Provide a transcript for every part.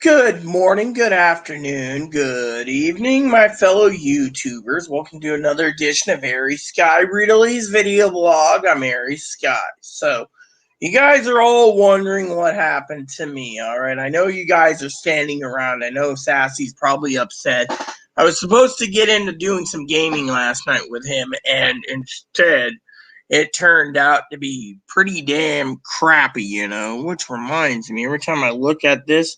Good morning, good afternoon, good evening, my fellow YouTubers. Welcome to another edition of Airy Sky Readley's video blog. I'm Airy Sky. So, you guys are all wondering what happened to me, alright? I know you guys are standing around. I know Sassy's probably upset. I was supposed to get into doing some gaming last night with him, and instead, it turned out to be pretty damn crappy, which reminds me, every time I look at this,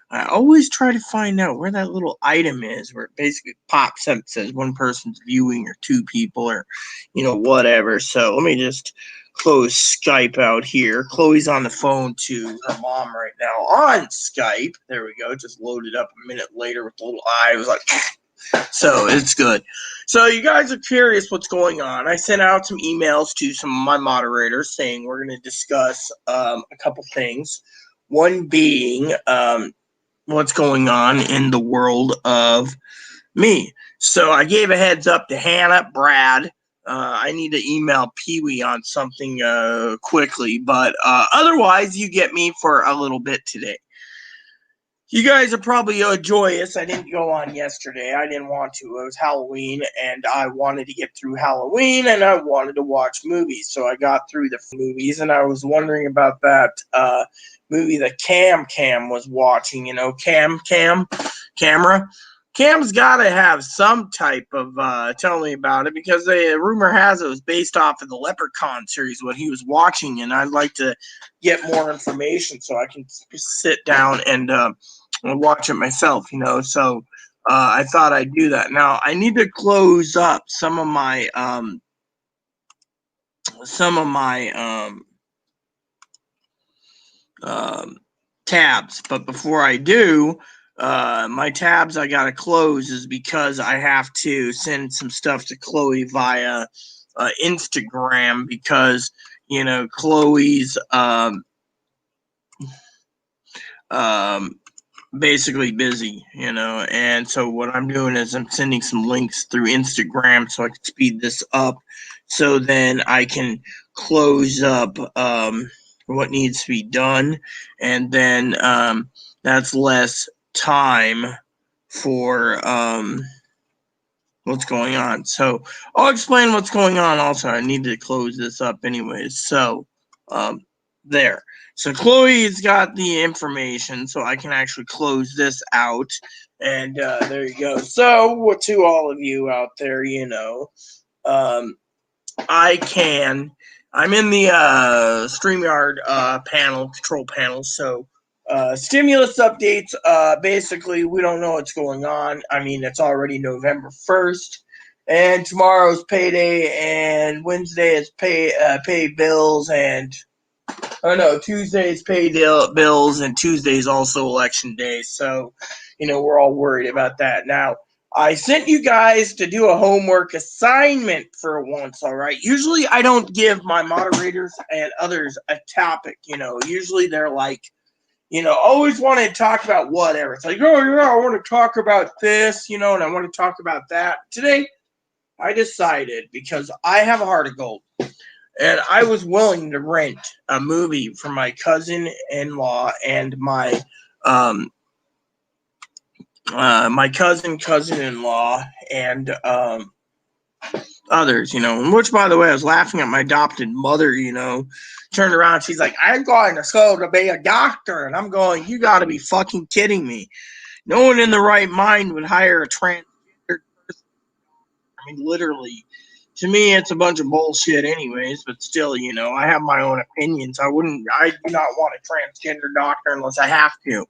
I always try to find out where that little item is, where it basically pops up, says one person's viewing or two people or, whatever. So let me just close Skype out here. Chloe's on the phone to her mom right now on Skype. There we go. Just loaded up a minute later with the little eye. It was like, so it's good. So you guys are curious what's going on. I sent out some emails to some of my moderators saying we're going to discuss a couple things. One being what's going on in the world of me. So I gave a heads up to Hannah, Brad. I need to email Pee-wee on something quickly, but otherwise you get me for a little bit today. You guys are probably joyous. I didn't go on yesterday. I didn't want to. It was Halloween, and I wanted to get through Halloween, and I wanted to watch movies. So I got through the movies, and I was wondering about that movie that Cam was watching. Camera. Cam's got to have some type of tell me about it, because the rumor has it was based off of the Leprechaun series, what he was watching, and I'd like to get more information so I can sit down and watch it myself, so I thought I'd do that. Now I need to close up some of my tabs, but before I do, my tabs I gotta close is because I have to send some stuff to Chloe via Instagram, because Chloe's basically busy, and so what I'm doing is I'm sending some links through Instagram so I can speed this up, so then I can close up what needs to be done, and then that's less time for what's going on. So I'll explain what's going on. Also, I need to close this up anyways. So there. So Chloe's got the information, so I can actually close this out. And there you go. So to all of you out there, I'm in the StreamYard control panel. So stimulus updates, basically we don't know what's going on. I mean, it's already November 1st, and tomorrow's payday, and Wednesday is pay bills, and Tuesday's pay bills, and Tuesday's also election day. So, we're all worried about that. Now, I sent you guys to do a homework assignment for once, all right? Usually I don't give my moderators and others a topic, Usually they're like, always want to talk about whatever. It's like, oh, yeah, I want to talk about this, and I want to talk about that. Today, I decided, because I have a heart of gold, and I was willing to rent a movie for my cousin-in-law and my cousin-in-law and others, and which, by the way, I was laughing at my adopted mother, turned around, she's like, I'm going to school to be a doctor, and I'm going, you got to be fucking kidding me. No one in the right mind would hire a transgender person. I mean, literally, to me, it's a bunch of bullshit anyways, but still, I have my own opinions. I do not want a transgender doctor unless I have to.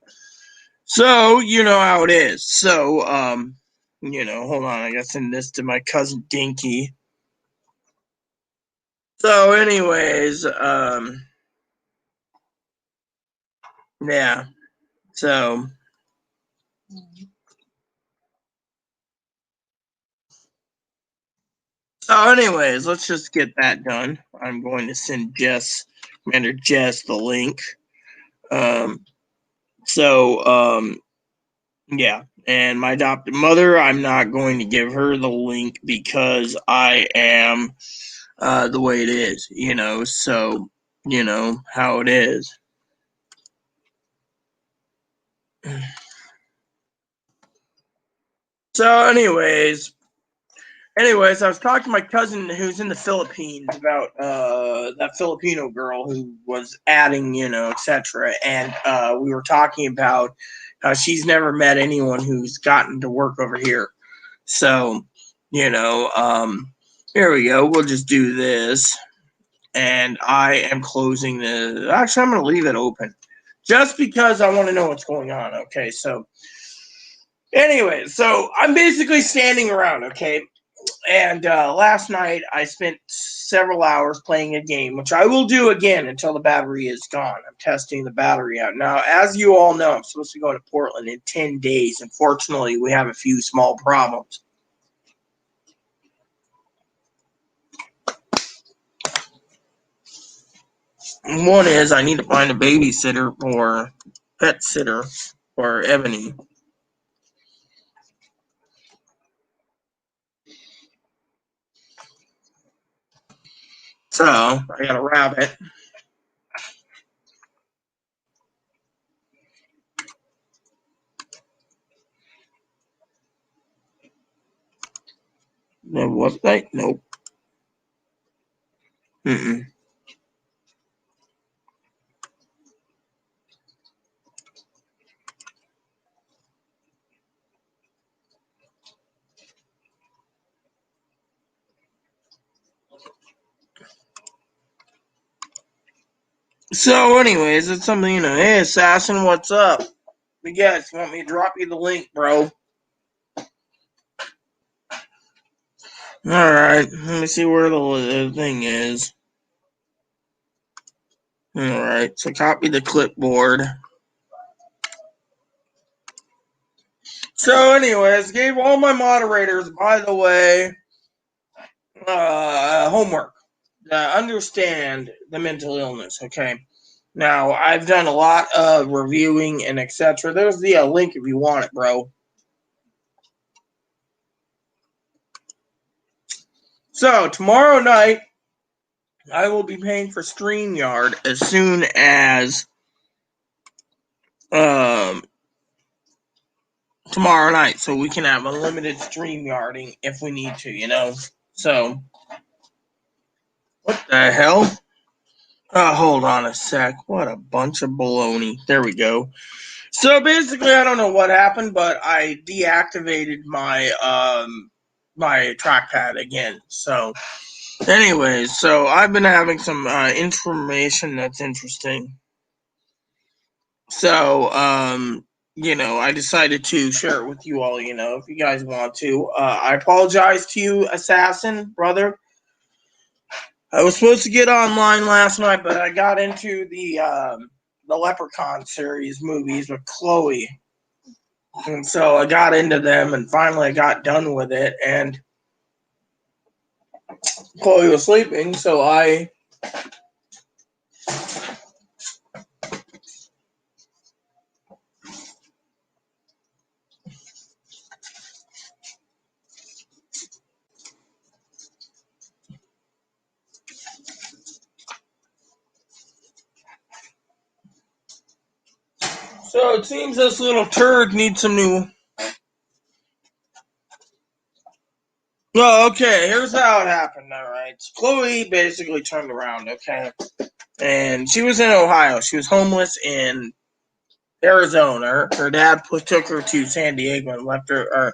So, you know how it is. So, hold on, I gotta send this to my cousin Dinky. So, anyways, yeah. So anyways, let's just get that done. I'm going to send Commander Jess, the link. Yeah. And my adopted mother, I'm not going to give her the link because I am the way it is, so, how it is. So, anyways, I was talking to my cousin who's in the Philippines about that Filipino girl who was adding, etc. And we were talking about how she's never met anyone who's gotten to work over here. So, here we go. We'll just do this. And I am closing the. Actually, I'm going to leave it open just because I want to know what's going on. Okay, so anyway, so I'm basically standing around. Okay, and last night I spent several hours playing a game, which I will do again until the battery is gone. I'm testing the battery out now. As you all know, I'm supposed to go to Portland in 10 days. Unfortunately, we have a few small problems. One is I need to find a babysitter or pet sitter for Ebony. So I got a rabbit. No website? Nope. Mm-mm. So, anyways, it's something, hey, Assassin, what's up? Yes, you want me to drop you the link, bro? Alright, let me see where the thing is. Alright, so copy the clipboard. So, anyways, gave all my moderators, by the way, homework to understand the mental illness, okay? Now, I've done a lot of reviewing and etc. There's the link if you want it, bro. So, tomorrow night, I will be paying for StreamYard as soon as tomorrow night, so we can have unlimited StreamYarding if we need to, So, what the hell? Hold on a sec. What a bunch of baloney. There we go. So basically, I don't know what happened, but I deactivated my trackpad again. So, anyways, so I've been having some information that's interesting. So, I decided to share it with you all. If you guys want to, I apologize to you, Assassin brother. I was supposed to get online last night, but I got into the Leprechaun series movies with Chloe. And so I got into them, and finally I got done with it, and Chloe was sleeping, so I so it seems this little turd needs some new. Oh, okay, here's how it happened, alright. So Chloe basically turned around, okay? And she was in Ohio. She was homeless in Arizona. Her dad took her to San Diego and left her,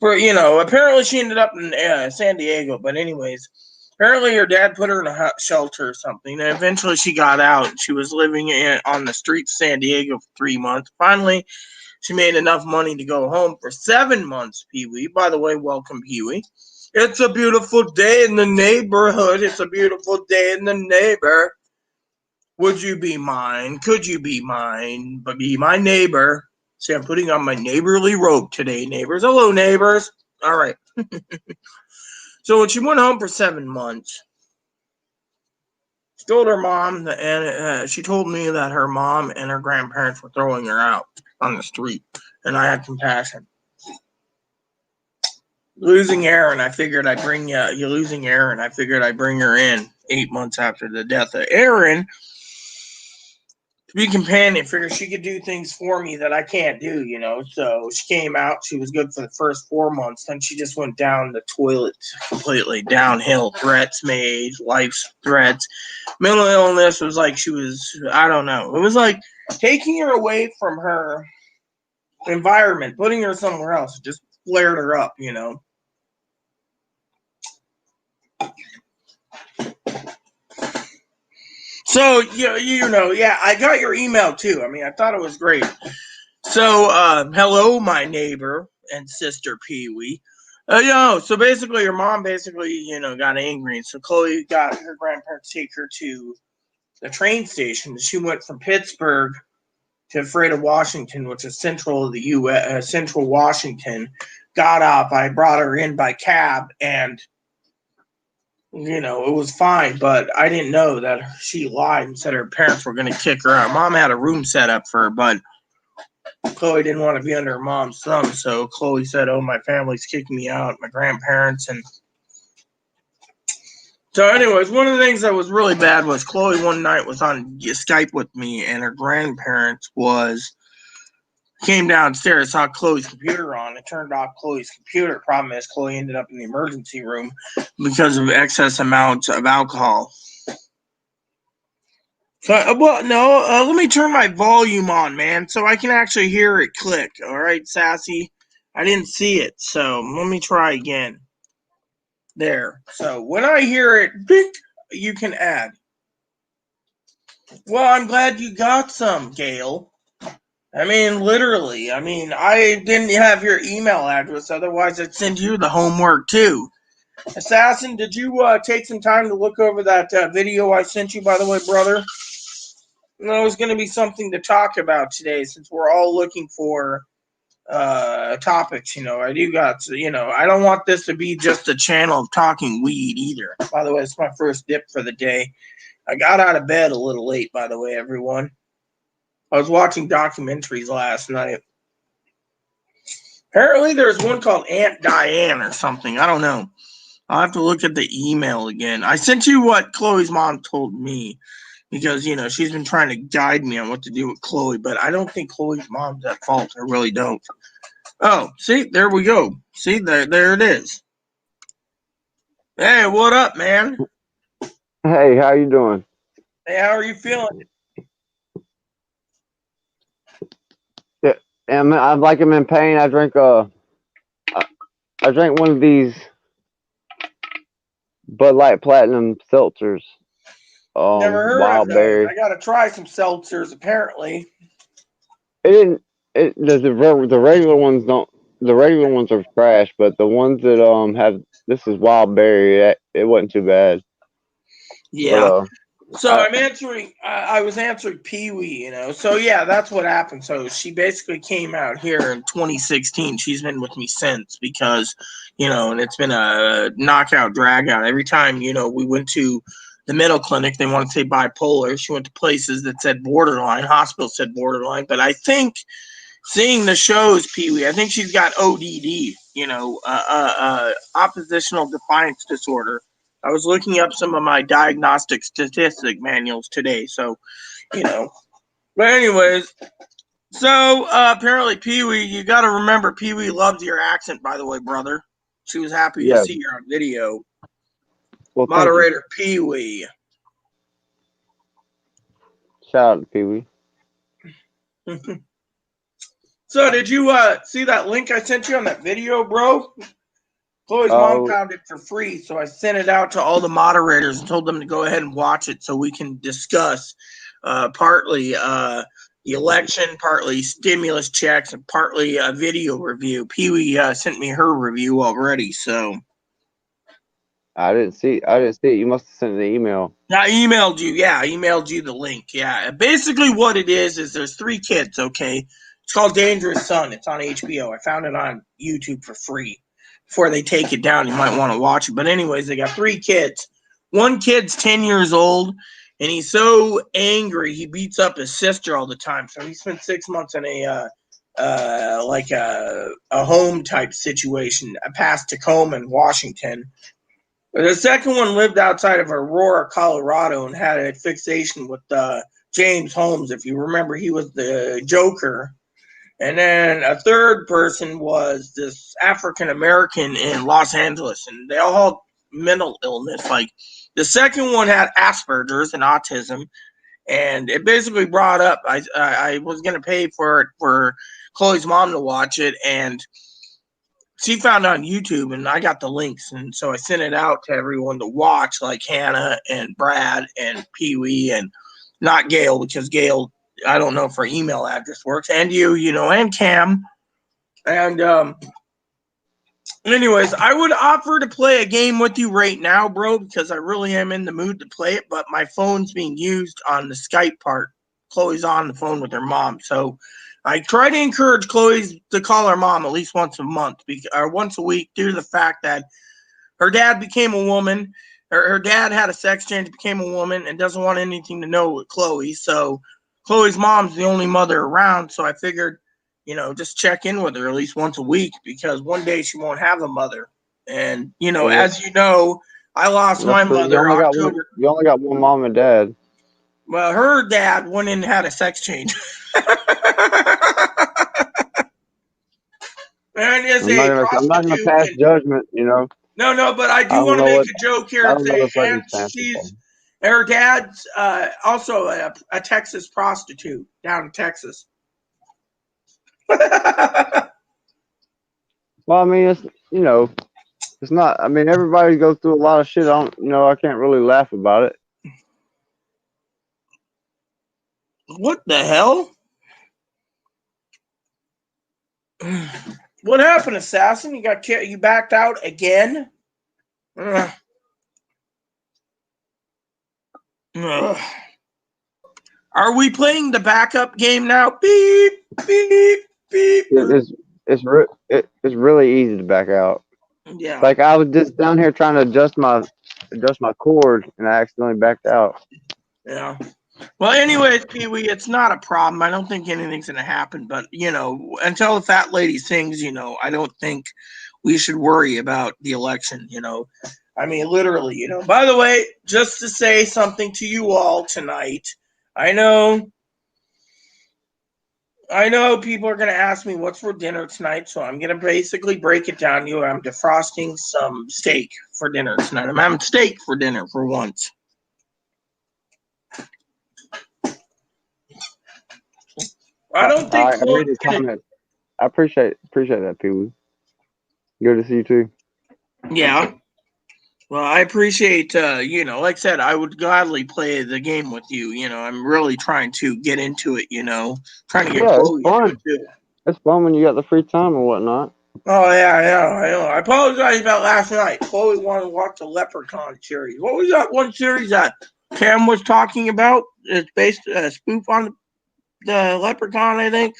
apparently she ended up in San Diego. But anyways, apparently her dad put her in a shelter or something. And eventually she got out. She was living on the streets of San Diego for 3 months. Finally, she made enough money to go home for 7 months, Pee-wee. By the way, welcome, Pee-wee. It's a beautiful day in the neighborhood. It's a beautiful day in the neighbor. Would you be mine? Could you be mine? But be my neighbor. See, I'm putting on my neighborly robe today, neighbors. Hello, neighbors. All right. So when she went home for 7 months, she told her mom, and she told me that her mom and her grandparents were throwing her out on the street, and I had compassion. Losing Aaron, I figured I'd bring you losing Aaron. I figured I'd bring her in 8 months after the death of Aaron. to be a companion. Figured she could do things for me that I can't do, you know. So she came out. She was good for the first 4 months. Then she just went down the toilet completely downhill. Threats made, life threats. Mental illness was like she was, I don't know. It was like taking her away from her environment, putting her somewhere else. It just flared her up, you know. So, yeah, I got your email too. I mean, I thought it was great. So, hello, my neighbor and sister Pee Wee. So basically, your mom basically, got angry. So Chloe got her grandparents to take her to the train station. She went from Pittsburgh to Freda, Washington, which is central of the U.S., central Washington. Got up. I brought her in by cab, and it was fine, but I didn't know that she lied and said her parents were going to kick her out. Mom had a room set up for her, but Chloe didn't want to be under her mom's thumb, so Chloe said, "Oh, my family's kicking me out, my grandparents." And so anyways, one of the things that was really bad was Chloe one night was on Skype with me, and her grandparents came downstairs, saw Chloe's computer on, and turned off Chloe's computer. Problem is, Chloe ended up in the emergency room because of excess amounts of alcohol. So, let me turn my volume on, man, so I can actually hear it click. All right, Sassy? I didn't see it, so let me try again. There. So when I hear it, bink, you can add. Well, I'm glad you got some, Gail. I mean, literally. I mean, I didn't have your email address. Otherwise, I'd send you the homework, too. Assassin, did you take some time to look over that video I sent you, by the way, brother? There's going to be something to talk about today since we're all looking for topics. I do got, I don't want this to be just a channel of talking weed either. By the way, it's my first dip for the day. I got out of bed a little late, by the way, everyone. I was watching documentaries last night. Apparently there's one called Aunt Diane or something. I don't know. I'll have to look at the email again. I sent you what Chloe's mom told me because, she's been trying to guide me on what to do with Chloe, but I don't think Chloe's mom's at fault. I really don't. Oh, see, there we go. See, there it is. Hey, what up, man? Hey, how you doing? Hey, how are you feeling? Yeah, I'm like I'm in pain. I drank one of these Bud Light Platinum seltzers. Never heard of Wild those. berry. I gotta try some seltzers, apparently. It didn't. The regular ones don't. The regular ones are trash, but the ones that have this is wild berry. It wasn't too bad. But Yeah. So I, I'm answering. I was answering Pee Wee. So yeah, that's what happened. So she basically came out here in 2016. She's been with me since because, and it's been a knockout, drag out. Every time we went to the mental clinic, they want to say bipolar. She went to places that said borderline. Hospital said borderline, but I think seeing the shows, Pee Wee, I think she's got ODD. Oppositional defiance disorder. I was looking up some of my diagnostic statistic manuals today, so you know. But anyways, so apparently Pee Wee, you got to remember Pee Wee loves your accent, by the way, brother. She was happy to yeah. see you on video. Well, thank you. Moderator Pee Wee. Shout out to Pee Wee. So did you see that link I sent you on that video, bro? Chloe's mom Oh, found it for free, so I sent it out to all the moderators and told them to go ahead and watch it so we can discuss partly the election, partly stimulus checks, and partly a video review. Pee Wee sent me her review already, so I didn't see. I didn't see it. You must have sent an email. I emailed you. Yeah, I emailed you the link. Yeah, basically what it is there's 3 kids. Okay, it's called Dangerous Son. It's on HBO. I found it on YouTube for free. Before they take it down, you might want to watch it. But anyways, they got 3 kids. One kid's 10 years old, and he's so angry he beats up his sister all the time. So he spent 6 months in a home type situation past Tacoma in Washington. The second one lived outside of Aurora, Colorado, and had a fixation with James Holmes, if you remember, he was the Joker. And then a third person was this African American in Los Angeles, and they all had mental illness. Like the second one had Asperger's and autism, and it basically brought up. I was gonna pay for it for Chloe's mom to watch it, and she found it on YouTube, and I got the links, and so I sent it out to everyone to watch, like Hannah and Brad and Pee Wee, and not Gail, because Gail, I don't know if her email address works, and you know, and Cam, and anyways, I would offer to play a game with you right now, bro, because I really am in the mood to play it, but my phone's being used on the Skype part. Chloe's on the phone with her mom, so I try to encourage Chloe to call her mom at least once a month, or once a week, due to the fact that her dad became a woman. Her dad had a sex change, became a woman, and doesn't want anything to know with Chloe. So Chloe's mom's the only mother around. So I figured, just check in with her at least once a week, because one day she won't have a mother. And Yeah. as you know, I lost my That's true. You mother only got one. October. You only got one mom and dad. Well, her dad went in and had a sex change. And is a I'm not gonna prostitute. pass And judgment. no, but I I do don't want to know make what a joke here I and don't know say, the and circumstances. her dad's also a Texas prostitute down in Texas. Well, I mean, it's not. I mean, everybody goes through a lot of shit. I can't really laugh about it. What the hell? What happened, Assassin? You backed out again? Ugh. Ugh. Are we playing the backup game now? Beep, beep, beep. It's really easy to back out. Yeah. Like I was just down here trying to adjust my cord, and I accidentally backed out. Yeah. Well, anyways, Pee Wee, it's not a problem. I don't think anything's going to happen. But, until the fat lady sings, I don't think we should worry about the election, I mean, literally, By the way, just to say something to you all tonight, I know people are going to ask me what's for dinner tonight. So I'm going to basically break it down to you. I'm defrosting some steak for dinner tonight. I'm having steak for dinner for once. I don't think I read Chloe's your going to. comment. I appreciate that, Pee-wee. Good to see you too. Yeah. Well, I appreciate, like I said, I would gladly play the game with you. I'm really trying to get into it, trying to get Yeah, it's Chloe into it fun. too. It's fun when you got the free time or whatnot. Oh, yeah, I know. I apologize about last night. Chloe wanted to watch the Leprechaun series. What was that one series that Cam was talking about? It's based a spoof on the Leprechaun, I think.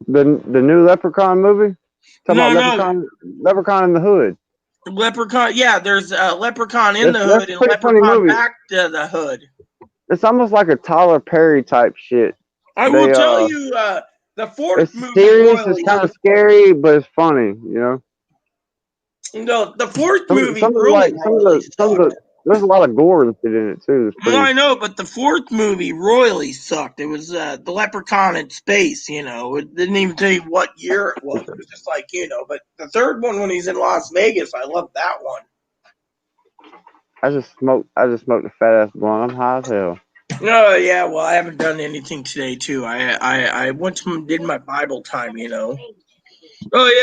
The new Leprechaun movie. Talking about No, Leprechaun in the Hood. Leprechaun. Yeah, there's a Leprechaun in the That's hood a and pretty funny Leprechaun movie. back to the hood. It's almost like a Tyler Perry type shit. I will tell you, the fourth It's movie serious. It's royally. kind of scary, but it's funny. No, the fourth Some movie some of the really like royally some of sucked. the there's a lot of gore and shit in it too. It's Well, pretty. I know, but the fourth movie royally sucked. It was the Leprechaun in space. It didn't even tell you what year it was. It was just like. But the third one, when he's in Las Vegas, I love that one. I just smoked a fat ass blunt. I'm high as hell. Oh yeah, well, I haven't done anything today too. I went to did my Bible time. Oh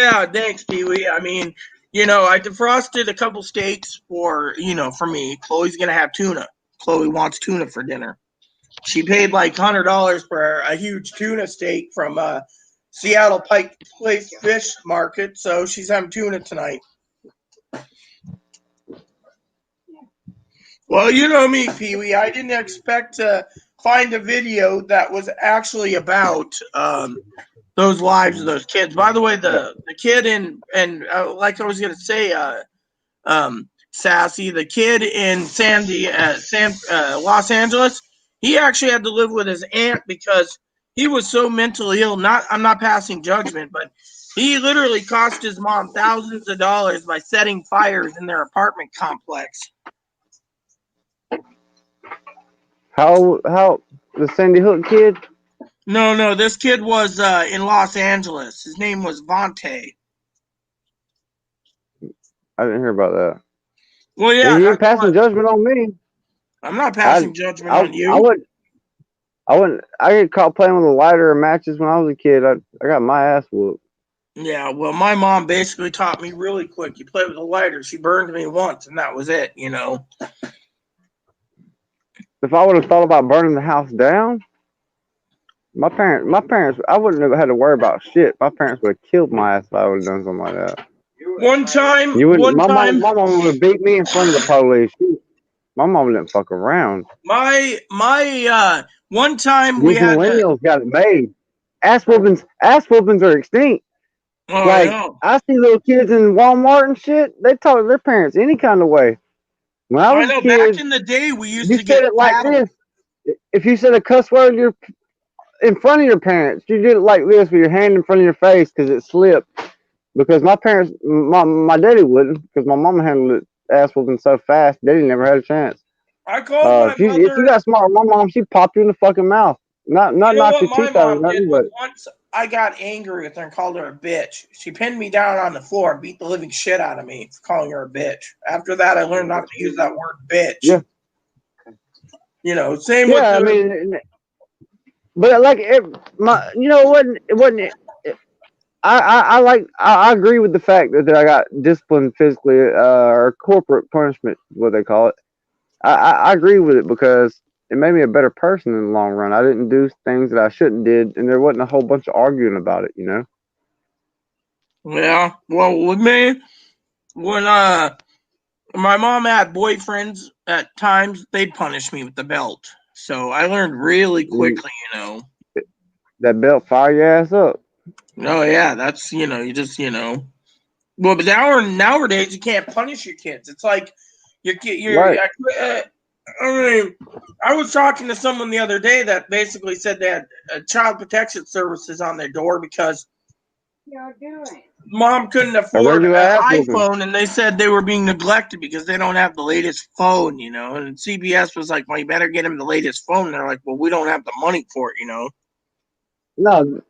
yeah, thanks, Pee Wee. I mean, I defrosted a couple steaks for me. Chloe's gonna have tuna. Chloe wants tuna for dinner. She paid like $100 for a huge tuna steak from Seattle Pike Place Fish Market, so she's having tuna tonight. Well, you know me, Pee Wee. I didn't expect to find a video that was actually about those lives of those kids. By the way, the kid and like I was gonna say, Sassy, the kid in Los Angeles, he actually had to live with his aunt because he was so mentally ill. I'm not passing judgment, but he literally cost his mom thousands of dollars by setting fires in their apartment complex. How the Sandy Hook kid? No, this kid was in Los Angeles. His name was Vontae. I didn't hear about that. Well, Well, yeah, you ain't that's passing what. judgment on me. I'm not I passing judgment I on I you. would I wouldn't. I get caught playing with a lighter and matches when I was a kid. I got my ass whooped. Yeah, well, my mom basically taught me really quick. You play with a lighter. She burned me once, and that was it. If I would have thought about burning the house down, my parents, I wouldn't have had to worry about shit. My parents would have killed my ass if I would have done something like that. One time, You wouldn't. one time, My mom would have beat me in front of the police. My mom didn't fuck around. one time we These had to. millennials got it made. Ass whoopings are extinct. Oh, I Like know. I see little kids in Walmart and shit. They talk to their parents any kind of way. When I I was a know. Back kid, in the day, we used you to said get it like paddled. this. If you said a cuss word, you're in front of your parents. You did it like this with your hand in front of your face because it slipped. Because my parents, my daddy wouldn't, because my mama handled it ass whooping so fast. Daddy never had a chance. I called my If you mother. got smart, my mom she'd pop you in the fucking mouth. You Not know knock what your my teeth out or mom did nothing, was but once I got angry with her and called her a bitch. She pinned me down on the floor and beat the living shit out of me for calling her a bitch. After that, I learned not to use that word bitch. yeah, Same with yeah. I the. mean, but like it wasn't. I agree with the fact that I got disciplined physically or corporate punishment, what they call it. I agree with it because it made me a better person in the long run. I didn't do things that I shouldn't did, and there wasn't a whole bunch of arguing about it. Yeah, well, with me, when my mom had boyfriends at times, they'd punish me with the belt. So I learned really And quickly. that belt fire your ass up. Oh yeah, that's you just Well, but nowadays you can't punish your kids. It's like your kid. Right. I mean, I was talking to someone the other day that basically said they had child protection services on their door because mom couldn't A afford regular an ass whooping. iPhone, and they said they were being neglected because they don't have the latest phone. And CBS was like, "Well, you better get him the latest phone." And they're like, "Well, we don't have the money for it." No,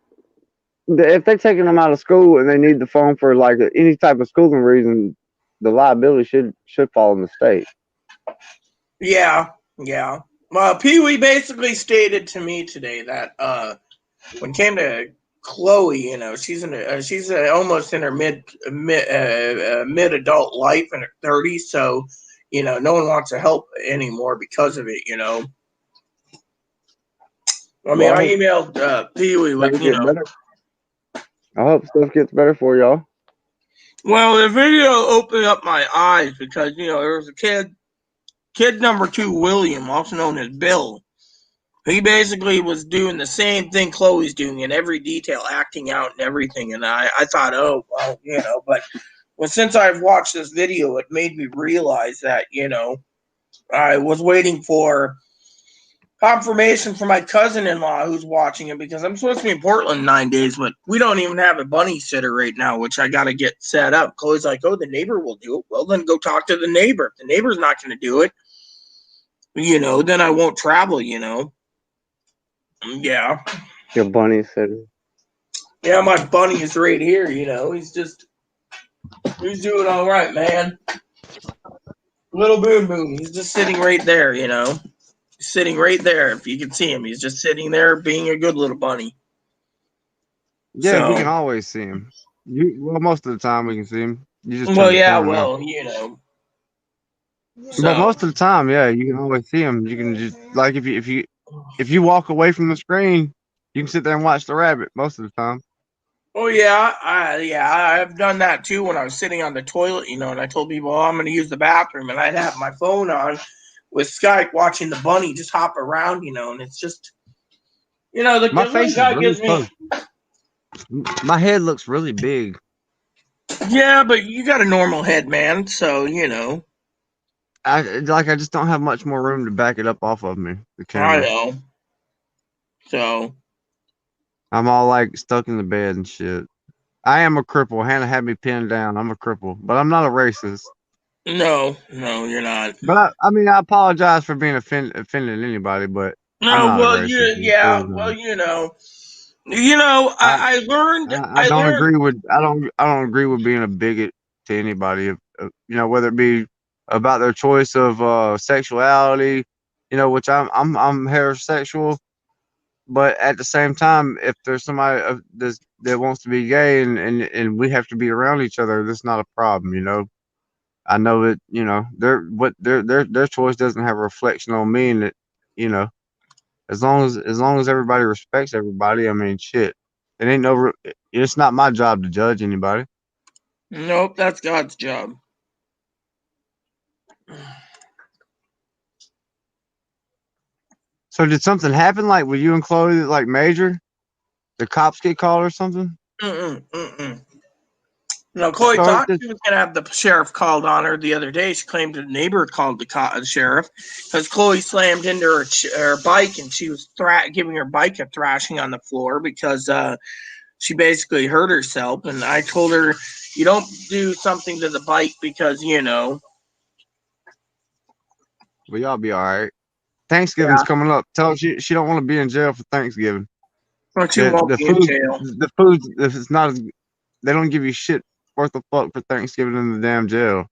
if they're taking them out of school and they need the phone for like any type of schooling reason, the liability should fall on the state. Yeah, yeah. Well, Pee Wee basically stated to me today that when it came to Chloe, she's almost in her mid adult life in her 30s, so no one wants to help anymore because of it. I mean, Well, I I hope emailed Pee Wee with things get better. I hope stuff gets better for y'all. well, the video opened up my eyes because there was a kid number two, William, also known as Bill. He basically was doing the same thing Chloe's doing in every detail, acting out and everything. And I thought, oh, well. But since I've watched this video, it made me realize that I was waiting for confirmation from my cousin-in-law who's watching it because I'm supposed to be in Portland in 9 days, but we don't even have a bunny sitter right now, which I got to get set up. Chloe's like, oh, the neighbor will do it. Well, then go talk to the neighbor. If the neighbor's not going to do it, then I won't travel. Yeah. Your bunny said, Yeah, my bunny is right here. He's doing all right, man. Little Boom Boom, he's just sitting right there. He's sitting right there. If you can see him, he's just sitting there being a good little bunny. Yeah, we So, can always see him. Well, most of the time we can see him. You just well, turn the yeah, camera now. well. But So, most of the time, yeah, you can always see him. You can just like if you walk away from the screen, you can sit there and watch the rabbit most of the time. oh yeah, I've done that too when I was sitting on the toilet, and I told people, oh, I'm going to use the bathroom, and I'd have my phone on with Skype watching the bunny just hop around, and it's just, My the little face is guy really gives me. close. My head looks really big. Yeah, but you got a normal head, man. So. I just don't have much more room to back it up off of me. The I camera. know. So. I'm all like stuck in the bed and shit. I am a cripple. Hannah had me pinned down. I'm a cripple, but I'm not a racist. No, no, you're not. But I mean, I apologize for being offending anybody, but I'm No, not well, aggressive. yeah, well, I, I learned, I I don't learned. agree with I don't agree with being a bigot to anybody. Whether it be about their choice of sexuality, which I'm heterosexual, but at the same time, if there's somebody that wants to be gay and we have to be around each other, that's not a problem. I know that their choice doesn't have a reflection on me, and that you know as long as everybody respects everybody, I mean, shit, it ain't no. It's not my job to judge anybody. Nope, that's God's job. So did something happen, like with you and Chloe, like major? The cops get called or something? Mm-mm, mm-mm. Chloe So thought she was going to have the sheriff called on her the other day. She claimed a neighbor called the sheriff because Chloe slammed into her bike and she was giving her bike a thrashing on the floor because she basically hurt herself. And I told her, you don't do something to the bike because, well, y'all be all right. Thanksgiving's yeah, coming up. Tell her she don't want to be in jail for Thanksgiving. but she The won't the be in food jail. the food if it's not as they don't give you shit worth of fuck for Thanksgiving in the damn jail.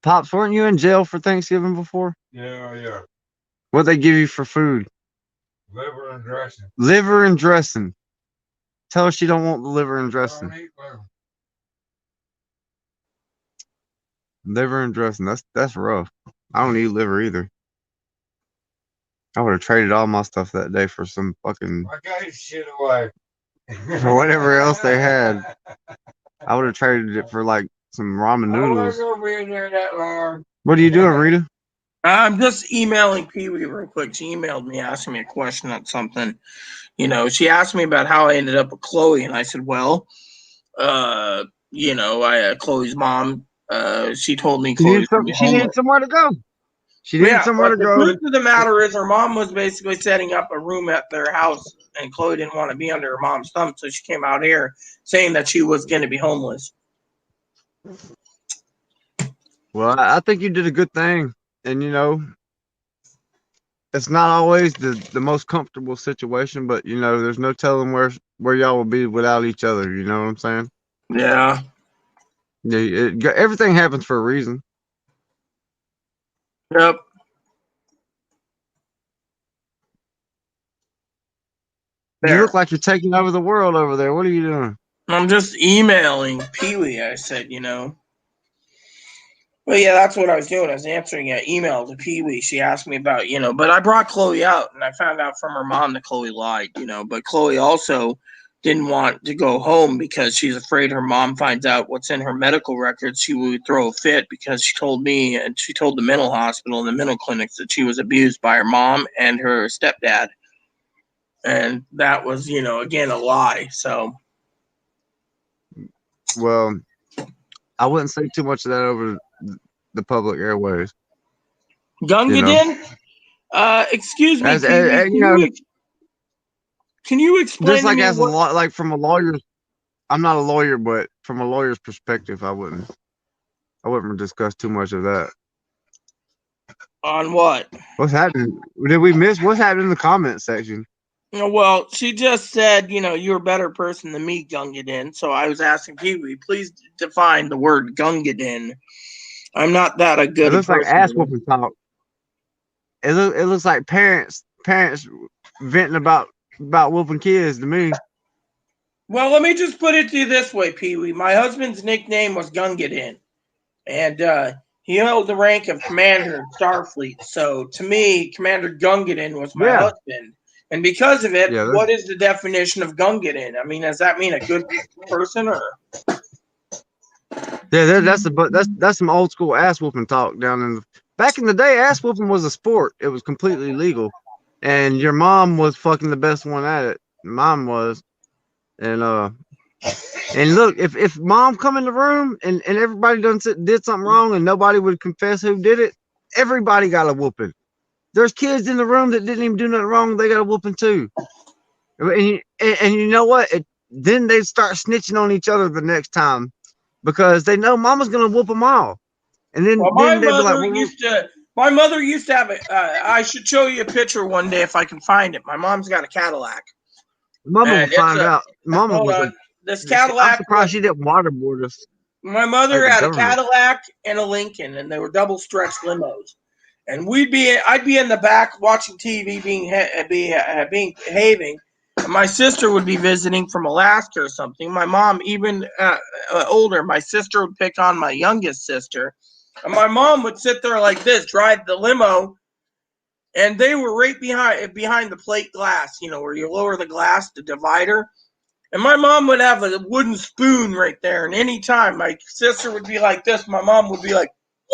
Pops, weren't you in jail for Thanksgiving before? Yeah. What they give you for food? Liver and dressing. Liver and dressing. Tell her she don't want the liver and I dressing. don't eat liver. Liver and dressing. That's rough. I don't eat liver either. I would have traded all my stuff that day for some fucking I gave shit away. for whatever else they had. I would have traded it for like some ramen I noodles. wasn't gonna be in there that long. What are you doing, Rita? I'm just emailing Pee Wee real quick. She emailed me asking me a question on something. She asked me about how I ended up with Chloe, and I said, well, Chloe's mom, she told me She needed Chloe's gonna be she needed homeless. somewhere to go. She needed Yeah, somewhere but to the go. truth of the matter is, her mom was basically setting up a room at their house, and Chloe didn't want to be under her mom's thumb, so she came out here saying that she was going to be homeless. Well, I think you did a good thing, and it's not always the most comfortable situation, but there's no telling where y'all will be without each other. You know what I'm saying? Yeah. Yeah, everything happens for a reason. Yep. You There. look like you're taking over the world over there. What are you doing? I'm just emailing Pee Wee. I said, Well, yeah, that's what I was doing. I was answering an email to Pee Wee. She asked me about, but I brought Chloe out, and I found out from her mom that Chloe lied, But Chloe also didn't want to go home because she's afraid her mom finds out what's in her medical records. She would throw a fit because she told me and she told the mental hospital and the mental clinics that she was abused by her mom and her stepdad. And that was, again, a lie. So, Well, I wouldn't say too much of that over the public airways. Gungadin, excuse me, As, Pee Wee, as can you explain just to like me as a what? lot, like from a lawyer's. I'm not a lawyer, but from a lawyer's perspective, I wouldn't discuss too much of that. On what? What's happening? Did we miss what's happening in the comment section? Well, she just said, you're a better person than me, Gungadin. So I was asking Pee Wee, please define the word Gungadin. I'm not that a It good a looks like ass person. whooping talk. It looks like parents venting about whooping kids to me. Well, let me just put it to you this way, Pee Wee. My husband's nickname was Gungadin, and he held the rank of commander in Starfleet. So to me, Commander Gungadin was my Yeah, husband. And because of it, yeah, what is the definition of Gungadin? I mean, does that mean a good person or? yeah. That's some old school ass whooping talk down in back in the day. Ass whooping was a sport. It was completely legal, and your mom was fucking the best one at it. Mom was, and look, if mom come in the room and everybody did something wrong and nobody would confess who did it, everybody got a whooping. There's kids in the room that didn't even do nothing wrong. They got a whooping too. And you know what? Then they start snitching on each other the next time. because they know mama's gonna whoop them all. And Well, then they'd be like, well, my mother used to have a, I should show you a picture one day if I can find it. My mom's got a Cadillac. mama will And it's find a, out. Mama hold was a. on. This I'm Cadillac surprised was, she didn't waterboard us my like mother the had a government. Cadillac and a Lincoln, and they were double stretch limos. And I'd be in the back watching TV, behaving. And my sister would be visiting from Alaska or something. My mom, even older, my sister would pick on my youngest sister, and my mom would sit there like this, drive the limo, and they were right behind the plate glass, where you lower the glass, the divider. And my mom would have a wooden spoon right there. And anytime my sister would be like this, my mom would be like,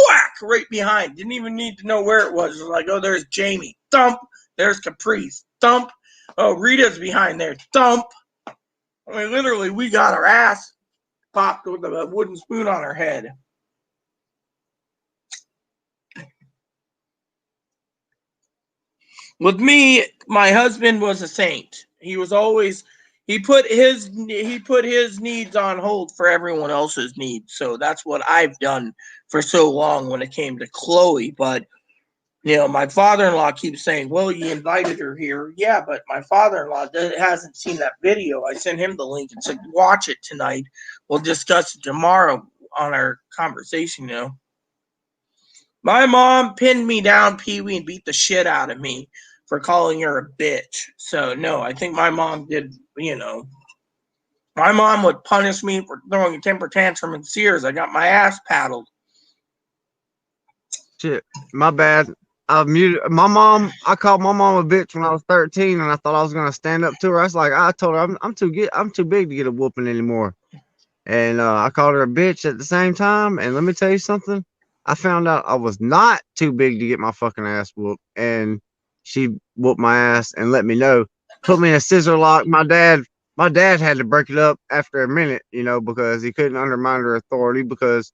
whack, right behind. Didn't even need to know where it was. It was like, oh, there's Jamie. Thump. There's Caprice. Thump. Oh, Rita's behind there. Thump. I mean, literally, we got our ass popped with a wooden spoon on our head. With me, my husband was a saint. He was always he put his needs on hold for everyone else's needs. So that's what I've done for so long when it came to Chloe. But my father-in-law keeps saying, "Well, you invited her here." Yeah, but my father-in-law hasn't seen that video. I sent him the link and said, "Watch it tonight. We'll discuss it tomorrow on our conversation." My mom pinned me down, Pee Wee, and beat the shit out of me for calling her a bitch. So, no, I think my mom did, my mom would punish me for throwing a temper tantrum in Sears. I got my ass paddled. Shit, my bad. I muted my mom. I called my mom a bitch when I was 13, and I thought I was gonna stand up to her. I told her I'm too big to get a whooping anymore. And I called her a bitch at the same time. And let me tell you something. I found out I was not too big to get my fucking ass whooped, and she whooped my ass and let me know. Put me in a scissor lock. My dad had to break it up after a minute, because he couldn't undermine her authority because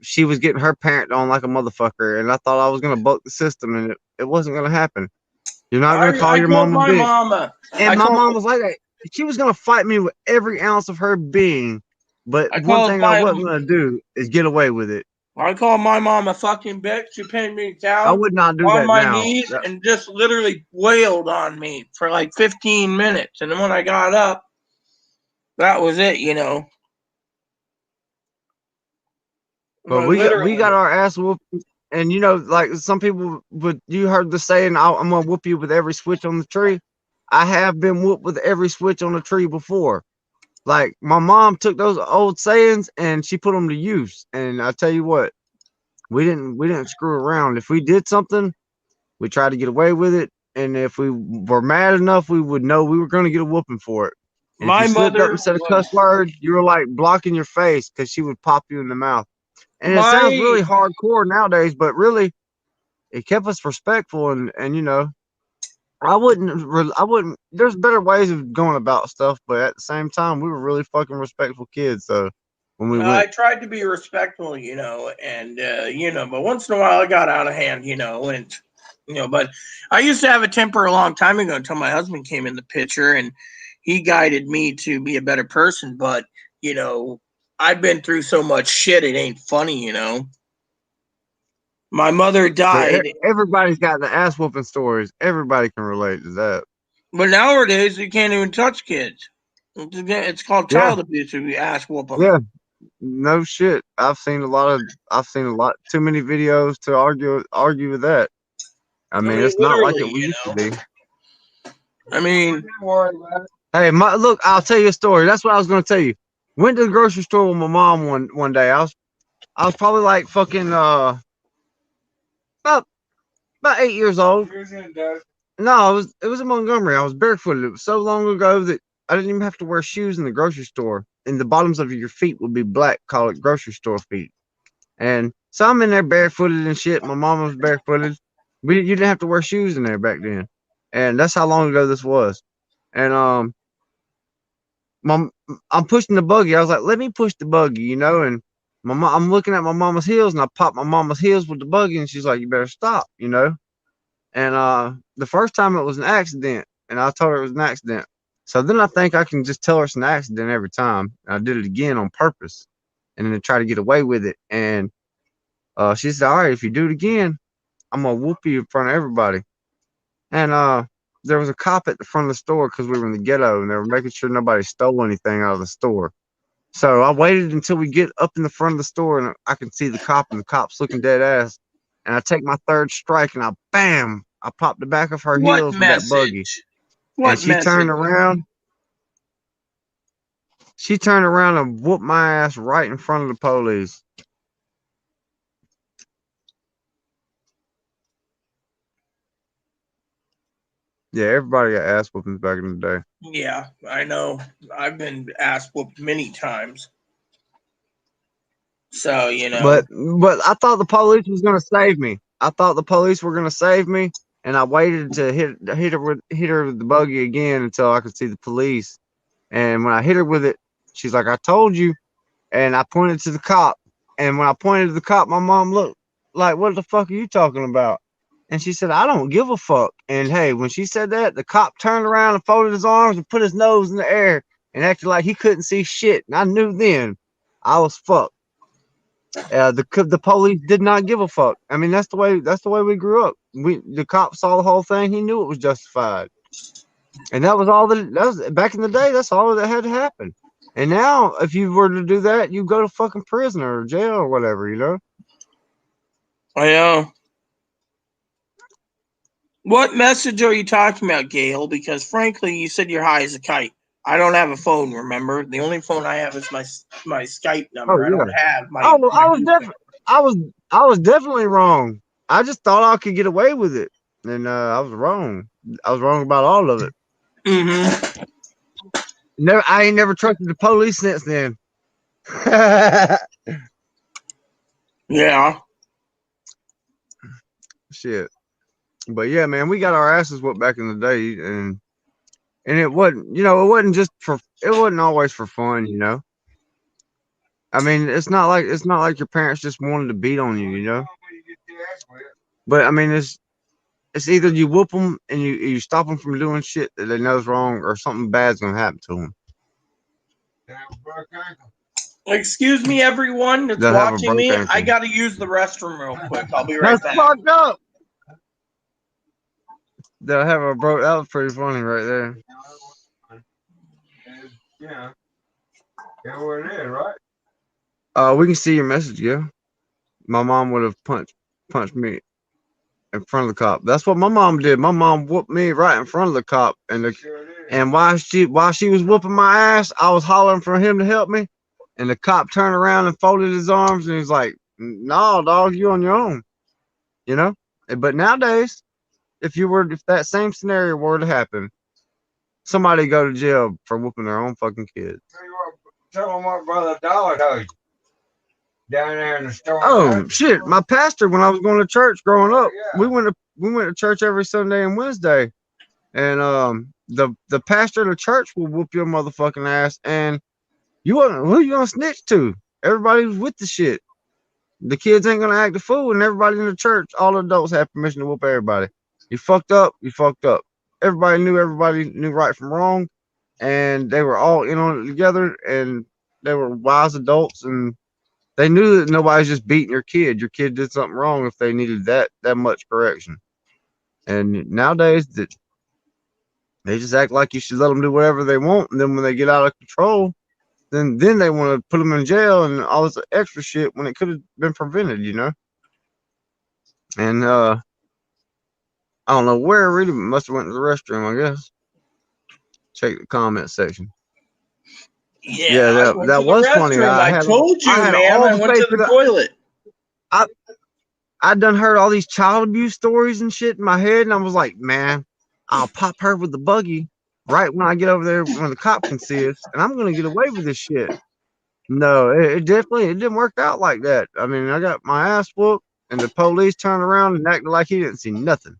she was getting her parent on like a motherfucker, and I thought I was gonna buck the system, and it wasn't gonna happen. You're not gonna call I your told mom a my bitch. mama. And my mom was like that. She was gonna fight me with every ounce of her being, but I one called thing I my wasn't gonna do is get away with it. I called my mom a fucking bitch. She pinned me I down would not do on that my now. knees and just literally wailed on me for like 15 minutes. And then when I got up, that was it. But No, we got literally. our ass whooped, and like some people would. You heard the saying, "I'm gonna whoop you with every switch on the tree." I have been whooped with every switch on the tree before. Like my mom took those old sayings and she put them to use. And I tell you what, we didn't screw around. If we did something, we tried to get away with it. And if we were mad enough, we would know we were going to get a whooping for it. And if you My slipped up mother and said a cuss was word, you were like blocking your face because she would pop you in the mouth. And it sounds my really hardcore nowadays, but really, it kept us respectful. And I wouldn't. There's better ways of going about stuff, but at the same time, we were really fucking respectful kids. So when we I went, tried to be respectful, and but once in a while I got out of hand, and but I used to have a temper a long time ago until my husband came in the picture and he guided me to be a better person. But I've been through so much shit, it ain't funny. My mother but died, everybody's got the ass whooping stories. Everybody can relate to that. but nowadays you can't even touch kids. It's called Yeah, child abuse if you ass whoop them. yeah. No shit. I've seen a lot too many videos to argue with that. I I mean, mean, it's not like literally, it used to be. I mean, Don't worry about it. Hey, look, I'll tell you a story. That's what I was gonna tell you. Went to the grocery store with my mom one day. I was probably like fucking about 8 years old. Here's in, Dad. No, it was in Montgomery. I was barefooted. It was so long ago that I didn't even have to wear shoes in the grocery store. And the bottoms of your feet would be black, call it grocery store feet. And so I'm in there barefooted and shit. My mom was barefooted. You didn't have to wear shoes in there back then. And that's how long ago this was. And mom, I'm pushing the buggy. I was like, let me push the buggy. And I'm looking at my mama's heels, and I pop my mama's heels with the buggy, and she's like, you better stop. And the first time it was an accident, and I told her it was an accident. So then I think I can just tell her it's an accident every time. I did it again on purpose, and then try to get away with it. And she said, "All right, if you do it again, I'm gonna whoop you in front of everybody." And there was a cop at the front of the store because we were in the ghetto, and they were making sure nobody stole anything out of the store. So I waited until we get up in the front of the store, and I can see the cop, and the cop's looking dead ass. And I take my third strike, and I popped the back of her What heels with that buggy. message? And What message? she turned around and whooped my ass right in front of the police. Yeah, everybody got ass whoopings back in the day. Yeah, I know. I've been ass whooped many times. So, you know. But I thought the police was gonna save me. I thought the police were gonna save me, and I waited to hit her with the buggy again until I could see the police. And when I hit her with it, she's like, "I told you." And I pointed to the cop. And when I pointed to the cop, my mom looked like, "What the fuck are you talking about?" And she said, "I don't give a fuck." And hey, when she said that, the cop turned around and folded his arms and put his nose in the air and acted like he couldn't see shit. And I knew then I was fucked. The police did not give a fuck. I mean, that's the way we grew up. The cop saw the whole thing. He knew it was justified. And that was back in the day. That's all that had to happen. And now, if you were to do that, you go to fucking prison or jail or whatever, you know? I know. What message are you talking about, Gail? Because frankly, you said you're high as a kite. I don't have a phone, remember? The only phone I have is my Skype number. Oh, I yeah. don't have my. Oh, I was definitely wrong. I just thought I could get away with it, and I was wrong. I was wrong about all of it. Mm-hmm. I ain't never trusted the police since then. Yeah. Shit. But yeah, man, we got our asses whooped back in the day, and it wasn't, it wasn't always for fun, you know. I mean, it's not like your parents just wanted to beat on you, you know. But I mean, it's either you whoop them and you stop them from doing shit that they know is wrong, or something bad's gonna happen to them. Excuse me, everyone that's They'll have a watching broke me. ankle. I gotta use the restroom real quick. I'll be right That's back. fucked up. They'll have a broke. That was pretty funny right there. Yeah. Yeah, where it is, right? We can see your message, yeah. My mom would have punched me in front of the cop. That's what my mom did. My mom whooped me right in front of the cop, and while she was whooping my ass, I was hollering for him to help me, and the cop turned around and folded his arms, and he's like, "No, dog, you on your own," you know. But nowadays, if that same scenario were to happen, somebody go to jail for whooping their own fucking kids. Tell them what Brother Dollar does down there in the store. Oh shit! My pastor, when I was going to church growing up, we went to church every Sunday and Wednesday, and the pastor of the church will whoop your motherfucking ass, and who you gonna snitch to? Everybody was with the shit. The kids ain't gonna act a fool, and everybody in the church, all the adults have permission to whoop everybody. You fucked up, you fucked up. Everybody knew right from wrong, and they were all in on it together, and they were wise adults, and they knew that nobody's just beating your kid. Your kid did something wrong if they needed that much correction. And nowadays, they just act like you should let them do whatever they want, and then when they get out of control, then they want to put them in jail and all this extra shit when it could have been prevented, you know. And I don't know where. Really must have went to the restroom, I guess. Check the comment section. Yeah, that was funny. I told you, man. I went to the toilet. I done heard all these child abuse stories and shit in my head, and I was like, man, I'll pop her with the buggy right when I get over there when the cop can see us, and I'm gonna get away with this shit. No, it didn't work out like that. I mean, I got my ass whooped, and the police turned around and acted like he didn't see nothing.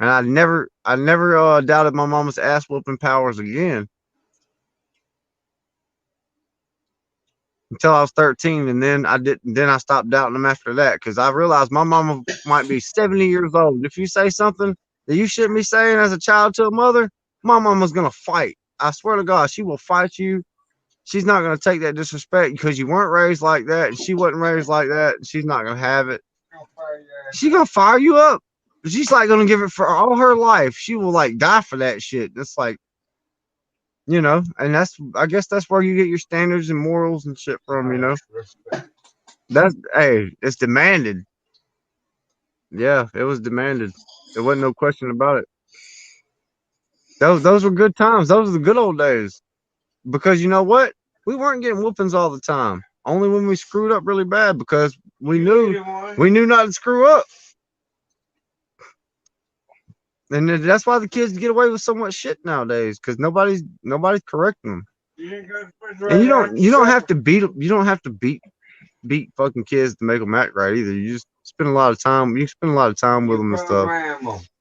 And I never doubted my mama's ass whooping powers again until I was 13, and then I stopped doubting them after that, because I realized my mama might be 70 years old. If you say something that you shouldn't be saying as a child to a mother, My mama's gonna fight. I swear to God, she will fight you. She's not gonna take that disrespect because you weren't raised like that, and she wasn't raised like that. And she's not gonna have it. She's gonna fire you up. She's like gonna give it for all her life. She will like die for that shit. It's like, and I guess that's where you get your standards and morals and shit from. That's it's demanded. Yeah, it was demanded. There wasn't no question about it. Those were good times. Those were the good old days. Because you know what? We weren't getting whoopings all the time. Only when we screwed up really bad because we knew not to screw up. And that's why the kids get away with so much shit nowadays, because nobody's correcting them. And you don't have to beat fucking kids to make them act right either. You just spend a lot of time. You spend a lot of time with them and stuff.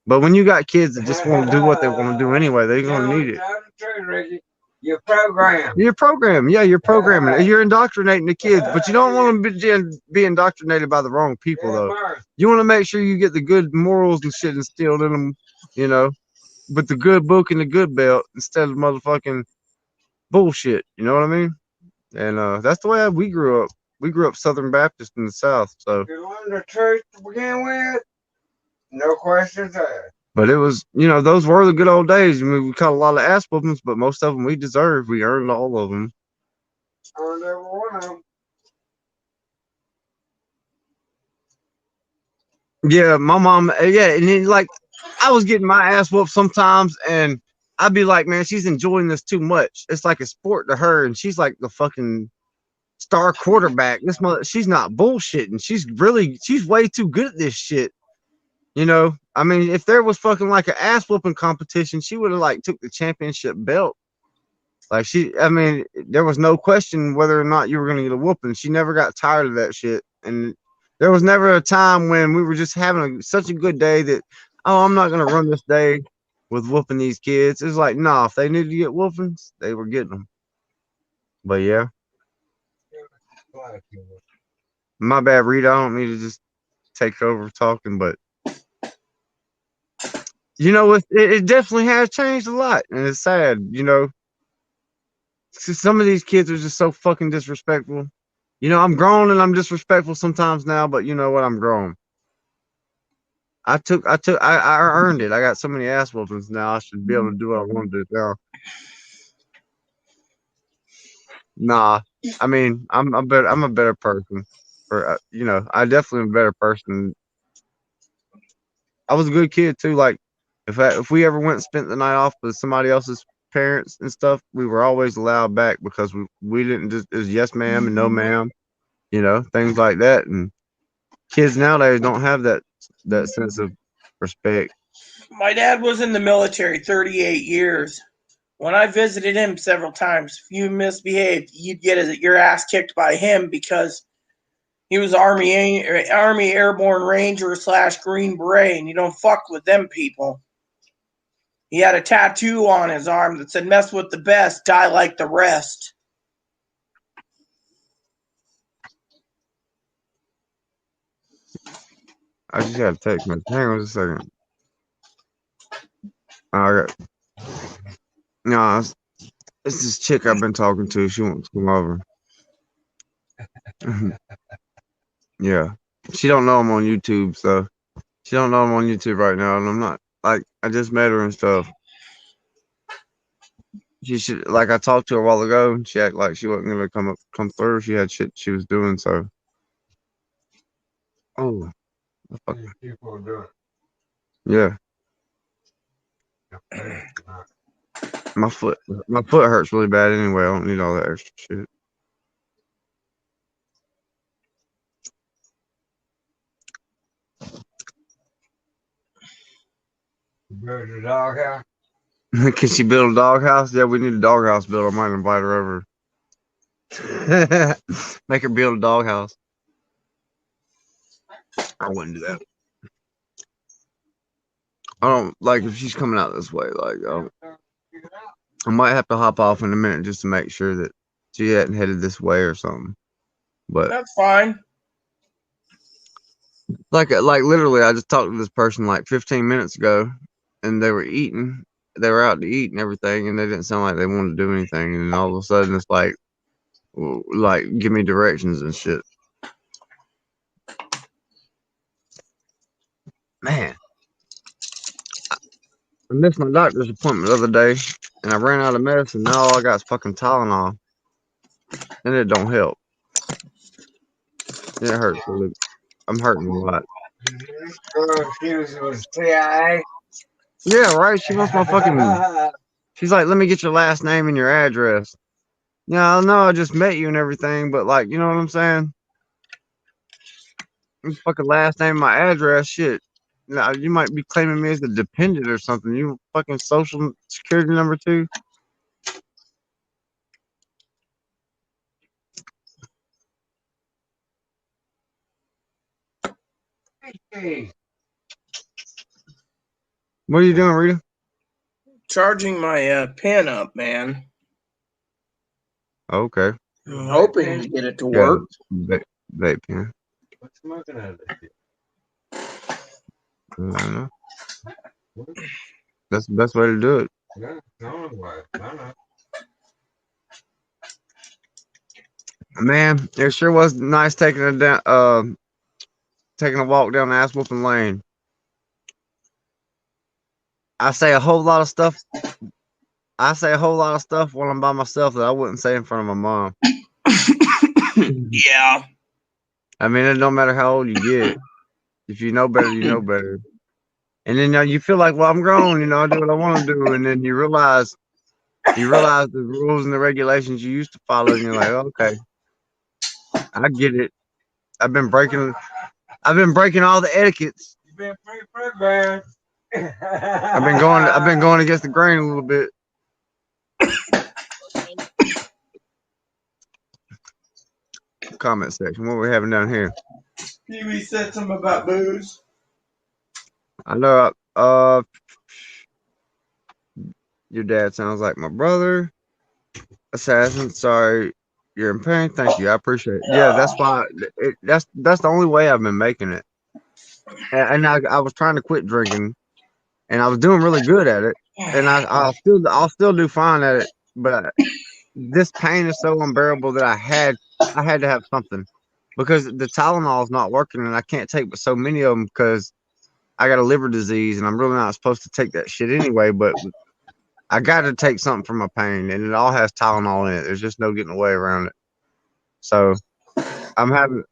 But when you got kids that just want to do what they want to do anyway, they're gonna need it. You're programmed. You're programmed. Yeah, you're programming. You're indoctrinating the kids, but you don't want them to be indoctrinated by the wrong people, though. You want to make sure you get the good morals and shit instilled in them, with the good book and the good belt instead of motherfucking bullshit. You know what I mean? And that's the way we grew up. We grew up Southern Baptist in the South, so. You learned the truth to begin with, no questions asked. But it was, those were the good old days. I mean, we caught a lot of ass whoopings, but most of them we deserved. We earned all of them. Earned every one of them. Yeah, my mom, yeah, and then, like, I was getting my ass whooped sometimes, and I'd be like, man, she's enjoying this too much. It's like a sport to her, and she's like the fucking star quarterback. She's not bullshitting. She's way too good at this shit. I mean, if there was fucking like an ass whooping competition, she would have like took the championship belt. Like there was no question whether or not you were gonna get a whooping. She never got tired of that shit, and there was never a time when we were just having such a good day that, oh, I'm not gonna run this day with whooping these kids. It's like, nah, if they needed to get whoopings, they were getting them. But yeah, my bad, Rita. I don't need to just take over talking, but. It definitely has changed a lot, and it's sad, Some of these kids are just so fucking disrespectful. I'm grown and I'm disrespectful sometimes now, but you know what? I'm grown. I earned it. I got so many ass whoopings now. I should be able to do what I want to do now. Nah, I mean, I'm a better person. I definitely am a better person. I was a good kid too. Like, if we ever went and spent the night off with somebody else's parents and stuff, we were always allowed back because we didn't just, it was yes ma'am and no ma'am, things like that. And kids nowadays don't have that sense of respect. My dad was in the military 38 years. When I visited him several times, if you misbehaved, you'd get your ass kicked by him because he was Army Airborne Ranger / Green Beret, and you don't fuck with them people. He had a tattoo on his arm that said, "Mess with the best, die like the rest." I just got a text message. Hang on just a second. Alright. No, it's this chick I've been talking to. She wants to come over. Yeah. She don't know I'm on YouTube, so she don't know I'm on YouTube right now, and I'm not, like, I just met her and stuff. She should, like, I talked to her a while ago, and she acted like she wasn't gonna come through. She had shit she was doing, so. Oh, fuck. Yeah. My foot hurts really bad anyway. I don't need all that extra shit. Build a doghouse. Can she build a doghouse? Yeah, we need a doghouse built. I might invite her over. Make her build a doghouse. I wouldn't do that. I don't like if she's coming out this way. Like, I might have to hop off in a minute just to make sure that she hadn't headed this way or something. But that's fine. Like literally, I just talked to this person like 15 minutes ago, and they were eating. they were out to eat and everything, and they didn't sound like they wanted to do anything. And then all of a sudden, it's like give me directions and shit. Man, I missed my doctor's appointment the other day, and I ran out of medicine. Now all I got is fucking Tylenol, and it don't help. It hurts a little. I'm hurting a lot. She was CIA. Yeah, right. She wants my fucking. She's like, let me get your last name and your address. Yeah, I know I just met you and everything, but like, you know what I'm saying? Your fucking last name, my address, shit. Now you might be claiming me as a dependent or something. You fucking social security number too. Hey, What are you doing, Rita? Charging my pen up, man. Okay. I'm hoping to get it to Yeah, work. vape pen. what's smoking out of this? I don't know. That's the best way to do it. Yeah, I don't know why. I don't know. Man, it sure was nice taking a taking a walk down ass whooping lane. I say a whole lot of stuff. I say a whole lot of stuff when I'm by myself that I wouldn't say in front of my mom. Yeah. I mean, it don't matter how old you get. If you know better, you know better. And then you feel like, well, I'm grown. I do what I want to do. And then you realize the rules and the regulations you used to follow, and you're like, okay, I get it. I've been breaking all the etiquettes. You've been pre-programmed. I've been going against the grain a little bit. Comment section. What we having down here? Pee Wee said something about booze. I know. Your dad sounds like my brother. Assassin, sorry, you're in pain. Thank you. I appreciate it. Yeah, that's why. That's the only way I've been making it. And I was trying to quit drinking, and I was doing really good at it, and I'll still do fine at it. But this pain is so unbearable that I had to have something, because the Tylenol is not working, and I can't take but so many of them because I got a liver disease, and I'm really not supposed to take that shit anyway. But I got to take something for my pain, and it all has Tylenol in it. There's just no getting away around it. So I'm having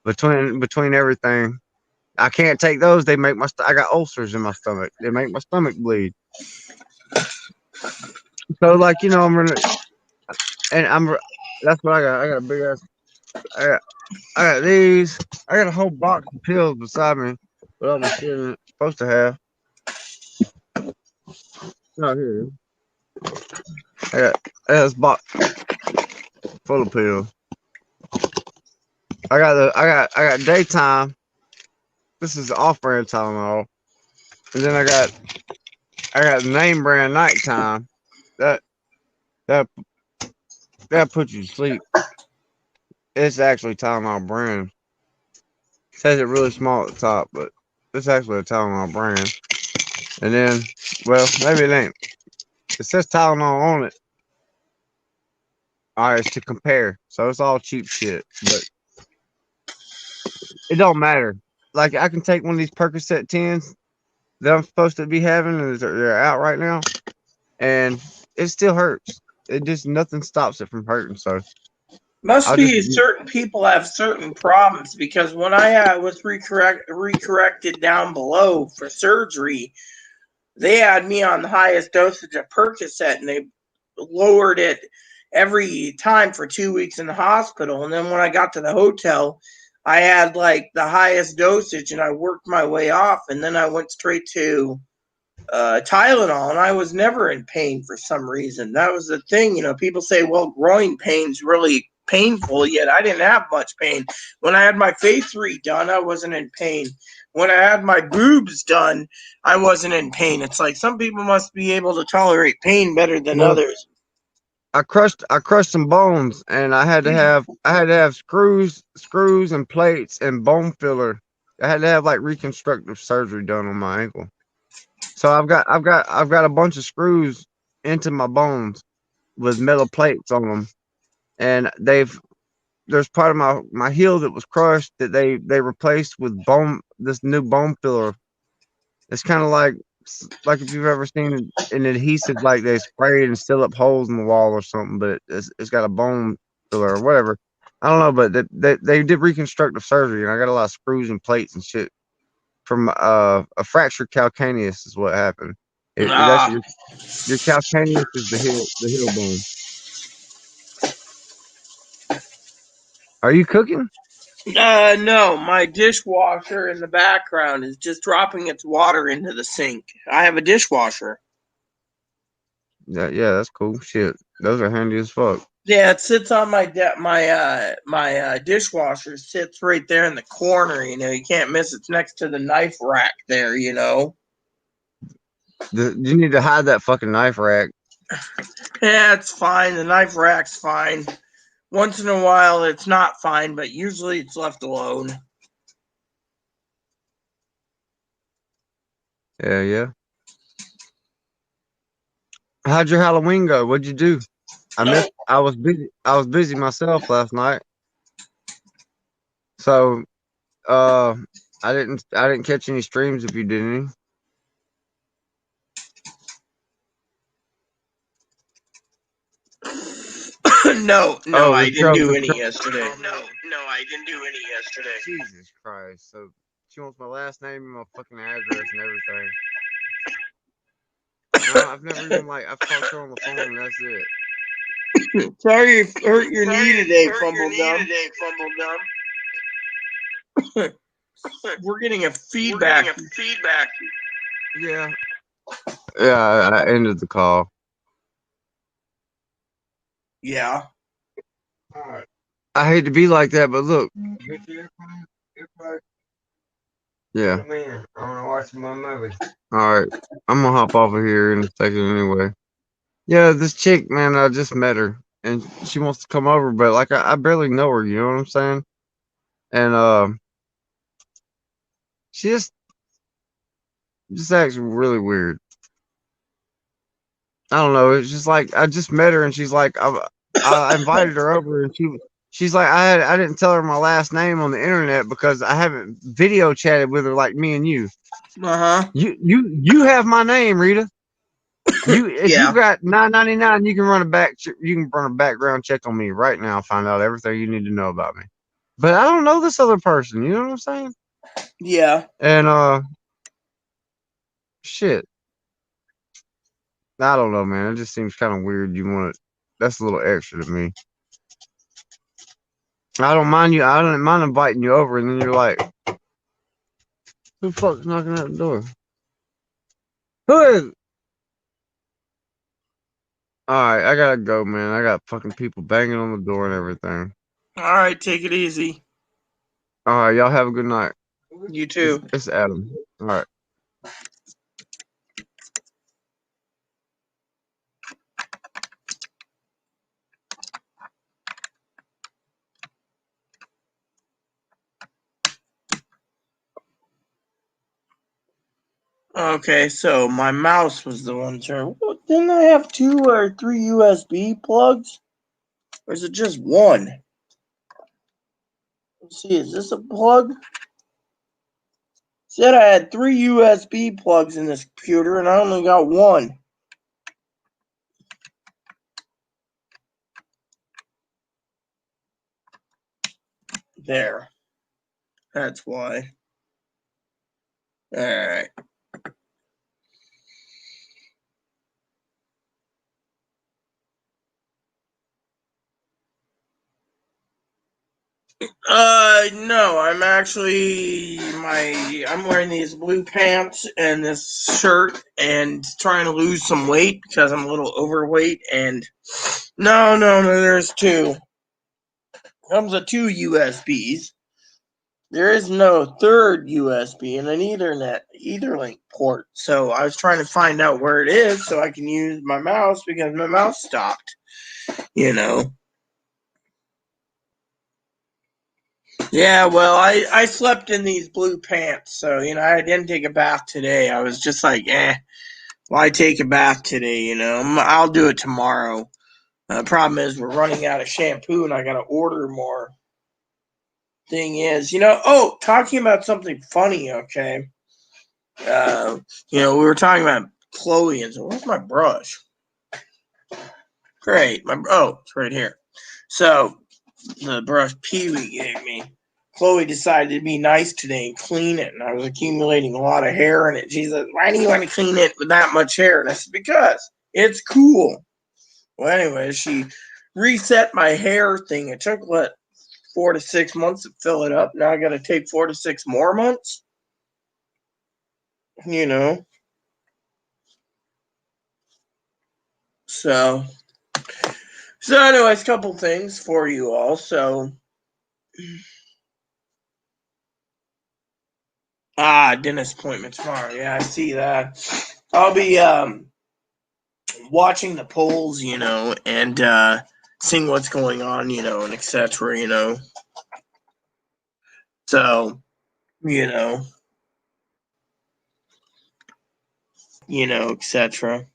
between everything. I can't take those. They make I got ulcers in my stomach. They make my stomach bleed. So like I'm gonna, and that's what I got. I got a big ass. I got these. I got a whole box of pills beside me with all my shit in it. Supposed to have. No, here. I got this box full of pills. I got daytime. This is off-brand Tylenol, and then I got name brand nighttime. That puts you to sleep. It's actually Tylenol brand. It says it really small at the top, but it's actually a Tylenol brand. And then, well, maybe it ain't. It says Tylenol on it. All right, it's to compare, so it's all cheap shit, but it don't matter. Like I can take one of these Percocet 10s that I'm supposed to be having, and they're out right now, and it still hurts. It just nothing stops it from hurting. So Must I'll be just certain people have certain problems, because when I was recorrected down below for surgery, they had me on the highest dosage of Percocet, and they lowered it every time for 2 weeks in the hospital. And then when I got to the hotel, I had like the highest dosage, and I worked my way off, and then I went straight to Tylenol, and I was never in pain for some reason. That was the thing. People say, well, growing pain's really painful, yet I didn't have much pain. When I had my face redone, I wasn't in pain. When I had my boobs done, I wasn't in pain. It's like some people must be able to tolerate pain better than others. I crushed some bones, and I had to have screws and plates and bone filler. I had to have like reconstructive surgery done on my ankle. So I've got a bunch of screws into my bones with metal plates on them, and there's part of my heel that was crushed that they replaced with this new bone filler. It's kind of like if you've ever seen an adhesive like they spray it and seal up holes in the wall or something, but it's got a bone filler or whatever. I don't know, but they did reconstructive surgery, and I got a lot of screws and plates and shit from a fractured calcaneus is what happened. That's Ah, your calcaneus is the heel bone. Are you cooking? no, my dishwasher in the background is just dropping its water into the sink. I have a dishwasher. Yeah, that's cool. Shit, those are handy as fuck. Yeah, it sits on my dishwasher sits right there in the corner. You know, you can't miss. It's next to the knife rack there. You know. You need to hide that fucking knife rack. Yeah, it's fine. The knife rack's fine. Once in a while, it's not fine, but usually it's left alone. Yeah. How'd your Halloween go? What'd you do? No, I was busy. I was busy myself last night, so uh, I didn't catch any streams if you did any. no, Oh, I the didn't show, do the any show. yesterday. No, I didn't do any yesterday. Jesus Christ! So she wants my last name and my fucking address and everything. No, I've never even I've talked to her on the phone and that's it. Sorry you hurt your knee today, Fumbledum. We're getting a feedback. Yeah. Yeah, I ended the call. Yeah. Alright. I hate to be like that, but look. Get your earphone. Yeah. Put 'em in. I wanna watch my movie. All right. I'm gonna hop off of here in a second anyway. Yeah, this chick, man, I just met her and she wants to come over, but like I barely know her, you know what I'm saying? And she just acts really weird. I don't know. It's just like I just met her and she's like I invited her over and she's like I didn't tell her my last name on the internet because I haven't video chatted with her like me and you. Uh-huh. You have my name, Rita. If you Yeah. got $9.99, you can run a background check on me right now. Find out everything you need to know about me. But I don't know this other person. You know what I'm saying? Yeah. And shit. I don't know, man. It just seems kind of weird. That's a little extra to me. I don't mind you. I don't mind inviting you over, and then you're like, "Who the fuck's knocking at the door? Who is?" All right, I gotta go, man. I got fucking people banging on the door and everything. All right, take it easy. All right, y'all have a good night. You too. It's Adam. All right. Okay, so my mouse was the one turn. What, didn't I have 2 or 3 USB plugs? Or is it just one? Let's see, is this a plug? Said I had 3 USB plugs in this computer and I only got one. There. That's why. Alright. No, I'm wearing these blue pants and this shirt and trying to lose some weight because I'm a little overweight and no, there's 2. Comes with 2 USBs. There is no third USB and an Etherlink port. So I was trying to find out where it is so I can use my mouse because my mouse stopped, you know. Yeah, well, I slept in these blue pants, so, I didn't take a bath today. I was just like, why take a bath today, I'll do it tomorrow. The problem is we're running out of shampoo and I got to order more. Thing is, talking about something funny, okay? We were talking about Chloe and so where's my brush? Great. It's right here. So, the brush Pee Wee gave me. Chloe decided to be nice today and clean it, and I was accumulating a lot of hair in it. She said, "Why do you want to clean it with that much hair?" And I said, "Because it's cool." Well, anyway, she reset my hair thing. It took 4 to 6 months to fill it up. Now I got to take 4 to 6 more months. You know. So anyways, couple things for you all. So dentist appointment tomorrow. Yeah, I see that. I'll be watching the polls, and seeing what's going on, and etc. So, you know, etc.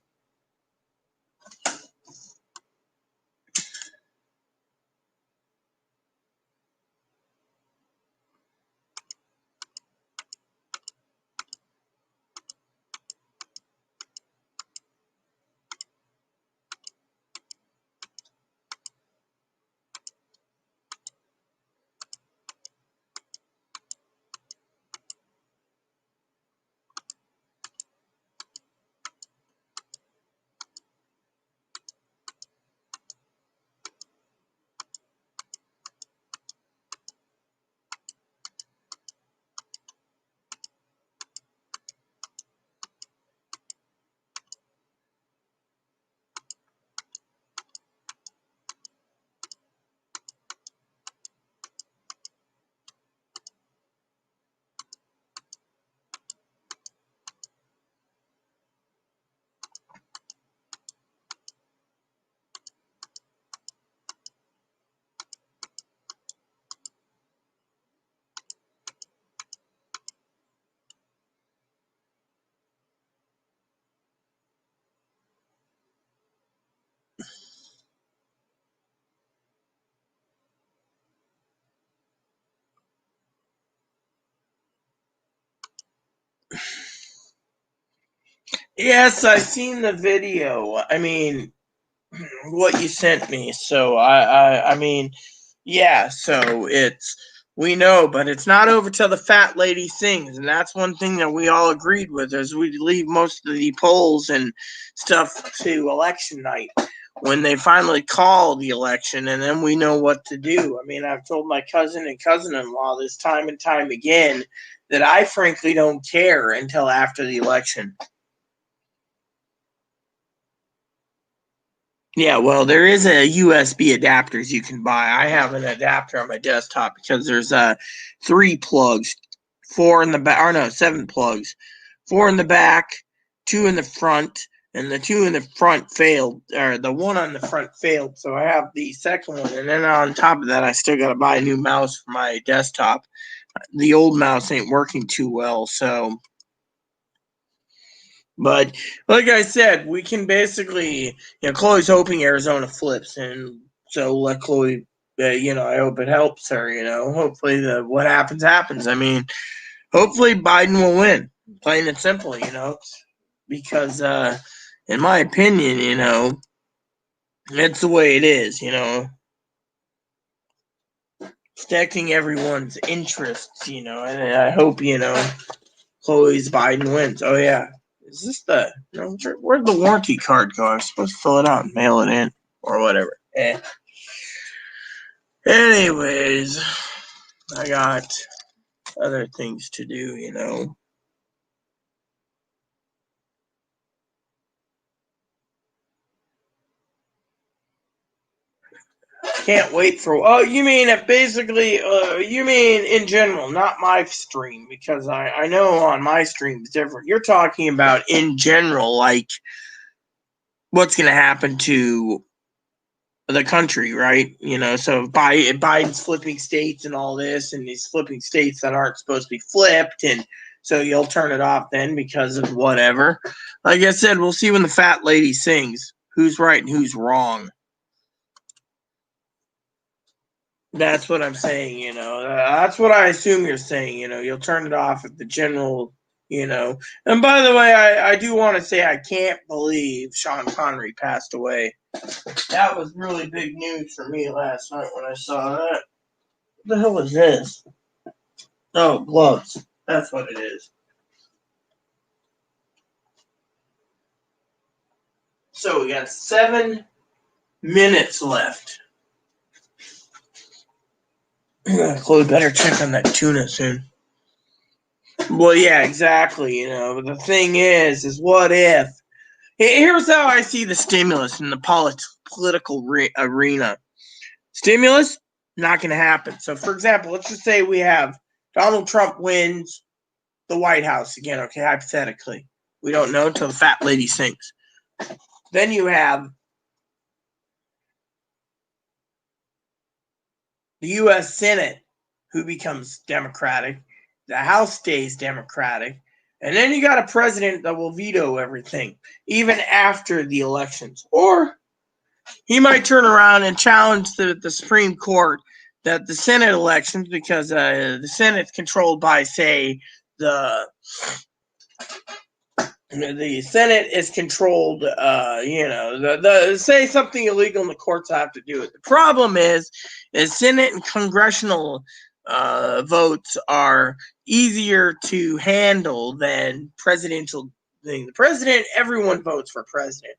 Yes, I seen the video. I mean, what you sent me. So I mean, yeah. So we know, but it's not over till the fat lady sings, and that's one thing that we all agreed with. Is we leave most of the polls and stuff to election night when they finally call the election, and then we know what to do. I mean, I've told my cousin and cousin-in-law this time and time again that I frankly don't care until after the election. Yeah, well, there is a USB adapters you can buy. I have an adapter on my desktop because there's 3 plugs, 4 in the back, or no, 7 plugs, 4 in the back, 2 in the front, and the 2 in the front failed, or the one on the front failed. So I have the second one, and then on top of that, I still got to buy a new mouse for my desktop. The old mouse ain't working too well, so. But like I said, we can basically, Chloe's hoping Arizona flips, and so let Chloe, I hope it helps her. Hopefully what happens happens. I mean, hopefully Biden will win. Plain and simple, because in my opinion, it's the way it is. Protecting everyone's interests. And I hope Chloe's Biden wins. Oh yeah. Is this where'd the warranty card go? I was supposed to fill it out and mail it in or whatever. Anyways, I got other things to do. Can't wait for. Oh, you mean basically? You mean in general, not my stream, because I know on my stream it's different. You're talking about in general, like what's going to happen to the country, right? So Biden's flipping states and all this, and he's flipping states that aren't supposed to be flipped, and so you'll turn it off then because of whatever. Like I said, we'll see when the fat lady sings who's right and who's wrong. That's what I'm saying, that's what I assume you're saying, you'll turn it off at the general, And by the way, I do want to say I can't believe Sean Connery passed away. That was really big news for me last night when I saw that. What the hell is this? Oh, gloves. That's what it is. So we got 7 minutes left. Chloe better check on that tuna soon. Well, yeah, exactly. But the thing is what if? Here's how I see the stimulus in the political arena. Stimulus, not going to happen. So, for example, let's just say we have Donald Trump wins the White House again, okay, hypothetically. We don't know until the fat lady sings. Then you have the U.S. Senate, who becomes Democratic. The House stays Democratic. And then you got a president that will veto everything, even after the elections. Or he might turn around and challenge the Supreme Court that the Senate elections, because the Senate's controlled by, say, the Senate is controlled, say something illegal and the courts have to do it. The problem is Senate and congressional votes are easier to handle than presidential thing. The president, everyone votes for president.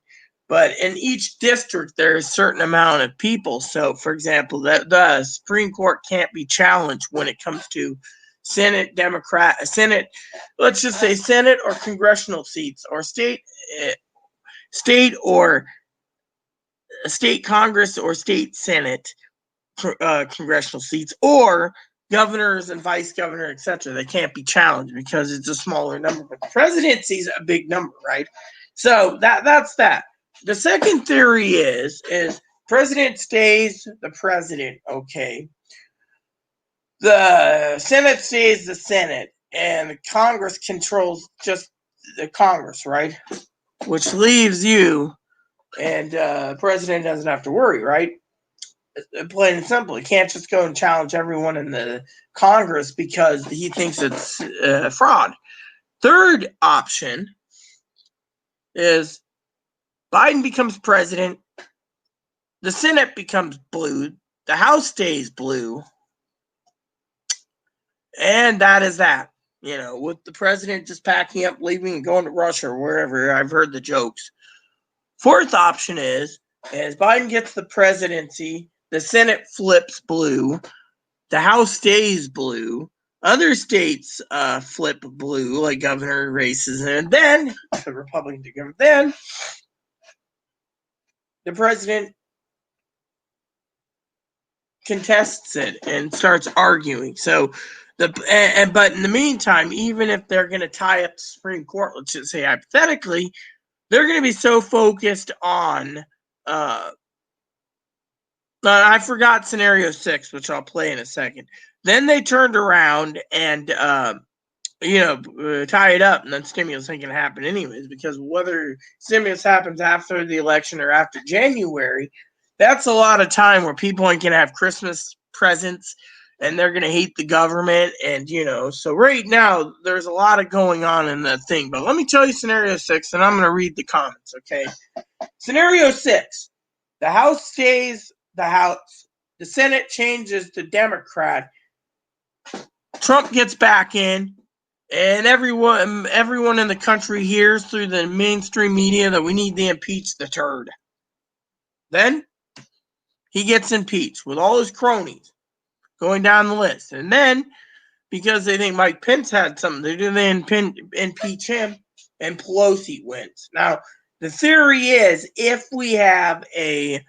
But in each district, there's a certain amount of people. So, for example, the Supreme Court can't be challenged when it comes to Senate, let's just say Senate or congressional seats, or state or state Congress or state Senate congressional seats, or governors and vice governor, etc. They can't be challenged because it's a smaller number. But the presidency is a big number, right? So that's that. The second theory is president stays the president, okay. The Senate stays the Senate, and Congress controls just the Congress, right? Which leaves you, and the president doesn't have to worry, right? Plain and simple. He can't just go and challenge everyone in the Congress because he thinks it's fraud. Third option is Biden becomes president, the Senate becomes blue, the House stays blue, and that is that. With the president just packing up, leaving, and going to Russia or wherever. I've heard the jokes. Fourth option is Biden gets the presidency, the Senate flips blue, the House stays blue, other states flip blue, like governor races, and then the Republican to governor. Then the president contests it and starts arguing. So but in the meantime, even if they're going to tie up the Supreme Court, let's just say hypothetically, they're going to be so focused on I forgot scenario 6, which I'll play in a second. Then they turned around and tie it up, and then stimulus ain't going to happen anyways, because whether stimulus happens after the election or after January, that's a lot of time where people ain't going to have Christmas presents, and they're going to hate the government, and, so right now, there's a lot of going on in that thing. But let me tell you scenario 6, and I'm going to read the comments, okay? Scenario 6, the House stays the House, the Senate changes to Democrat, Trump gets back in, and everyone in the country hears through the mainstream media that we need to impeach the turd. Then he gets impeached with all his cronies going down the list. And then, because they think Mike Pence had something to do, they impeach him, and Pelosi wins. Now, the theory is if we have a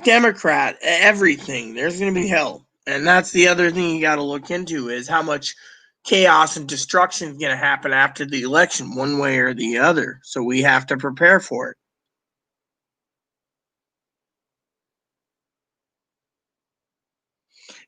Democrat, everything, there's going to be hell. And that's the other thing you got to look into is how much chaos and destruction is going to happen after the election, one way or the other. So we have to prepare for it.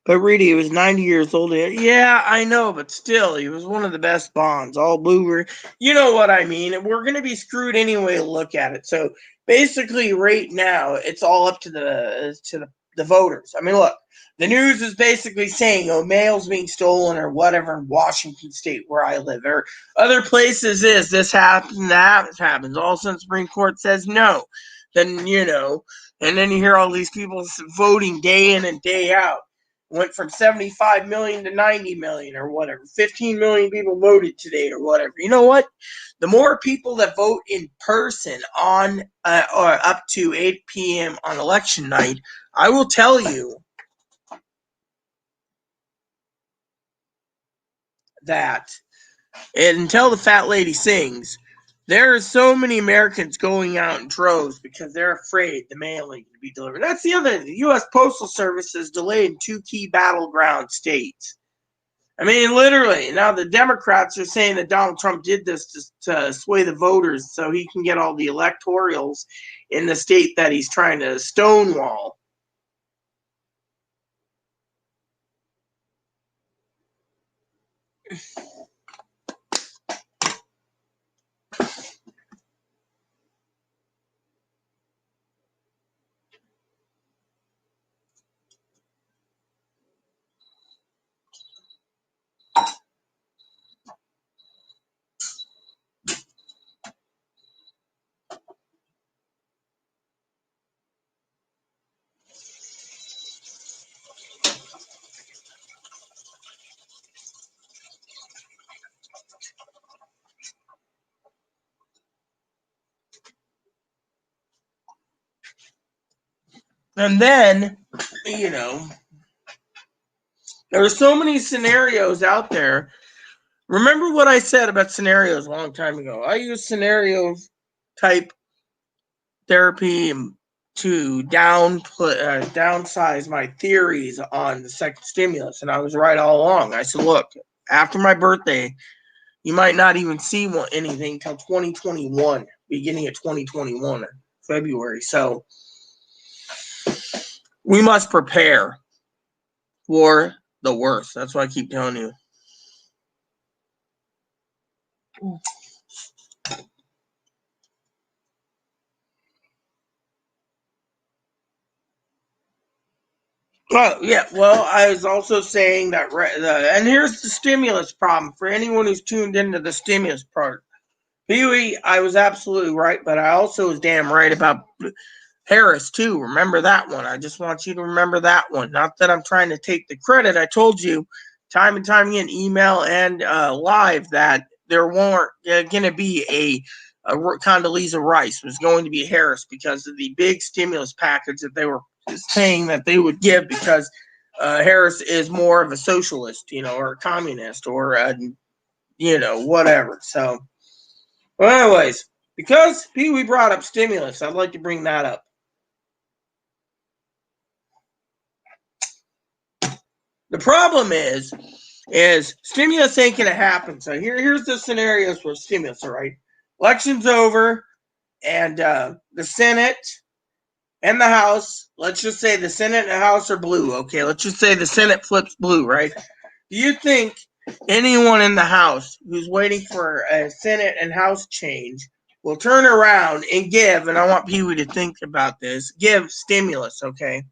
But Reedy, he was 90 years old. Yeah, I know, but still, he was one of the best Bonds. All blue. You know what I mean? We're going to be screwed anyway to look at it. So basically, right now, it's all up to the voters. I mean, look, the news is basically saying, oh, mail's being stolen or whatever in Washington State where I live. Or other places this happens, that happens. All of a sudden, Supreme Court says no. Then, and then you hear all these people voting day in and day out. Went from 75 million to 90 million or whatever. 15 million people voted today or whatever. You know what? The more people that vote in person on or up to 8 p.m. on election night, I will tell you that, and until the fat lady sings, there are so many Americans going out in droves because they're afraid the mailing to be delivered. That's the other thing. The U.S. Postal Service is delayed in 2 key battleground states. I mean, literally. Now the Democrats are saying that Donald Trump did this to sway the voters so he can get all the electorals in the state that he's trying to stonewall. And then, there are so many scenarios out there. Remember what I said about scenarios a long time ago. I use scenario type therapy to downsize my theories on the second stimulus, and I was right all along. I said, look, after my birthday, you might not even see anything till 2021, beginning of 2021, February. So we must prepare for the worst. That's what I keep telling you. Well, yeah. Well, I was also saying that, and here's the stimulus problem for anyone who's tuned into the stimulus part. Pee-wee, I was absolutely right, but I also was damn right about Harris too. Remember that one. I just want you to remember that one. Not that I'm trying to take the credit. I told you time and time again, email and live, that there weren't going to be a Condoleezza Rice. Was going to be Harris because of the big stimulus package that they were saying that they would give, because Harris is more of a socialist, or a communist, or whatever. So, well, anyways, because Pee-wee brought up stimulus, I'd like to bring that up. The problem is stimulus ain't going to happen. So here's the scenarios for stimulus, all right? Election's over, and the Senate and the House, let's just say the Senate and the House are blue, okay? Let's just say the Senate flips blue, right? Do you think anyone in the House who's waiting for a Senate and House change will turn around and give, and I want Pee-wee to think about this, give stimulus, okay?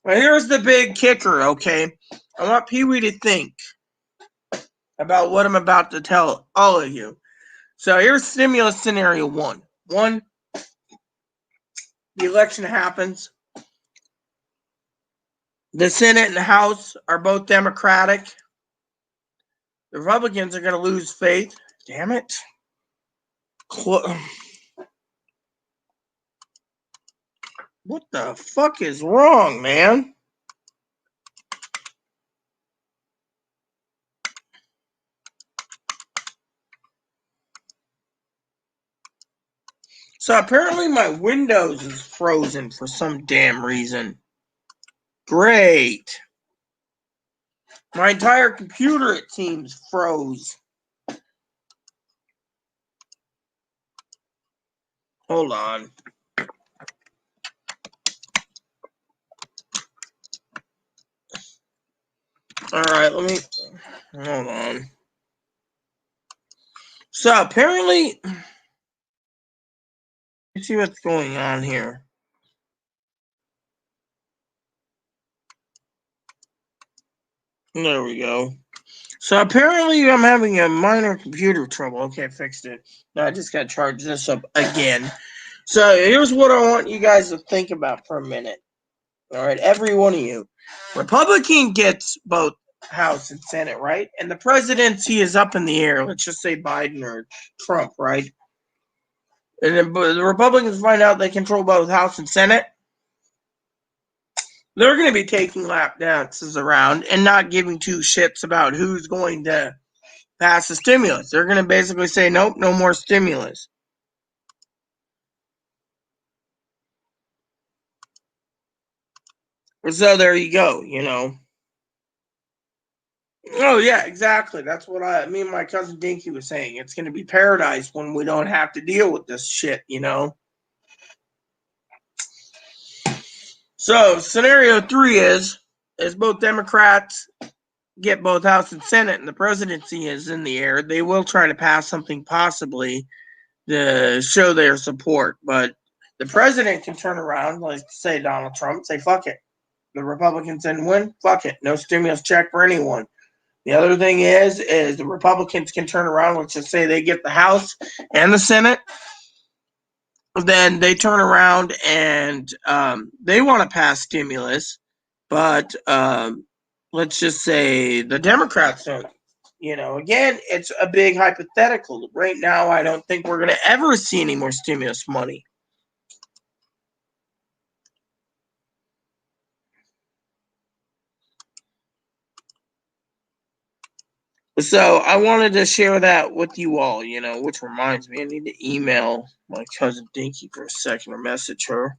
Well, here's the big kicker, okay? I want Pee-wee to think about what I'm about to tell all of you. So here's stimulus scenario one. One, the election happens. The Senate and the House are both Democratic. The Republicans are going to lose faith. Damn it. What the fuck is wrong, man? So apparently my Windows is frozen for some damn reason. Great. My entire computer, it seems, froze. Hold on. Alright, hold on. So, apparently, let's see what's going on here. There we go. So apparently I'm having a minor computer trouble. Okay, I fixed it. Now I just gotta charge this up again. So here's what I want you guys to think about for a minute. Alright, every one of you. Republican gets both House and Senate, right? And the presidency is up in the air. Let's just say Biden or Trump, right? And then the Republicans find out they control both House and Senate. They're going to be taking lap dances around and not giving two shits about who's going to pass the stimulus. They're going to basically say, nope, no more stimulus. So there you go, you know. Oh, yeah, exactly. That's what me and my cousin Dinky was saying. It's going to be paradise when we don't have to deal with this shit, you know. So scenario 3 is both Democrats get both House and Senate and the presidency is in the air, they will try to pass something possibly to show their support. But the president can turn around, like say Donald Trump, say, fuck it. The Republicans didn't win, fuck it. No stimulus check for anyone. The other thing is the Republicans can turn around, let's just say they get the House and the Senate. Then they turn around and they want to pass stimulus, but let's just say the Democrats don't. You know, again, it's a big hypothetical. Right now, I don't think we're going to ever see any more stimulus money. So I wanted to share that with you all, you know, which reminds me, I need to email my cousin Dinky for a second or message her.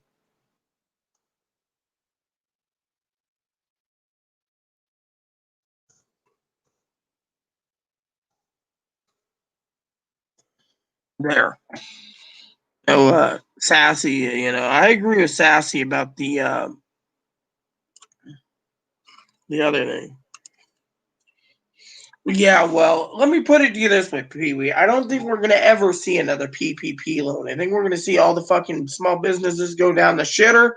There. So, Sassy, you know, I agree with Sassy about the other thing. Yeah, well, let me put it to you this way, Pee-wee. I don't think we're going to ever see another PPP loan. I think we're going to see all the fucking small businesses go down the shitter.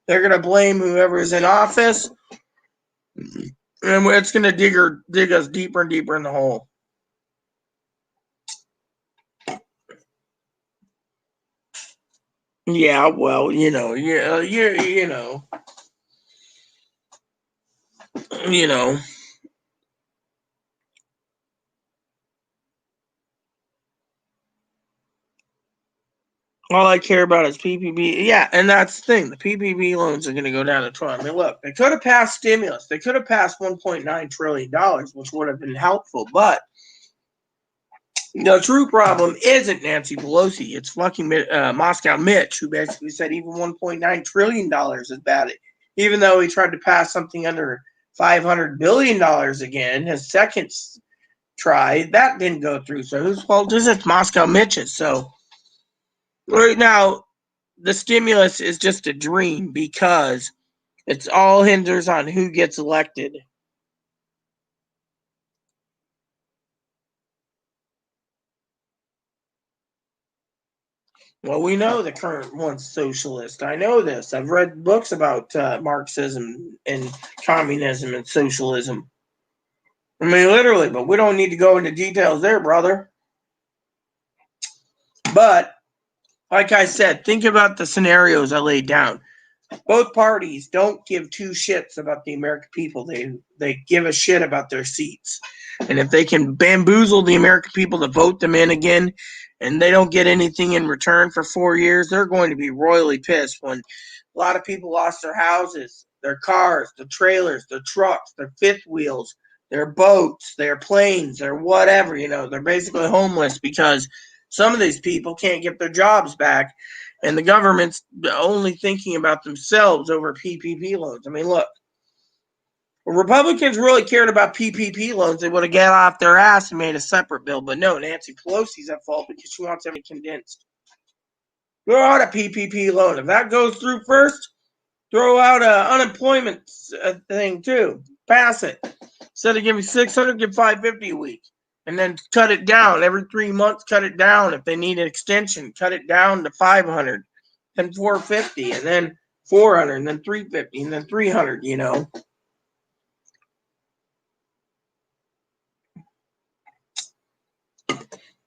They're going to blame whoever is in office. And it's going to dig us deeper and deeper in the hole. Yeah, well, you know, you know. All I care about is PPP. Yeah, and that's the thing. The PPP loans are going to go down to 12. I mean, look, they could have passed stimulus. They could have passed $1.9 trillion, which would have been helpful. But the true problem isn't Nancy Pelosi. It's fucking Moscow Mitch, who basically said even $1.9 trillion is bad. Even though he tried to pass something under $500 billion again, his second try, that didn't go through. So whose fault is it? It's Moscow Mitch's. So right now, the stimulus is just a dream because it's all hinders on who gets elected. Well, we know the current one's socialist. I know this. I've read books about Marxism and communism and socialism. I mean, literally, but we don't need to go into details there, brother. But, like I said, think about the scenarios I laid down. Both parties don't give two shits about the American people. They give a shit about their seats. And if they can bamboozle the American people to vote them in again and they don't get anything in return for 4 years, they're going to be royally pissed when a lot of people lost their houses, their cars, their trailers, their trucks, their fifth wheels, their boats, their planes, their whatever, you know, they're basically homeless because some of these people can't get their jobs back and the government's only thinking about themselves over PPP loans. I mean, look, If Republicans really cared about PPP loans, they would have got off their ass and made a separate bill. But no, Nancy Pelosi's at fault because she wants everything condensed. Throw out a PPP loan. If that goes through first, throw out an unemployment thing too. Pass it. Instead of giving 600, give 550 a week. And then cut it down every 3 months. Cut it down if they need an extension. Cut it down to 500, then 450, and then 400, and then 350, and then 300.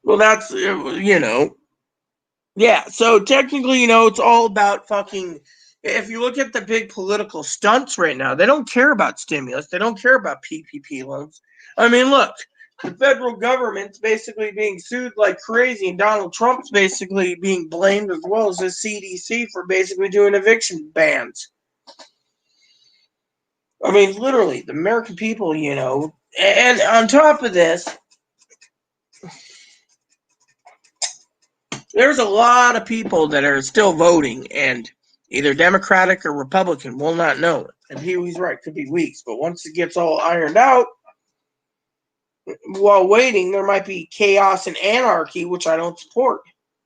Well, that's Yeah, so technically, it's all about fucking. If you look at the big political stunts right now, they don't care about stimulus. They don't care about PPP loans. I mean, look, the federal government's basically being sued like crazy, and Donald Trump's basically being blamed as well as the CDC for basically doing eviction bans. I mean, literally, the American people, and on top of this, there's a lot of people that are still voting, and either Democratic or Republican will not know it. And he's right, could be weeks. But once it gets all ironed out, while waiting, there might be chaos and anarchy, which I don't support,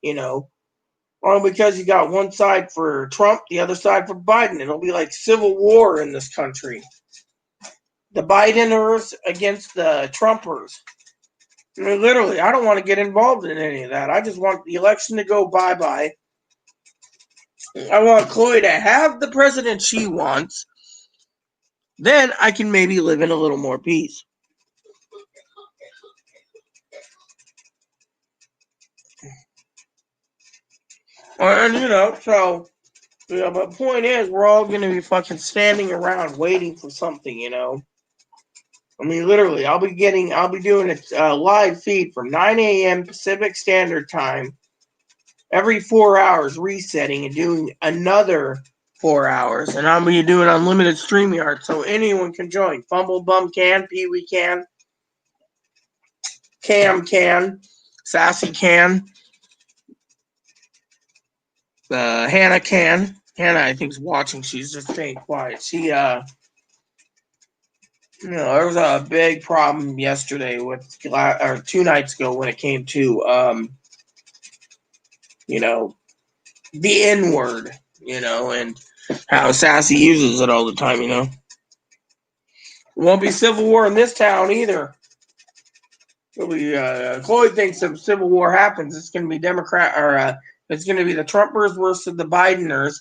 Only because you got one side for Trump, the other side for Biden. It'll be like civil war in this country. The Bideners against the Trumpers. I mean, literally, I don't want to get involved in any of that. I just want the election to go bye-bye. I want Chloe to have the president she wants. Then I can maybe live in a little more peace. And, but the point is, we're all going to be fucking standing around waiting for something, I mean, literally, I'll be doing a live feed from 9 a.m. Pacific Standard Time every 4 hours, resetting and doing another 4 hours. And I'll be doing unlimited StreamYard, so anyone can join. Fumble Bum can, Pee Wee can, Cam can, Sassy can, Hannah can. Hannah, I think, is watching. She's just staying quiet. She, there was a big problem yesterday or 2 nights ago when it came to, the N-word, and how Sassy uses it all the time, There won't be civil war in this town either. Chloe thinks if civil war happens, it's going to be it's going to be the Trumpers versus the Bideners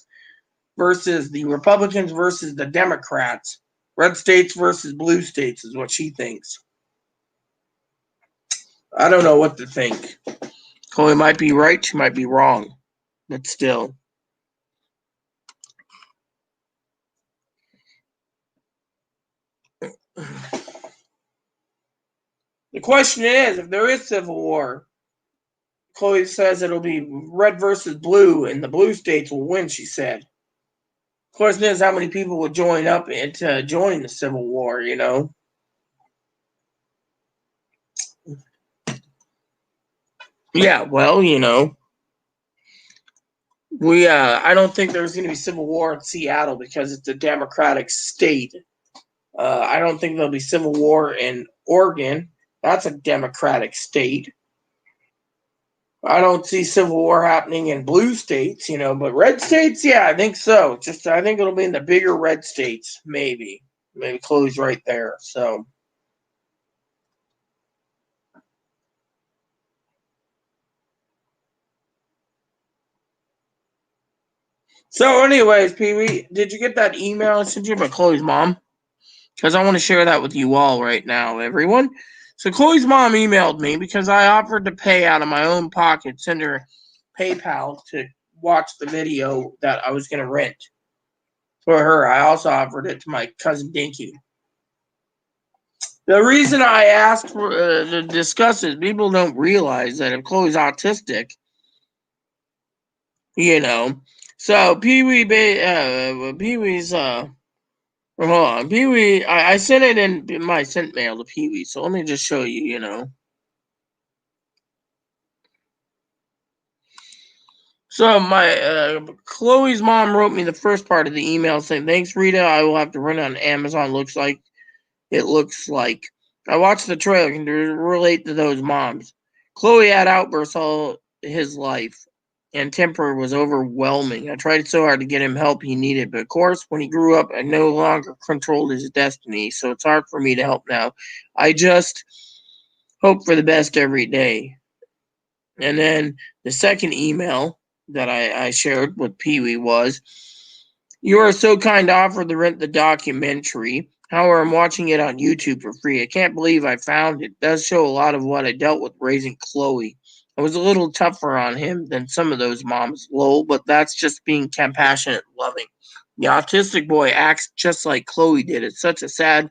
versus the Republicans versus the Democrats. Red states versus blue states is what she thinks. I don't know what to think. Chloe might be right, she might be wrong. But still. The question is, if there is civil war, Chloe says it'll be red versus blue, and the blue states will win, she said. The question is how many people will join up to join the civil war, Yeah, well, I don't think there's going to be civil war in Seattle because it's a Democratic state. I don't think there'll be civil war in Oregon. That's a Democratic state. I don't see civil war happening in blue states, but red states, yeah, I think so. I think it'll be in the bigger red states, maybe. Maybe Chloe's right there. So anyways, Pee Wee, did you get that email I sent you about Chloe's mom? Because I want to share that with you all right now, everyone. So Chloe's mom emailed me because I offered to pay out of my own pocket, send her PayPal to watch the video that I was going to rent for her. I also offered it to my cousin Dinky. The reason I asked to discuss it, people don't realize that if Chloe's autistic, so Pee-wee's, hold on, Pee-wee, I sent it in my sent mail to Pee-wee, so let me just show you, So my Chloe's mom wrote me the first part of the email saying, "Thanks, Rita. I will have to run on Amazon. Looks like it looks like. I watched the trailer and relate to those moms. Chloe had outbursts all his life, and temper was overwhelming. I tried so hard to get him help he needed, but of course, when he grew up, I no longer controlled his destiny, so it's hard for me to help now. I just hope for the best every day. And then the second email that I shared with Pee Wee was, you are so kind to offer to rent the documentary. However, I'm watching it on YouTube for free. I can't believe I found it. It does show a lot of what I dealt with raising Chloe. I was a little tougher on him than some of those moms, lol, but that's just being compassionate and loving. The autistic boy acts just like Chloe did. It's such a sad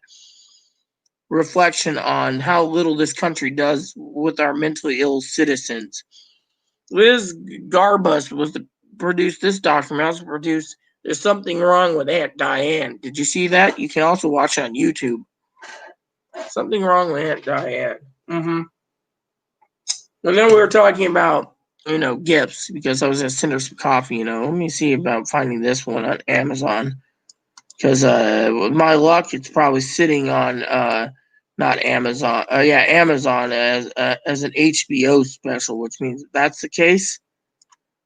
reflection on how little this country does with our mentally ill citizens. Liz Garbus was to produce this document. Also produced There's Something Wrong with Aunt Diane. Did you see that? You can also watch it on YouTube. Something Wrong with Aunt Diane. Mm-hmm. And then we were talking about, gifts, because I was going to send her some coffee, Let me see about finding this one on Amazon. Because with my luck, it's probably sitting on not Amazon. Yeah, Amazon as an HBO special, which means if that's the case,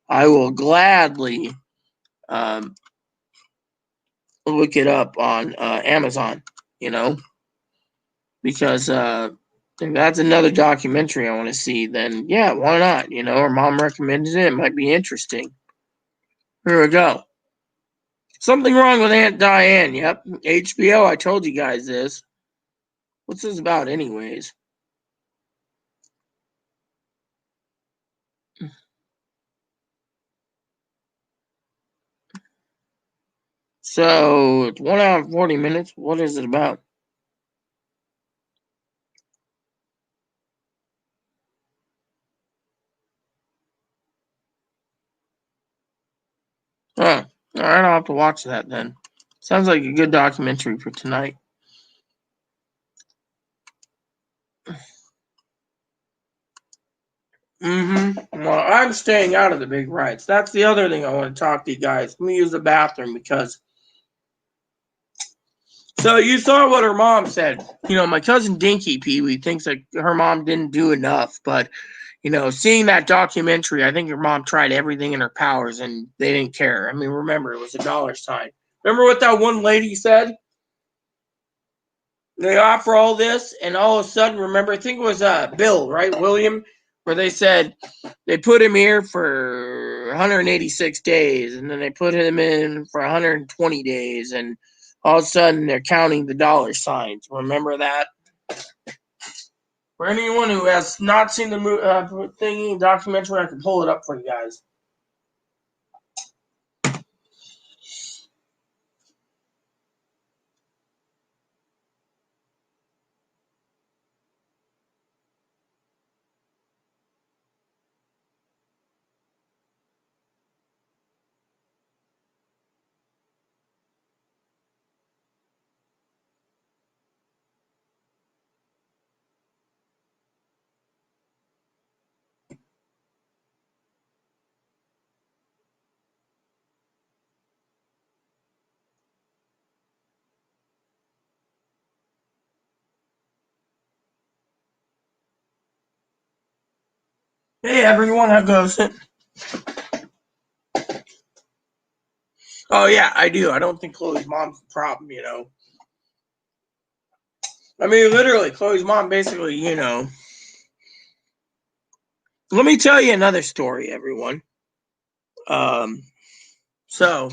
I will gladly um, look it up on Amazon, because if that's another documentary I want to see, then yeah, why not? Her mom recommended it. It might be interesting. Here we go. Something Wrong with Aunt Diane. Yep, HBO. I told you guys this. What's this about, anyways? So it's 1 hour and 40 minutes. What is it about? Oh, all right. I'll have to watch that then. Sounds like a good documentary for tonight. Well, I'm staying out of the big rides. That's the other thing I want to talk to you guys. Let me use the bathroom because. So you saw what her mom said. My cousin Dinky Pee Wee thinks that her mom didn't do enough, but seeing that documentary, I think her mom tried everything in her powers and they didn't care. I mean, remember, it was a dollar sign. Remember what that one lady said? They offer all this, and all of a sudden, remember, I think it was Bill, right? William, where they said they put him here for 186 days, and then they put him in for 120 days, and all of a sudden, they're counting the dollar signs. Remember that? For anyone who has not seen the thingy documentary, I can pull it up for you guys. Hey, everyone, how goes it? Oh, yeah, I do. I don't think Chloe's mom's the problem, I mean, literally, Chloe's mom basically, Let me tell you another story, everyone. So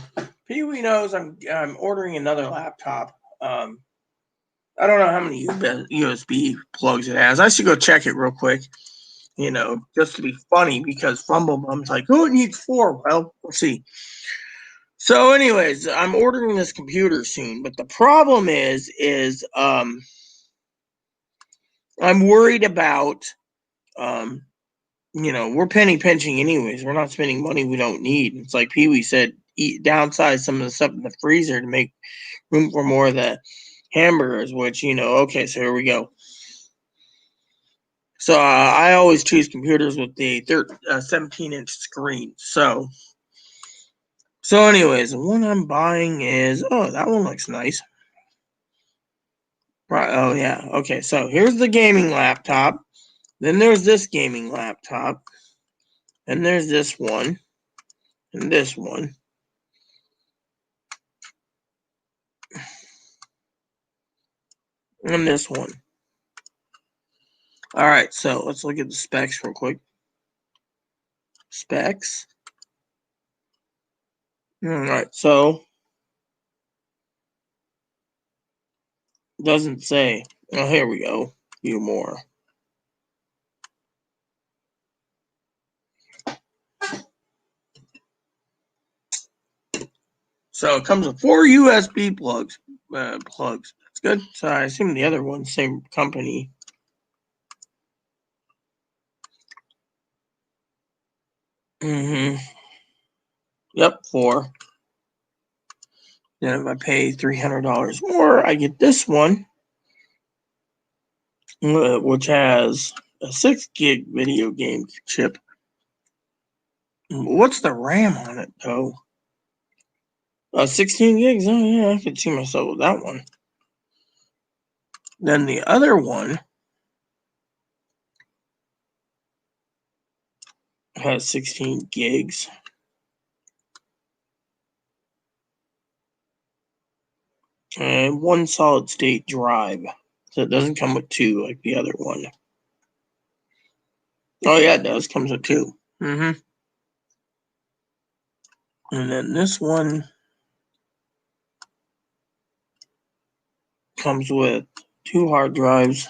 Pee Wee knows I'm ordering another laptop. I don't know how many USB plugs it has. I should go check it real quick. Just to be funny, because Fumblebum's like, oh, it needs 4. Well, we'll see. So, anyways, I'm ordering this computer soon, but the problem is I'm worried about we're penny pinching anyways. We're not spending money we don't need. It's like Pee Wee said, downsize some of the stuff in the freezer to make room for more of the hamburgers, which, okay, so here we go. So I always choose computers with the 17-inch screen. So anyways, the one I'm buying is, that one looks nice. Right. Oh, yeah. Okay, so here's the gaming laptop. Then there's this gaming laptop. And there's this one. And this one. And this one. All right, so let's look at the specs real quick. Specs. All right, so doesn't say. Oh, here we go. Few more. So it comes with 4 USB plugs. That's good. So I assume the other one, same company. Yep, 4. Then if I pay $300 more, I get this one, which has a 6 gig video game chip. What's the RAM on it, though? 16 gigs? Oh, yeah, I could see myself with that one. Then the other one has 16 gigs. And 1 solid state drive. So it doesn't come with 2 like the other one. Oh, yeah, it does. Comes with 2. And then this one comes with 2 hard drives.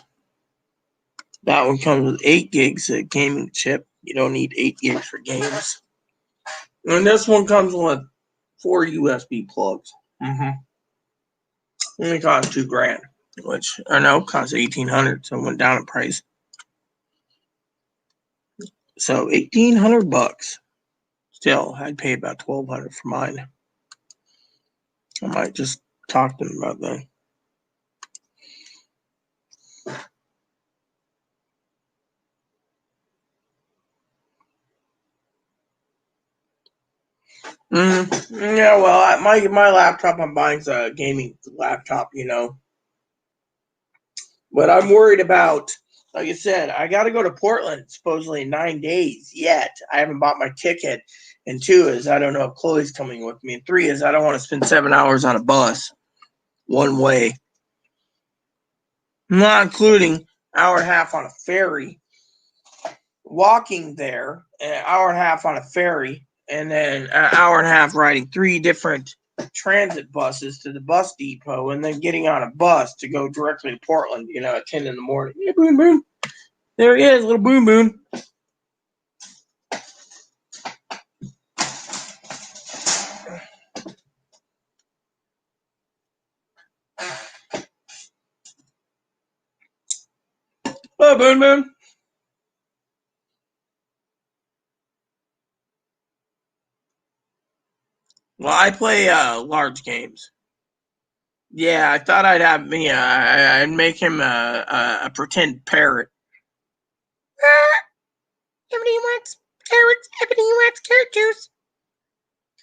That one comes with 8 gigs of gaming chip. You don't need 8 gigs for games. And this one comes with 4 USB plugs. Only cost $2,000, which I know cost $1,800, so it went down in price. So $1,800. Still, I'd pay about $1,200 for mine. I might just talk to them about that. Yeah, well, my laptop I'm buying is a gaming laptop, But I'm worried about, like I said, I got to go to Portland supposedly in 9 days yet. I haven't bought my ticket. And 2 is I don't know if Chloe's coming with me. And 3 is I don't want to spend 7 hours on a bus one way. Not including hour and a half on a ferry. Walking there, an hour and a half on a ferry, and then an hour and a half riding 3 different transit buses to the bus depot, and then getting on a bus to go directly to Portland, at 10 in the morning. Yeah, Boon Boon. There he is, little Boon Boon. Hello, Boon Boon. Well, I play large games. Yeah, I thought I'd have me. I'd make him a pretend parrot. Everybody wants carrots. Everybody wants carrot juice.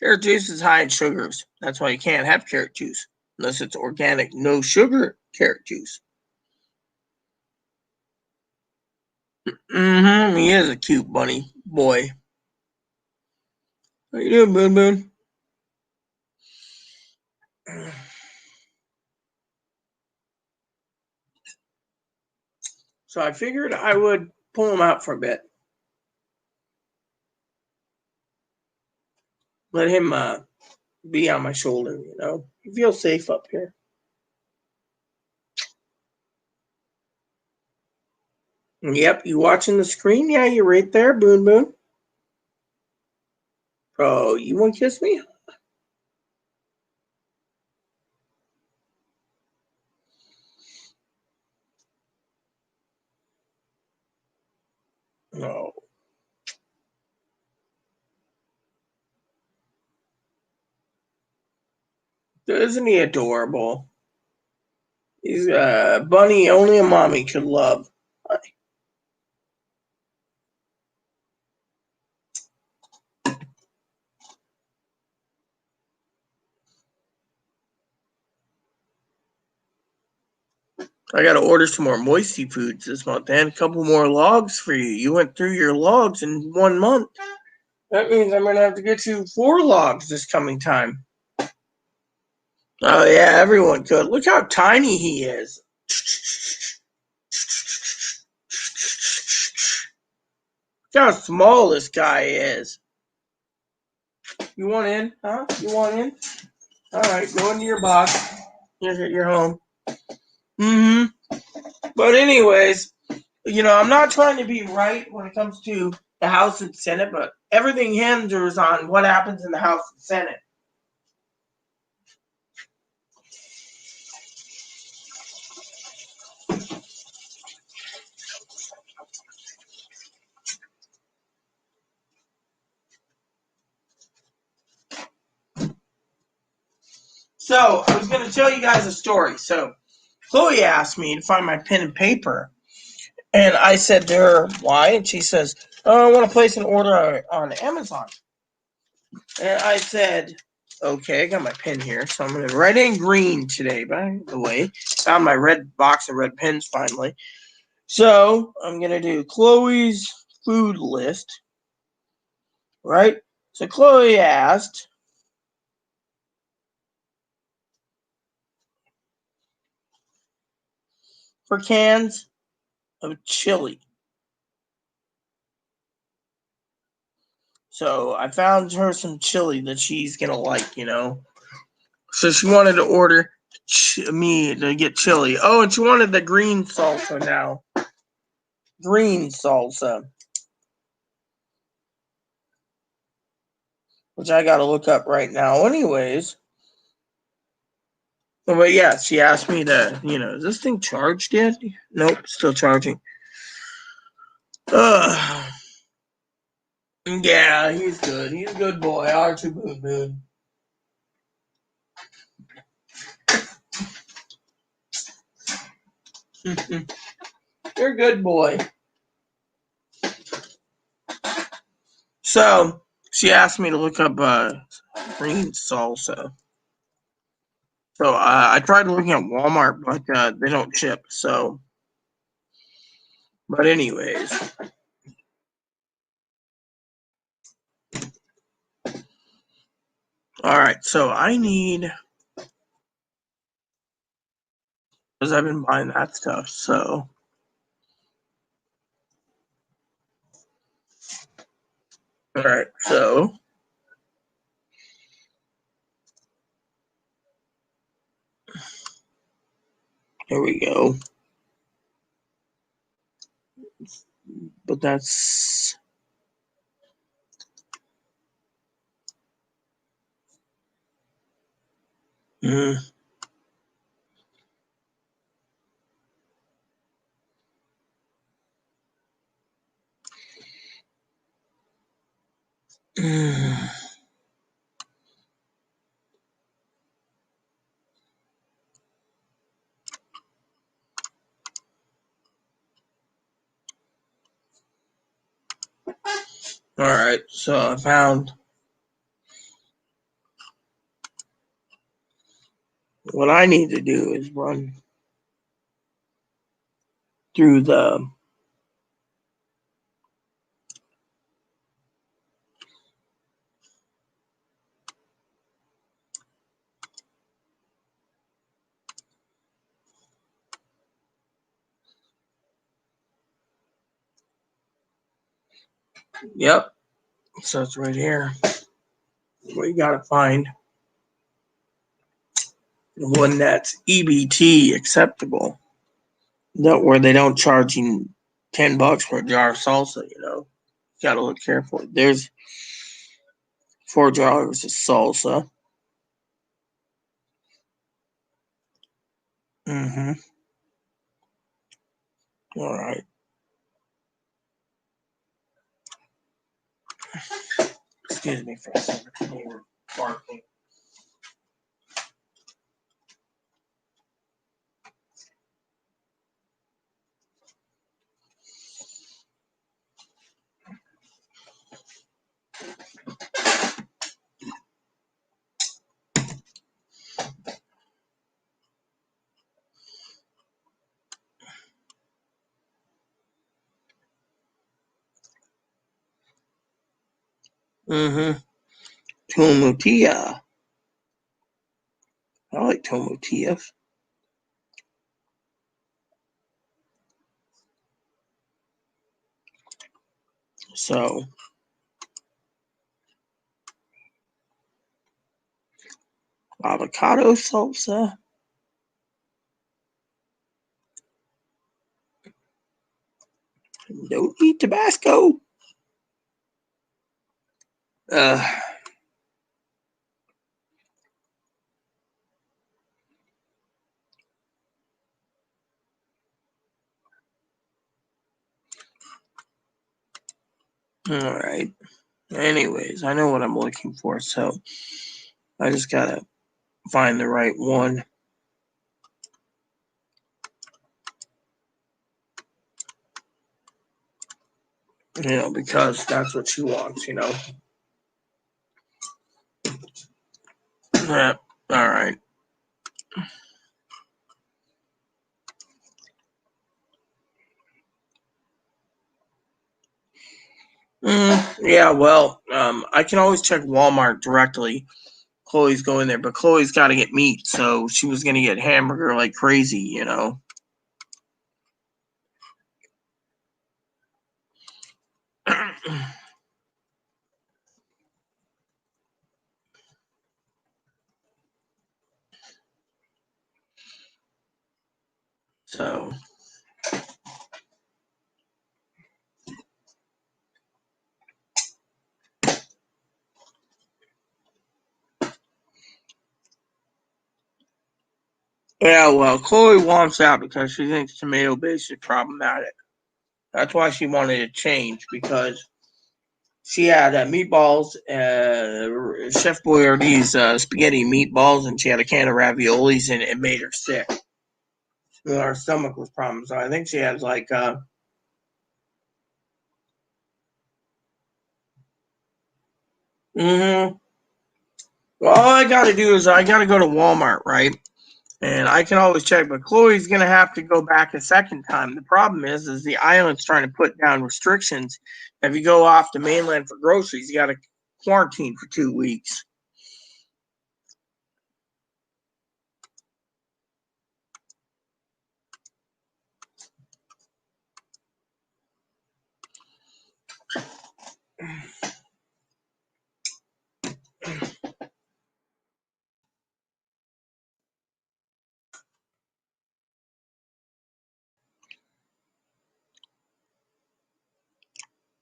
Carrot juice is high in sugars. That's why you can't have carrot juice unless it's organic, no sugar carrot juice. He is a cute bunny boy. How you doing, Boon Boon? So I figured I would pull him out for a bit. Let him be on my shoulder, He feels safe up here. Yep, you watching the screen? Yeah, you're right there, Boon Boon. Oh, you want to kiss me? No. Isn't he adorable? He's a bunny only a mommy could love. I got to order some more moisty foods this month and a couple more logs for you. You went through your logs in 1 month. That means I'm going to have to get you 4 logs this coming time. Oh, yeah, everyone could. Look how tiny he is. Look how small this guy is. You want in? Huh? You want in? All right, go into your box. Here's at your home. But anyways, I'm not trying to be right when it comes to the House and Senate, but everything hinges on what happens in the House and Senate. So I was going to tell you guys a story. So Chloe asked me to find my pen and paper. And I said to her, why? And she says, oh, I want to place an order on Amazon. And I said, okay, I got my pen here. So I'm going to write in green today, by the way. Found my red box of red pens finally. So I'm going to do Chloe's food list. Right? So Chloe asked for cans of chili. So I found her some chili that she's going to like, So she wanted to order me to get chili. Oh, and she wanted the green salsa now. Green salsa. Which I got to look up right now anyways. But yeah, she asked me to, is this thing charged yet? Nope, still charging. Yeah, he's good. He's a good boy. Archie Boon Boon. You're a good boy. So she asked me to look up green salsa. So I tried looking at Walmart, but they don't ship. So, but anyways, all right. So I need, because I've been buying that stuff. So, all right. So here we go. But that's. Mm. All right, so I found what I need to do is run through the yep. So it's right here. We gotta find one that's EBT acceptable. That where they don't charge you $10 for a jar of salsa. Gotta look carefully. There's 4 jars of salsa. All right. Excuse me for a second. They were barking. Mm-hmm. Tomatia. I like tomatillas. So, avocado salsa. Don't eat Tabasco. All right. Anyways, I know what I'm looking for, so I just gotta find the right one. Because that's what she wants, Yeah. All right. Yeah, well, I can always check Walmart directly. Chloe's going there, but Chloe's got to get meat, so she was going to get hamburger like crazy. So, yeah, well, Chloe wants out because she thinks tomato base is problematic. That's why she wanted to change, because she had meatballs, Chef Boyardee's spaghetti meatballs, and she had a can of raviolis, and it made her sick. Her stomach was problems. So I think she has like well, all I gotta do is I gotta go to Walmart, right? And I can always check, but Chloe's gonna have to go back a second time. The problem is the island's trying to put down restrictions. If you go off the mainland for groceries, you gotta quarantine for 2 weeks.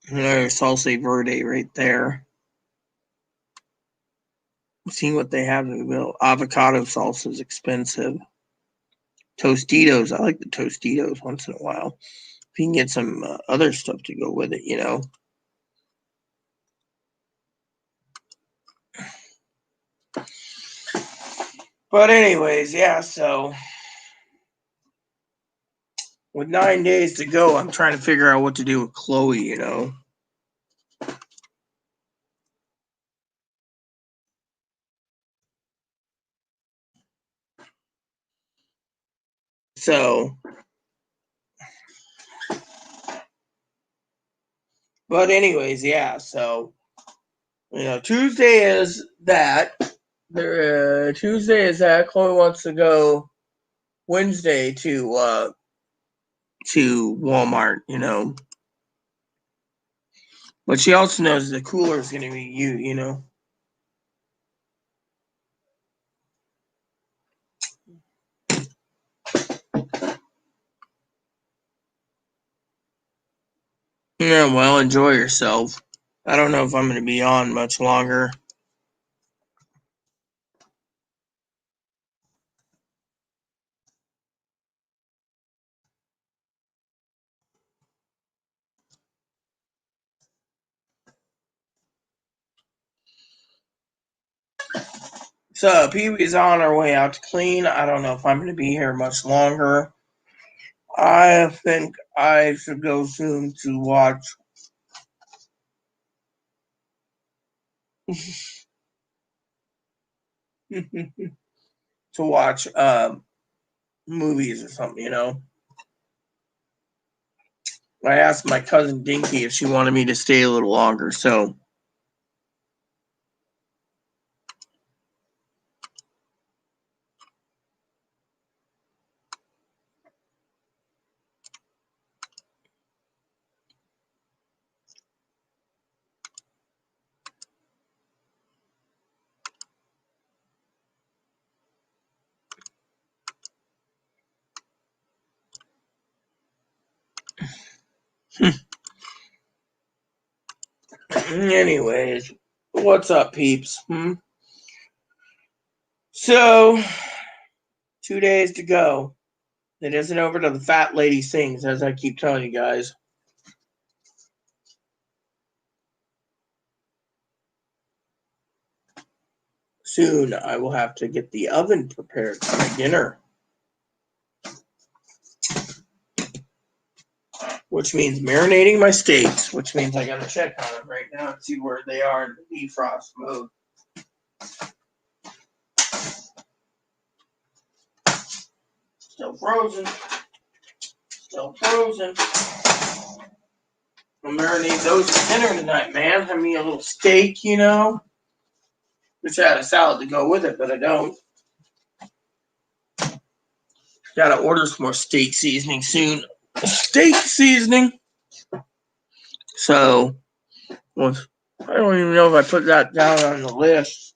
There's salsa verde right there. See what they have in the middle. Avocado salsa is expensive. Tostitos, I like the Tostitos once in a while. If you can get some other stuff to go with it. But anyways, yeah, so with 9 days to go, I'm trying to figure out what to do with Chloe. So, but anyways, yeah, so, Tuesday is that. Tuesday is that. Chloe wants to go Wednesday to Walmart. But she also knows the cooler is going to be you. Yeah, well, enjoy yourself. I don't know if I'm going to be on much longer. So, Pee Wee's on our way out to clean. I don't know if I'm going to be here much longer. I think I should go soon to watch to watch movies or something. I asked my cousin Dinky if she wanted me to stay a little longer, so Anyways, what's up, peeps? So, 2 days to go. It isn't over till the fat lady sings, as I keep telling you guys. Soon, I will have to get the oven prepared for my dinner. Which means marinating my steaks, which means I gotta check on them right now and see where they are in the defrost mode. Still frozen. Still frozen. I'll marinate those for dinner tonight, man. Have me a little steak, you know. Wish I had a salad to go with it, but I don't. Gotta order some more steak seasoning soon. Steak seasoning. So, well, I don't even know if I put that down on the list.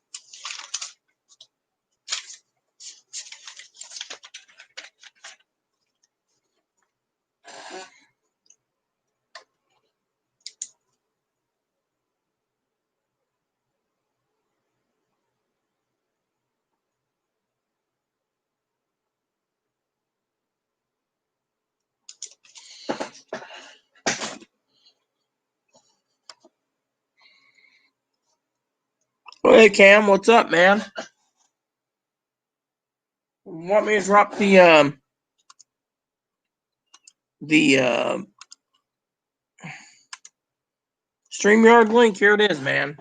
Hey Cam, what's up, man? Want me to drop the StreamYard link? Here it is, man.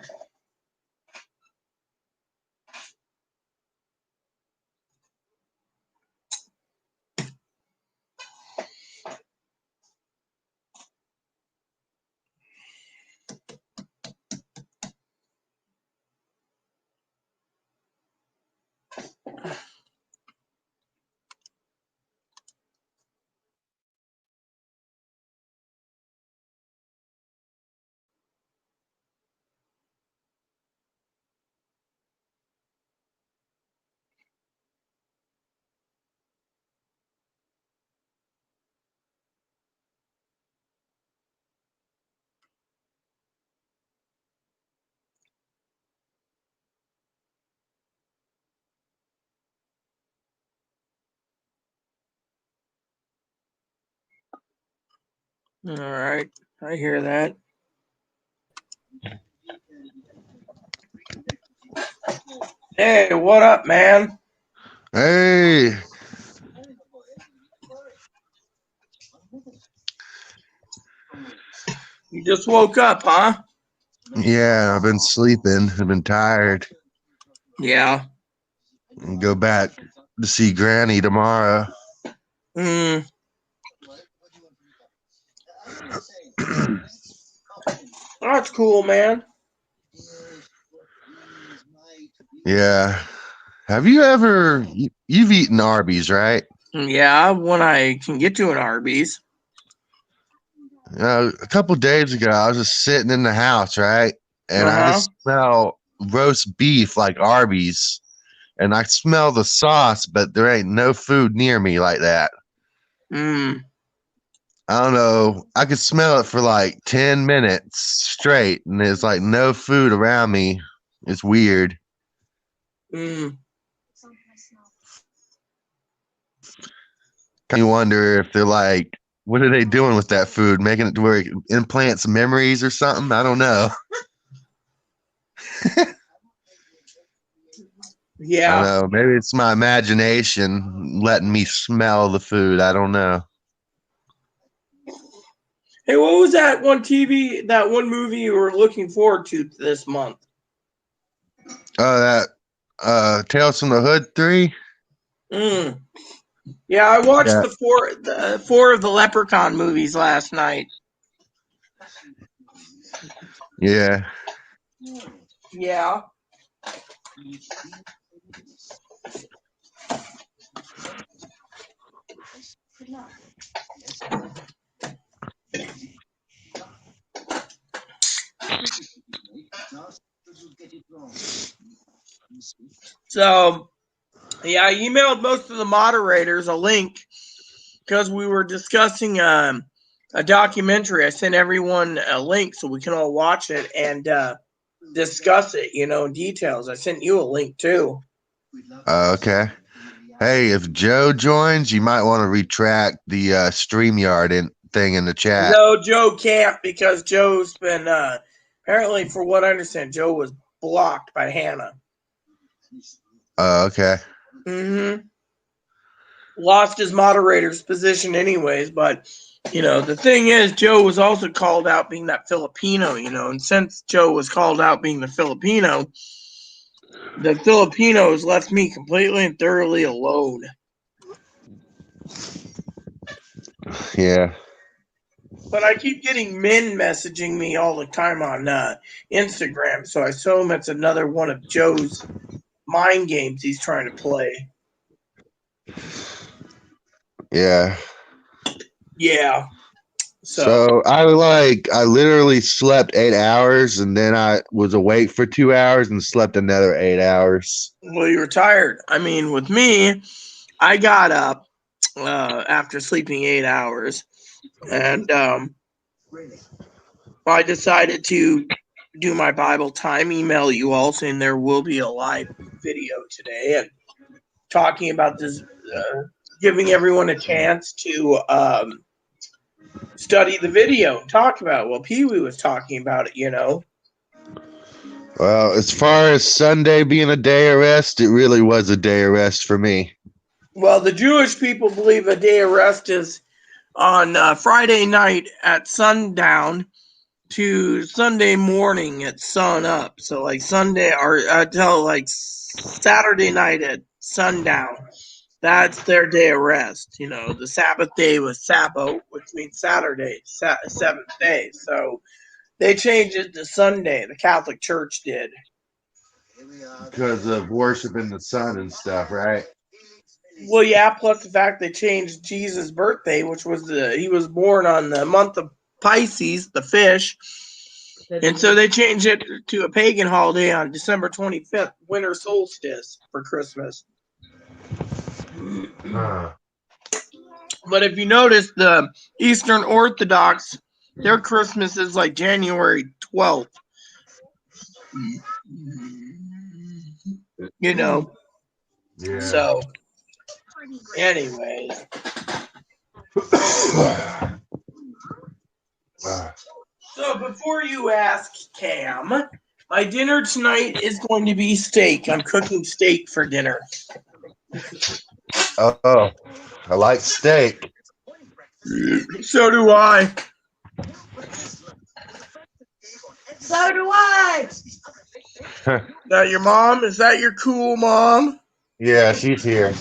All right, I hear that. Hey, what up, man? Hey, You just woke up, huh? yeah, I've been sleeping. I've been tired. Yeah. Go back to see Granny tomorrow. That's cool, man. Yeah. Have you ever, you've eaten Arby's, right? Yeah, when I can get to an Arby's. A couple days ago, I was just sitting in the house, right? And I Uh-huh. just smell roast beef like Arby's. And I smell the sauce, but there ain't no food near me like that. Mm. I don't know. I could smell it for like 10 minutes straight, and there's like no food around me. It's weird. Mm. You wonder if they're like, what are they doing with that food? Making it to where it implants memories or something? I don't know. I Yeah. don't know. Maybe it's my imagination letting me smell the food. I don't know. Hey, what was that one movie you were looking forward to this month? Oh, that Tales from the Hood 3? Mm. Yeah, I watched Yeah. the four of the Leprechaun movies last night. Yeah. Yeah. So, yeah, I emailed most of the moderators a link because we were discussing a documentary. I sent everyone a link so we can all watch it and discuss it, in details. I sent you a link too. Okay. Hey, if Joe joins, you might want to retract the StreamYard thing in the chat. No, Joe can't because Joe's been apparently, for what I understand, Joe was blocked by Hannah. Okay. Mm-hmm. Lost his moderator's position anyways, but the thing is, Joe was also called out being that Filipino, and since Joe was called out being the Filipinos left me completely and thoroughly alone. Yeah. But I keep getting men messaging me all the time on Instagram, so I assume it's another one of Joe's mind games he's trying to play. Yeah. Yeah. So I literally slept 8 hours and then I was awake for 2 hours and slept another 8 hours. Well, you were tired. I mean, with me, I got up after sleeping 8 hours, and I decided to do my Bible time, email you all saying there will be a live video today and talking about this, giving everyone a chance to study the video and talk about it. Well, Pee Wee was talking about it, Well, as far as Sunday being a day of rest, it really was a day of rest for me. Well, the Jewish people believe a day of rest is on Friday night at sundown to Sunday morning at sun up. So like Sunday or until like Saturday night at sundown. That's their day of rest. The Sabbath day was Sabbath, which means Saturday, seventh day. So they changed it to Sunday. The Catholic Church did. Because of worshiping the sun and stuff, right? Well, yeah. Plus the fact they changed Jesus' birthday, which was he was born on the month of Pisces, the fish, and so they changed it to a pagan holiday on December 25th, winter solstice for Christmas. Huh. But if you notice, the Eastern Orthodox, their Christmas is like January 12th. Yeah. So, anyway. So before you ask, Cam, my dinner tonight is going to be steak. I'm cooking steak for dinner. Oh, I like steak. So do I. So do I. Is that your mom? Is that your cool mom? Yeah, she's here.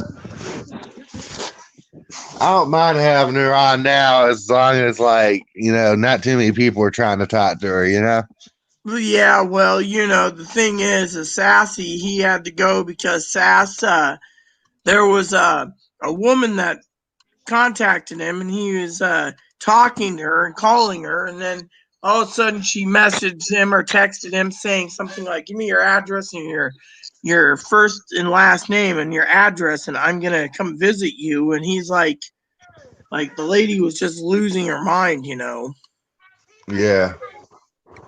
I don't mind having her on now as long as, not too many people are trying to talk to her, Yeah, well, the thing is Sassy, he had to go because there was a woman that contacted him and he was talking to her and calling her, and then all of a sudden she messaged him or texted him saying something like, give me your address and your first and last name and your address and I'm gonna come visit you. And he's like the lady was just losing her mind. Yeah.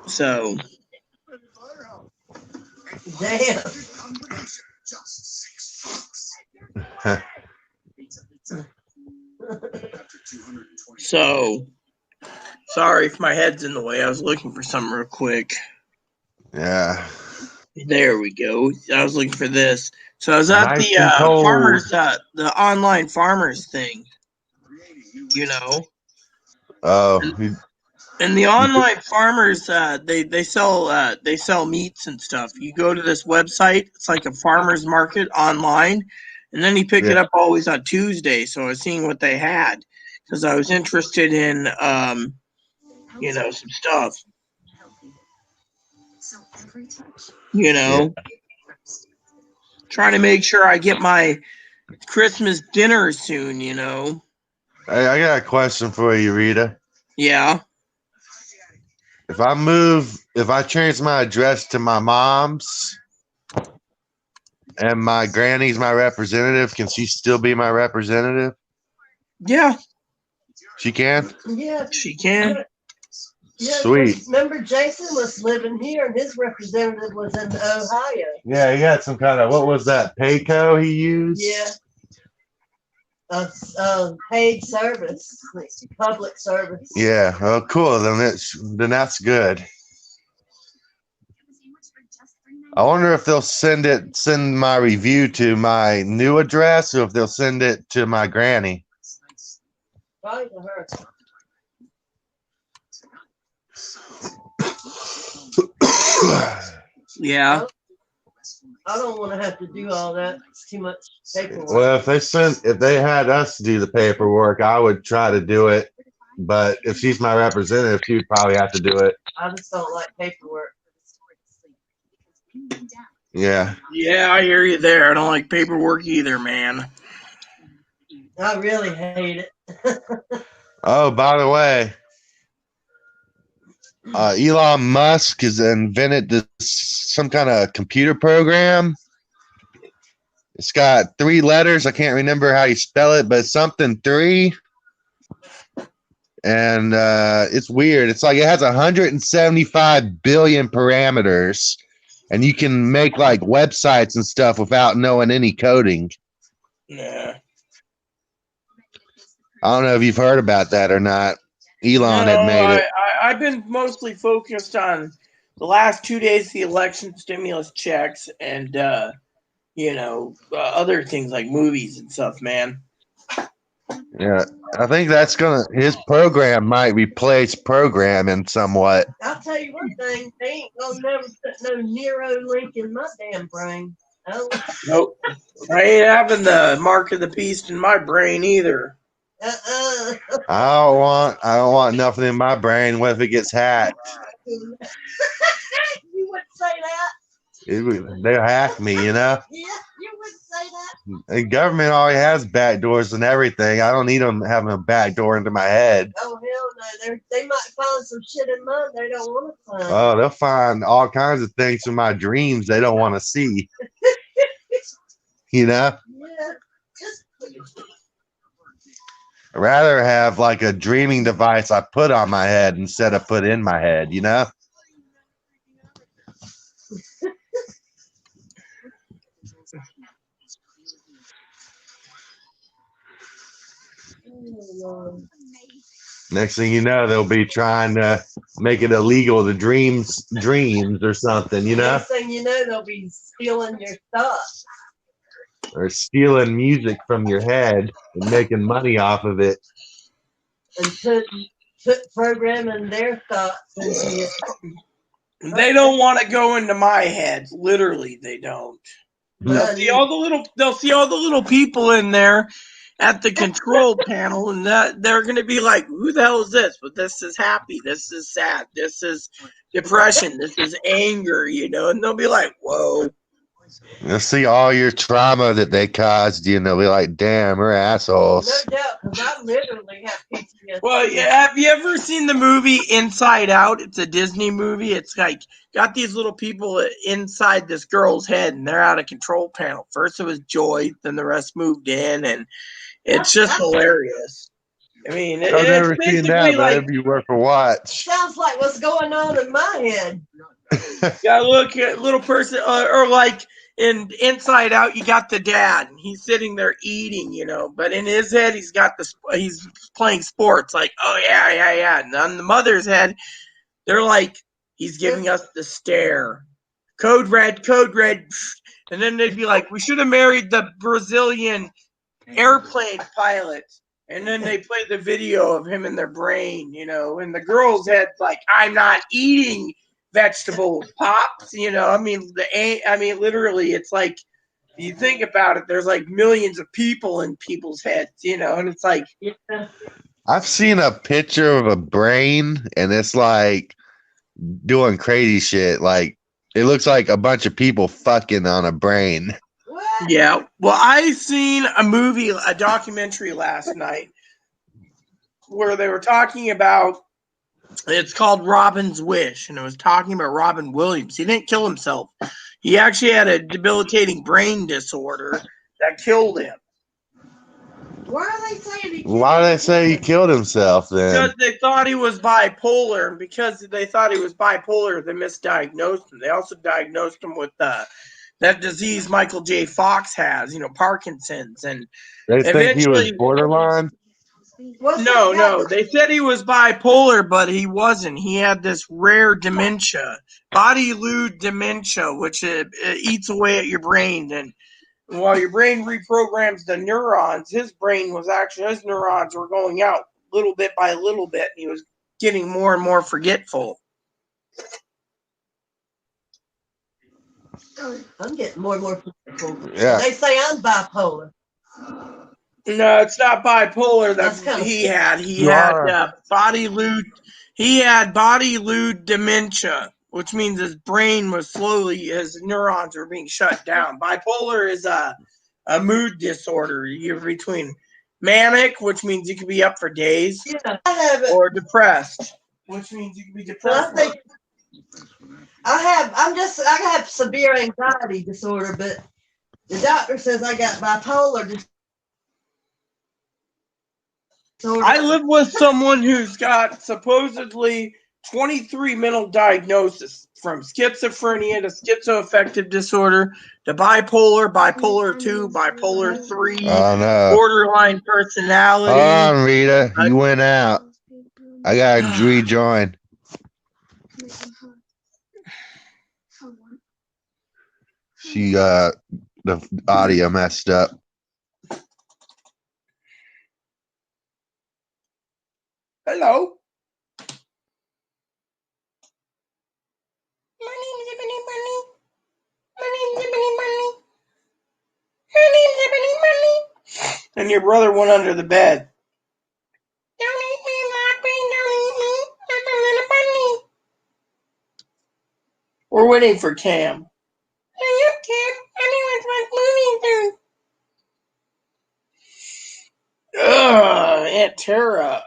So Damn. So sorry if my head's in the way. I was looking for something real quick. Yeah. There we go. I was looking for this. So I was at Nice the and cold. farmers, the online farmers thing. Oh, And the online farmers, they sell meats and stuff. You go to this website. It's like a farmers market online, and then you pick it yeah. up always on Tuesday. So I was seeing what they had because I was interested in some stuff. Trying to make sure I get my Christmas dinner soon. Hey, I got a question for you, Rita. Yeah. If I change my address to my mom's and my granny's my representative, can she still be my representative? Yeah. She can? Yeah. She can. Yeah, Sweet. remember Jason was living here and his representative was in Ohio. Yeah, he had some kind of, what was that, Payco he used? Yeah. Paid service, public service. Yeah. Oh, cool. Then that's good. I wonder if they'll send my review to my new address or if they'll send it to my granny. Probably to her. Yeah. I don't want to have to do all that. It's too much paperwork. Well, if they had us do the paperwork, I would try to do it. But if she's my representative, she would probably have to do it. I just don't like paperwork. Yeah. Yeah, I hear you there. I don't like paperwork either, man. I really hate it. Oh, by the way, Elon Musk has invented some kind of computer program. It's got 3 letters. I can't remember how you spell it, but it's something 3. And it's weird. It's like it has 175 billion parameters, and you can make like websites and stuff without knowing any coding. Yeah. I don't know if you've heard about that or not. Elon had made it. I've been mostly focused on the last 2 days of the election, stimulus checks, and other things like movies and stuff, man. Yeah, I think his program might replace programming somewhat. I'll tell you one thing, they ain't gonna never put no Nero link in my damn brain. Nope. I ain't having the mark of the beast in my brain either. Uh-uh. I don't want nothing in my brain. What if it gets hacked? You wouldn't say that. They'll hack me, you know? Yeah, you wouldn't say that. The government already has back doors and everything. I don't need them having a back door into my head. Oh, hell no. They might find some shit in mine they don't want to find. Oh, they'll find all kinds of things in my dreams they don't want to see. You know? Yeah. I'd rather have like a dreaming device I put on my head instead of put in my head, you know? Next thing you know, they'll be trying to make it illegal to dreams or something, you know? Next thing you know, they'll be stealing your thoughts. Or stealing music from your head and making money off of it. And put programming their thoughts into it. They don't want to go into my head. Literally, they don't. They'll see all the little people in there at the control panel, and they're going to be like, "Who the hell is this?" But this is happy. This is sad. This is depression. This is anger. And they'll be like, "Whoa." They'll see all your trauma that they caused you, and they'll be like, "Damn, we're assholes." No doubt, because I literally have PTSD. Well, yeah, have you ever seen the movie Inside Out? It's a Disney movie. It's like got these little people inside this girl's head, and they're out of control panel. First it was Joy, then the rest moved in, and it's just hilarious. I mean, I've never seen that, but like, it'd be worth a watch. Sounds like what's going on in my head. gotta look at little person, or like in Inside Out, you got the dad, and he's sitting there eating, but in his head, he's playing sports, like, oh yeah. And on the mother's head, they're like, he's giving us the stare, code red, and then they'd be like, we should have married the Brazilian airplane pilot. And then they play the video of him in their brain, and the girl's head's like, I'm not eating vegetable pops, literally, it's like, you think about it, there's like millions of people in people's heads, and it's like, Yeah. I've seen a picture of a brain, and it's like doing crazy shit. Like, it looks like a bunch of people fucking on a brain. What? yeah. Well, I seen a documentary last night where they were talking about, it's called Robin's Wish, and it was talking about Robin Williams. He didn't kill himself. He actually had a debilitating brain disorder that killed him. Why are they saying he Why do they say he killed himself then? Because they thought he was bipolar, and because they thought he was bipolar, they misdiagnosed him. They also diagnosed him with that disease Michael J. Fox has, Parkinson's, and They think he was eventually, borderline. What's no, that no, they said he was bipolar, but he wasn't. He had this rare dementia, body lewd dementia, which it eats away at your brain, and while your brain reprograms the neurons, his neurons were going out little bit by little bit, and he was getting more and more forgetful. I'm getting more and more forgetful. Yeah. They say I'm bipolar. No, it's not bipolar That's that kinda he scary. had. He You had are. body lewd. He had body lewd dementia, which means his brain was his neurons were being shut down. Bipolar is a mood disorder. You're between manic, which means you can be up for days, Yeah, I have it. or depressed, which means you can be But depressed. I think I have severe anxiety disorder, but the doctor says I got bipolar disorder. I live with someone who's got supposedly 23 mental diagnoses, from schizophrenia to schizoaffective disorder to bipolar 2, bipolar 3, Oh no. borderline Hold personality. on, Rita. You went out. I gotta rejoin. She the audio messed up. Hello. My name's Ebony Bunny. My name's Ebony Bunny. My name's Ebony Bunny. And your brother went under the bed. Don't eat me, Loppy. Don't eat me. I'm a little bunny. We're waiting for Cam. Hurry up, Cam. Everyone's watching movies soon. Aunt Tara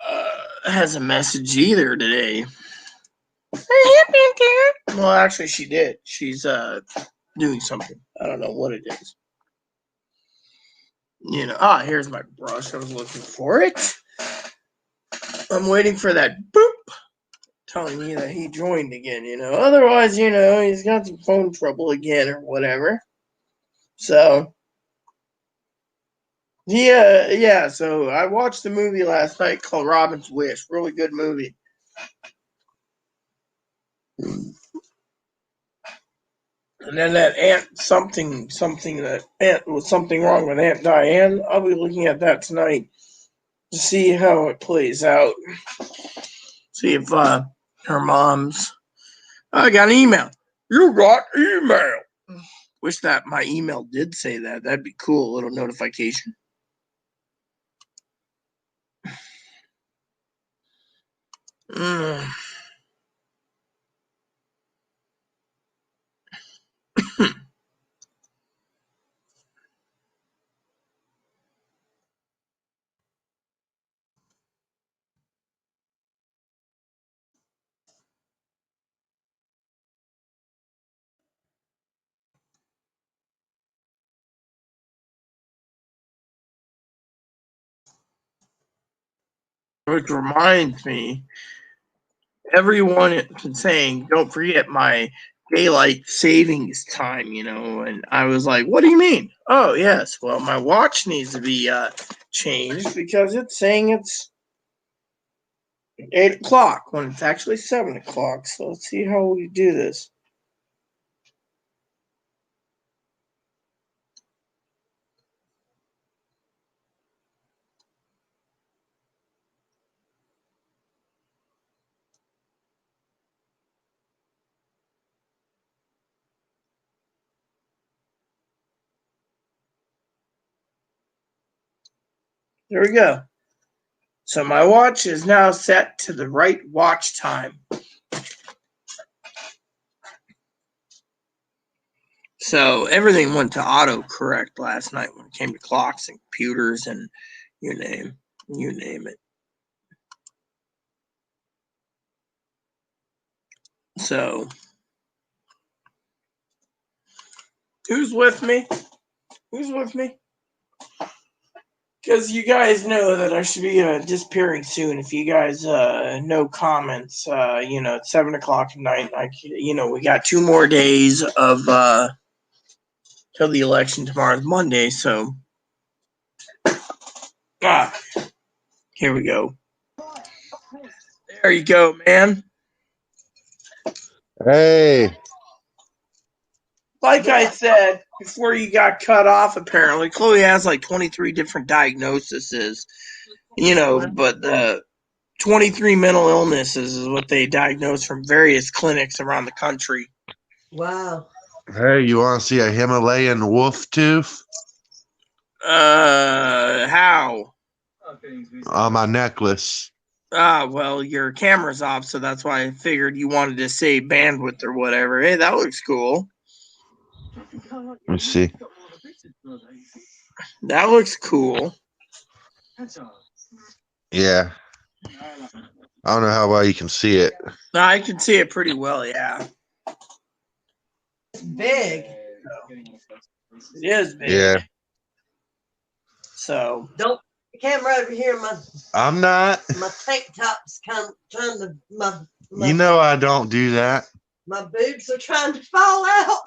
has a message either today. Hurry up, Aunt Tara. Well, actually, she did. She's doing something. I don't know what it is. Here's my brush. I was looking for it. I'm waiting for that boop telling me that he joined again, Otherwise, he's got some phone trouble again or whatever. So, yeah. So I watched the movie last night called Robin's Wish. Really good movie. And then that something was something wrong with Aunt Diane. I'll be looking at that tonight to see how it plays out. See if her mom's. I got an email. You got email. Wish that my email did say that. That'd be cool. A little notification. Which reminds me, everyone is saying, don't forget my daylight savings time, and I was like, what do you mean? Oh, yes, well, my watch needs to be changed because it's saying it's 8 o'clock when it's actually 7 o'clock. So let's see how we do this. There we go. So my watch is now set to the right watch time. So everything went to autocorrect last night when it came to clocks and computers and you name it. So who's with me? Who's with me? Because you guys know that I should be disappearing soon. If you guys no comments, it's 7 o'clock at night. We got 2 more days of till the election. Tomorrow's Monday, so here we go. There you go, man. Hey, Like I said before, you got cut off. Apparently, Chloe has like 23 different diagnoses. But the 23 mental illnesses is what they diagnose from various clinics around the country. Wow. hey, you want to see a Himalayan wolf tooth How? on my necklace? Well, your camera's off, so that's why I figured you wanted to save bandwidth or whatever. Hey, that looks cool. Let me see. That looks cool. Yeah. I don't know how well you can see it. I can see it pretty well, yeah. It's big. It is big. Yeah. So Don't the camera over here. I'm not. My tank top's trying to my You know I don't do that. my boobs are trying to fall out.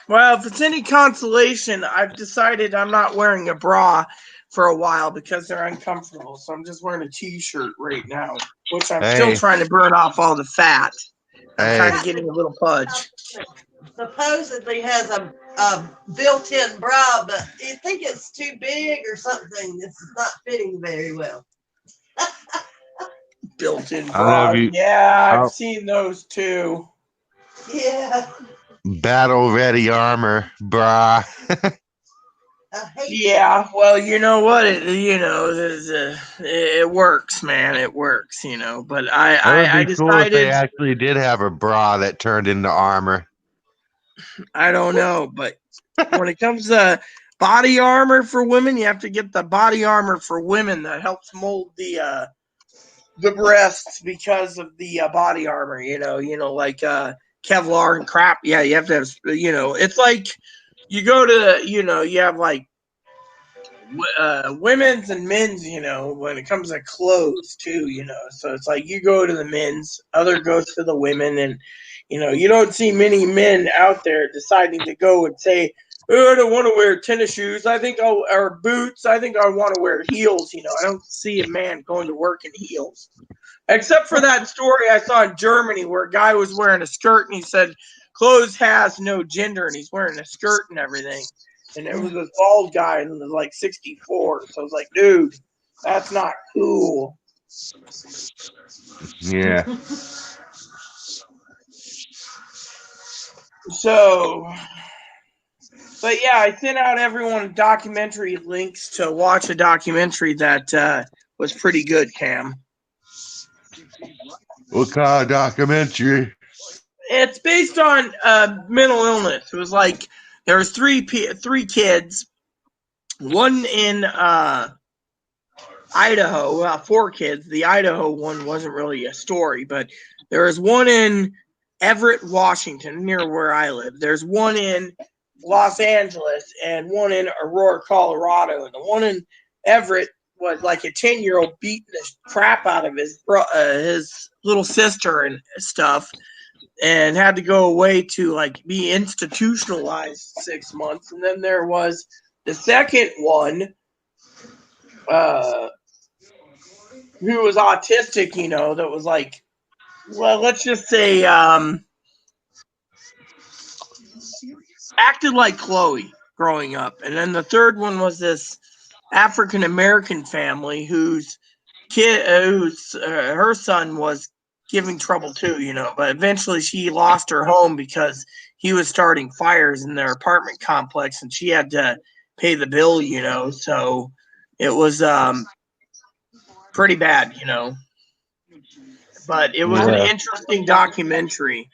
Well, if it's any consolation, I've decided I'm not wearing a bra for a while because they're uncomfortable. So I'm just wearing a t-shirt right now, which I'm still trying to burn off all the fat. I'm kind of getting a little pudge. Supposedly has a built-in bra, but you think it's too big or something. This is not fitting very well. Built-in I don't know bra. if you- Yeah, I've seen those too. Yeah. Battle ready armor, brah. I hate Yeah, well, you know what? It works, man. It works, But That I would be cool if they decided, actually did have a bra that turned into armor. I don't know, but when it comes to body armor for women, you have to get the body armor for women that helps mold the breasts because of the body armor. Like Kevlar and crap. Yeah, you have to have. It's like you go to you have like women's and men's, when it comes to clothes too, so it's like you go to the men's, other goes to the women, and you don't see many men out there deciding to go and say, oh, I don't want to wear tennis shoes, or boots, I think I want to wear heels. I don't see a man going to work in heels, except for that story I saw in Germany where a guy was wearing a skirt and he said clothes has no gender, and he's wearing a skirt and everything. And it was this bald guy and was like 64. So I was like, dude, that's not cool. Yeah. So, but yeah, I sent out everyone documentary links to watch a documentary that was pretty good, Cam. What kind of documentary? It's based on mental illness. It was like there was three kids, one in Idaho. Well, 4 kids. The Idaho one wasn't really a story, but there was one in Everett, Washington, near where I live. There's one in Los Angeles and one in Aurora, Colorado. And the one in Everett was like a 10-year-old beating the crap out of his little sister and stuff, and had to go away to like be institutionalized 6 months. And then there was the second one, who was autistic, that was like, well, let's just say, acted like Chloe growing up. And then the third one was this African American family whose her son was giving trouble too, but eventually she lost her home because he was starting fires in their apartment complex and she had to pay the bill, so it was pretty bad, but it was an interesting documentary.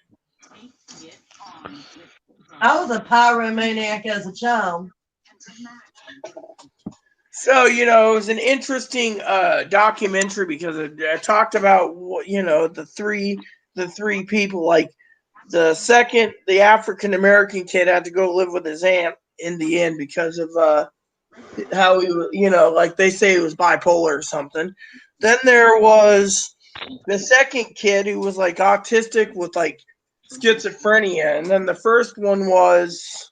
I was a pyromaniac as a child. So, it was an interesting documentary because it talked about, the three people. Like the African American kid had to go live with his aunt in the end because of how he, like they say he was bipolar or something. Then there was the second kid who was like autistic with like schizophrenia, and then the first one was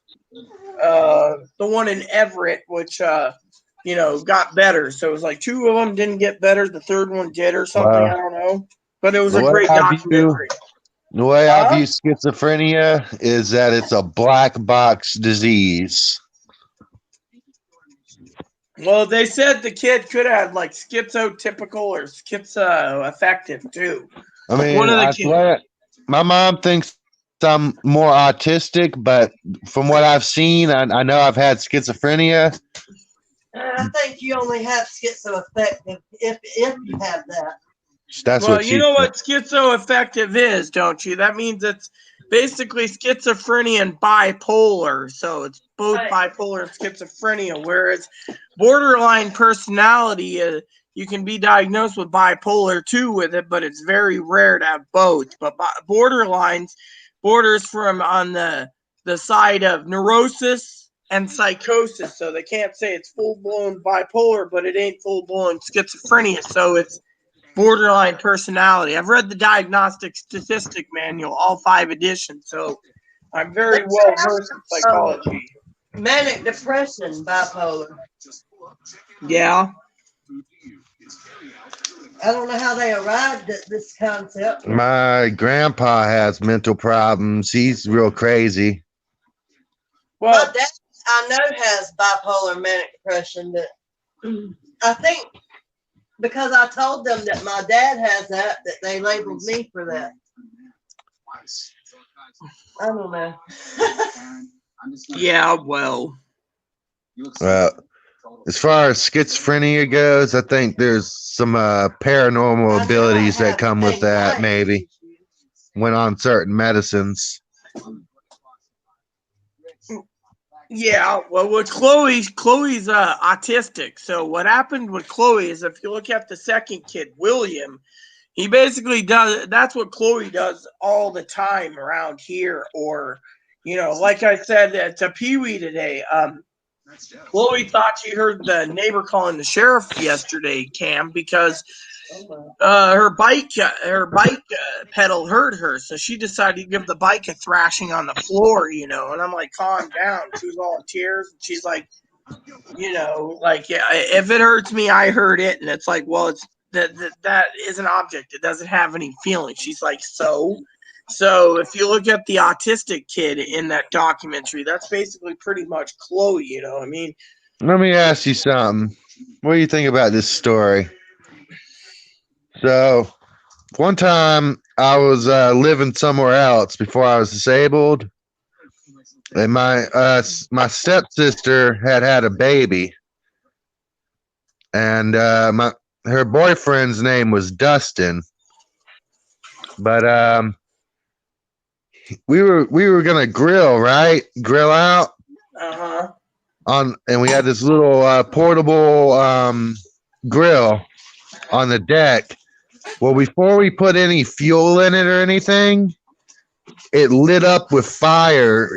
the one in Everett, which got better. So it was like two of them didn't get better, the third one did or something. I don't know, but it was The a way great I view documentary. the way I Huh? view schizophrenia is that it's a black box disease. Well, they said the kid could have like schizotypical or schizoaffective too. I One mean, of the kids. my mom thinks I'm more autistic, but from what I've seen, I know I've had schizophrenia. I think you only have schizoaffective if you have that. That's Well, what you she know what thinks. schizoaffective is, don't you? That means it's basically schizophrenia and bipolar. So it's both Right. bipolar and schizophrenia. Whereas borderline personality, you can be diagnosed with bipolar too with it, but it's very rare to have both. But borderlines borders from on the side of neurosis and psychosis. So they can't say it's full blown bipolar, but it ain't full blown schizophrenia. So it's borderline personality. I've read the diagnostic statistic manual, all 5 editions, so I'm They very well versed in psychology. Manic depression, bipolar. Yeah. I don't know how they arrived at this concept. My grandpa has mental problems. He's real crazy. Well, My dad, I know, has bipolar manic depression, but I think because I told them that my dad has that they labeled me for that. I don't know. yeah, well. As far as schizophrenia goes, I think there's some paranormal abilities that come with that, maybe, when on certain medicines. Yeah, well, with Chloe's autistic. So what happened with Chloe is, if you look at the second kid, William, he basically does. That's what Chloe does all the time around here. Or, like I said to Pee Wee today, Chloe thought she heard the neighbor calling the sheriff yesterday, Cam, because her bike pedal hurt her, so she decided to give the bike a thrashing on the floor, and I'm like, calm down. She was all in tears, and she's like, yeah, if it hurts me, I hurt it. And it's like, well, it's that is an object, it doesn't have any feeling. She's like, so if you look at the autistic kid in that documentary, that's basically pretty much Chloe, I mean. Let me ask you something. What do you think about this story? So, one time I was living somewhere else before I was disabled, and my stepsister had a baby, and her boyfriend's name was Dustin, but we were gonna grill out and we had this little portable grill on the deck. Well, before we put any fuel in it or anything, it lit up with fire.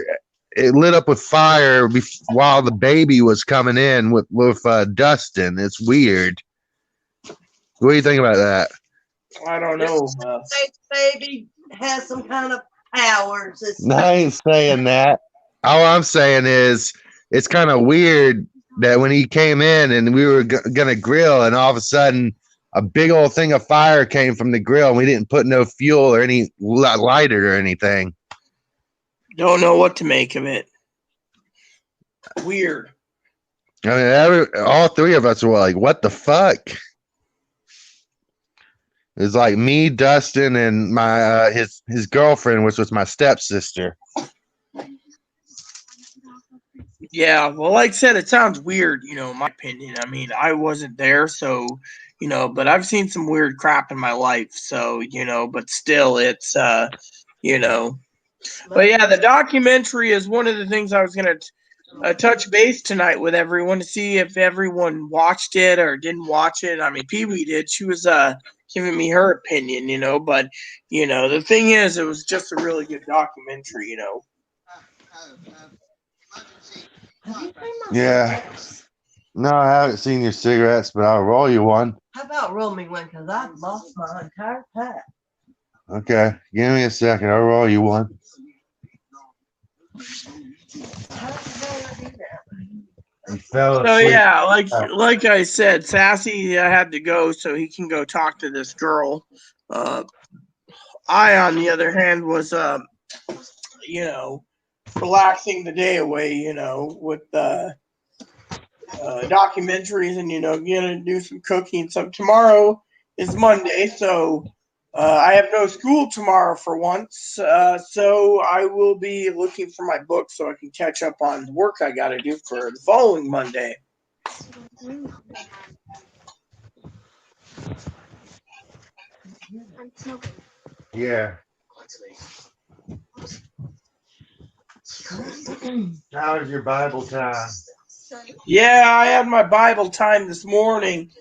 It lit up with fire while the baby was coming in with Dustin. It's weird. What do you think about that? I don't know. Baby has some kind of powers. I ain't saying that. All I'm saying is it's kind of weird that when he came in and we were gonna grill, and all of a sudden a big old thing of fire came from the grill, and we didn't put no fuel or any lighter or anything. Don't know what to make of it. Weird. I mean, all 3 of us were like, "What the fuck?" It's like me, Dustin, and my his girlfriend, which was my stepsister. Yeah, well, like I said, it sounds weird, in my opinion. I mean, I wasn't there, so, but I've seen some weird crap in my life, so, but still, it's, But yeah, the documentary is one of the things I was going to touch base tonight with everyone to see if everyone watched it or didn't watch it. I mean, Pee Wee did. She was giving me her opinion, but, the thing is, it was just a really good documentary, Yeah. No, I haven't seen your cigarettes, but I'll roll you one. How about roll me one? Because I've lost my entire pack. Okay, give me a second. I'll roll you one. How the hell do I do that? You fell So asleep. yeah, like I said, Sassy had to go so he can go talk to this girl. I, on the other hand, was relaxing the day away, with documentaries and gonna do some cooking. So tomorrow is Monday, so I have no school tomorrow for once. So I will be looking for my book so I can catch up on the work I got to do for the following Monday. Yeah. How was your Bible time? Yeah, I had my Bible time this morning.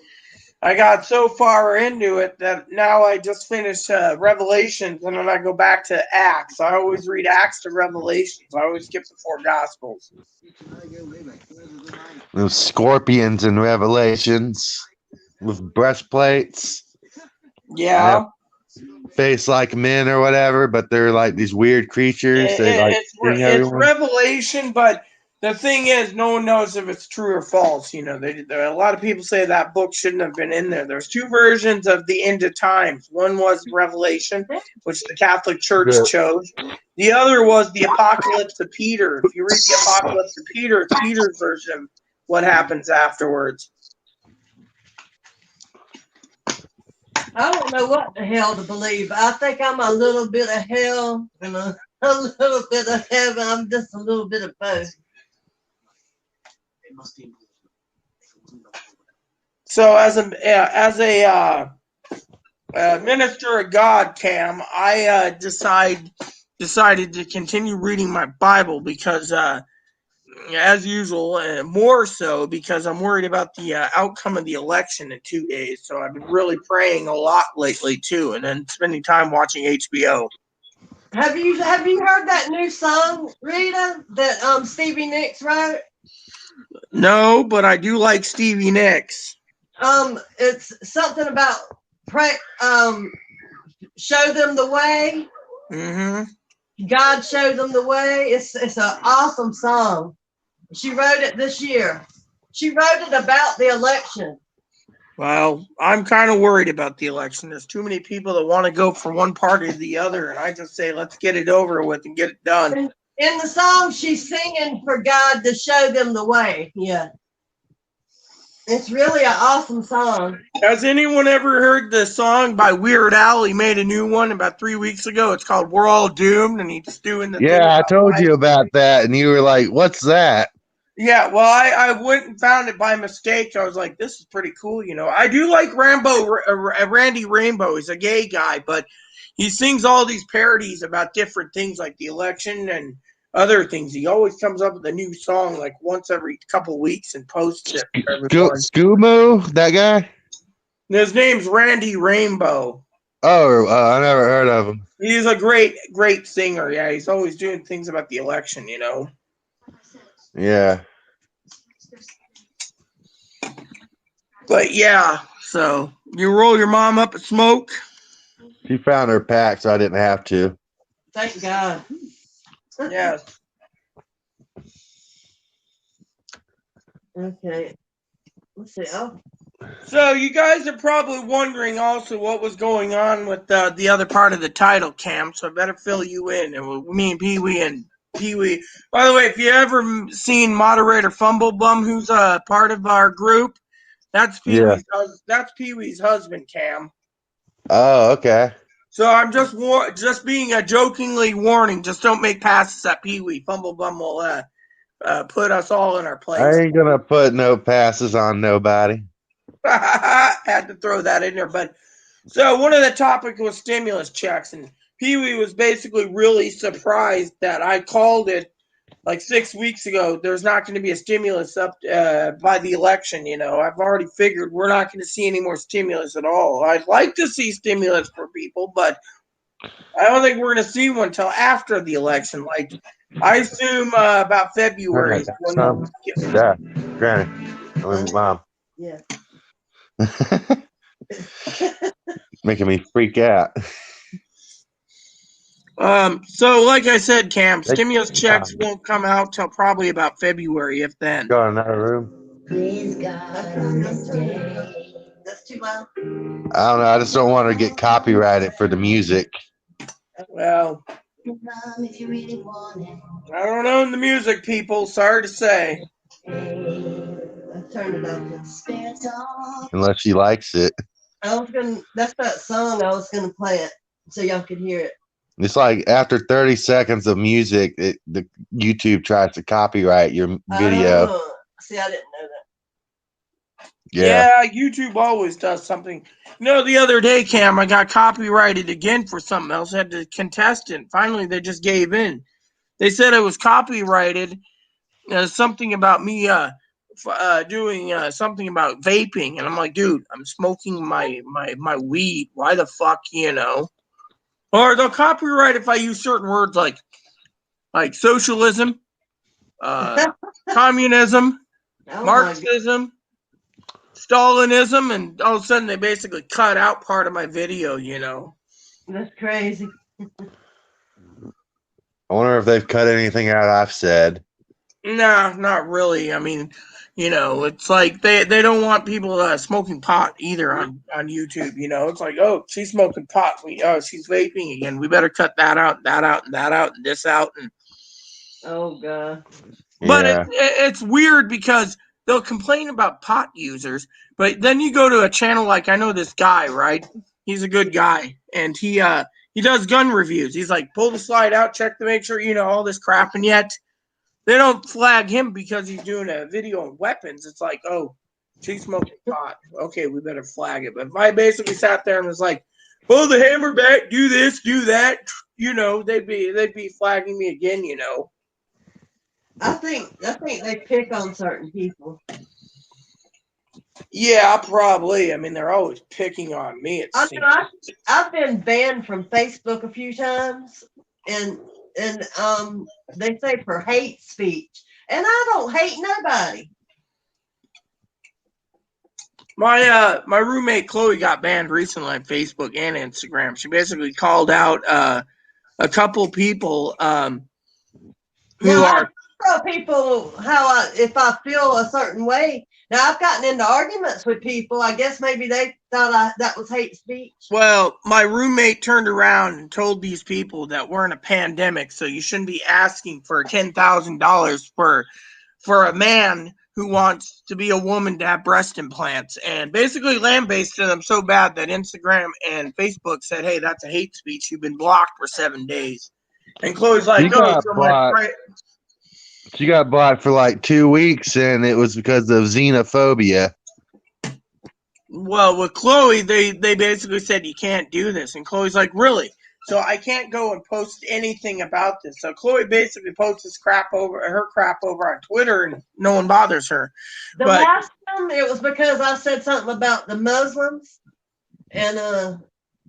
I got so far into it that now I just finished Revelations and then I go back to Acts. I always read Acts to Revelations. I always skip the 4 Gospels. Those scorpions in Revelations with breastplates. Yeah. Face like men or whatever, but they're like these weird creatures. They like sting It's everyone. Revelation, but the thing is, no one knows if it's true or false. A lot of people say that book shouldn't have been in there. There's 2 versions of the end of times. One was Revelation, which the Catholic Church chose. The other was the Apocalypse of Peter. If you read the Apocalypse of Peter, it's Peter's version of what happens afterwards. I don't know what the hell to believe. I think I'm a little bit of hell and a little bit of heaven. I'm just a little bit of both. So as a minister of God, Cam, I decided to continue reading my Bible because, as usual, more so because I'm worried about the outcome of the election in 2 days. So I've been really praying a lot lately too, and then spending time watching HBO. Have you heard that new song, Rita, that Stevie Nicks wrote? No, but I do like Stevie Nicks. It's something about show them the way. Mm-hmm. God showed them the way. It's an awesome song. She wrote it this year. She wrote it about the election. Well, I'm kind of worried about the election. There's too many people that want to go for one party or the other, and I just say, let's get it over with and get it done. In the song, she's singing for God to show them the way. Yeah. It's really an awesome song. Has anyone ever heard the song by Weird Al? He made a new one about 3 weeks ago. It's called We're All Doomed, and he's doing the thing. Yeah, I told you about that, and you were like, what's that? Yeah, well, I went and found it by mistake. I was like, this is pretty cool, I do like Randy Rainbow. He's a gay guy, but he sings all these parodies about different things like the election and other things. He always comes up with a new song like once every couple of weeks and posts it for everyone. Scoomo, that guy? His name's Randy Rainbow. Oh, I never heard of him. He's a great singer. Yeah, he's always doing things about the election, Yeah. But yeah, so you roll your mom up a smoke? She found her pack, so I didn't have to. Thank God. Yes. Okay. Let's see. Oh. So you guys are probably wondering also what was going on with the other part of the title, Cam. So I better fill you in. And me and Pee Wee. By the way, if you ever seen moderator Fumblebum, who's a part of our group, that's Pee Wee's. Yeah. That's Pee Wee's husband, Cam. Oh, okay. So I'm just being a jokingly warning. Just don't make passes at Pee Wee. Fumblebum will put us all in our place. I ain't gonna put no passes on nobody. Had to throw that in there. But so one of the topics was stimulus checks, and Pee Wee was basically really surprised that I called it like 6 weeks ago. There's not going to be a stimulus up by the election. I've already figured we're not going to see any more stimulus at all. I'd like to see stimulus for people, but I don't think we're going to see one until after the election. Like I assume about February. Yeah, granted. I mean, Mom. Yeah. Making me freak out. So like I said, Cam, They- stimulus checks won't come out till probably about February, if then. Go in another room. Please God, that's too loud. I don't know. I just don't want to get copyrighted for the music. Well, If you really want it. I don't own the music, people. Sorry to say. I turned it up. Spare talk. Unless she likes it. That's that song. I was gonna play it so y'all could hear it. It's like after 30 seconds of music, the YouTube tries to copyright your video. Oh, see, I didn't know that. Yeah. Yeah, YouTube always does something. The other day, Cam, I got copyrighted again for something else. I had to contest it. Finally, they just gave in. They said it was copyrighted. Something about me doing something about vaping, and I'm like, dude, I'm smoking my weed. Why the fuck, Or they'll copyright if I use certain words like socialism, communism, Marxism, Stalinism, and all of a sudden they basically cut out part of my video, That's crazy. I wonder if they've cut anything out I've said. Nah, not really. I mean, it's like they don't want people smoking pot either on YouTube. It's like, oh, she's smoking pot. She's vaping again. We better cut that out, that out, and that out, and this out. And Oh God. but Yeah. it's weird because they'll complain about pot users, but then you go to a channel like I know this guy, right? He's a good guy, and he does gun reviews. He's like, pull the slide out, check to make sure all this crap, and yet they don't flag him because he's doing a video on weapons. It's like, oh, she's smoking pot. Okay, we better flag it. But if I basically sat there and was like, pull the hammer back, do this, do that, they'd be flagging me again. I think they pick on certain people. Yeah, probably. I mean, they're always picking on me. It seems. I've been banned from Facebook a few times, and they say for hate speech, and I don't hate nobody. My roommate Chloe got banned recently on Facebook and Instagram. She basically called out a couple people who are. I tell people if I feel a certain way. Now I've gotten into arguments with people. I guess maybe they thought that was hate speech. Well, my roommate turned around and told these people that we're in a pandemic, so you shouldn't be asking for $10,000 for a man who wants to be a woman to have breast implants, and basically lambasted them so bad that Instagram and Facebook said, hey, that's a hate speech. You've been blocked for 7 days. And Chloe's like, She got blocked for like 2 weeks, and it was because of xenophobia. Well, with Chloe, they basically said you can't do this, and Chloe's like, really? So I can't go and post anything about this. So Chloe basically posts her crap over on Twitter, and no one bothers her. Last time it was because I said something about the Muslims, and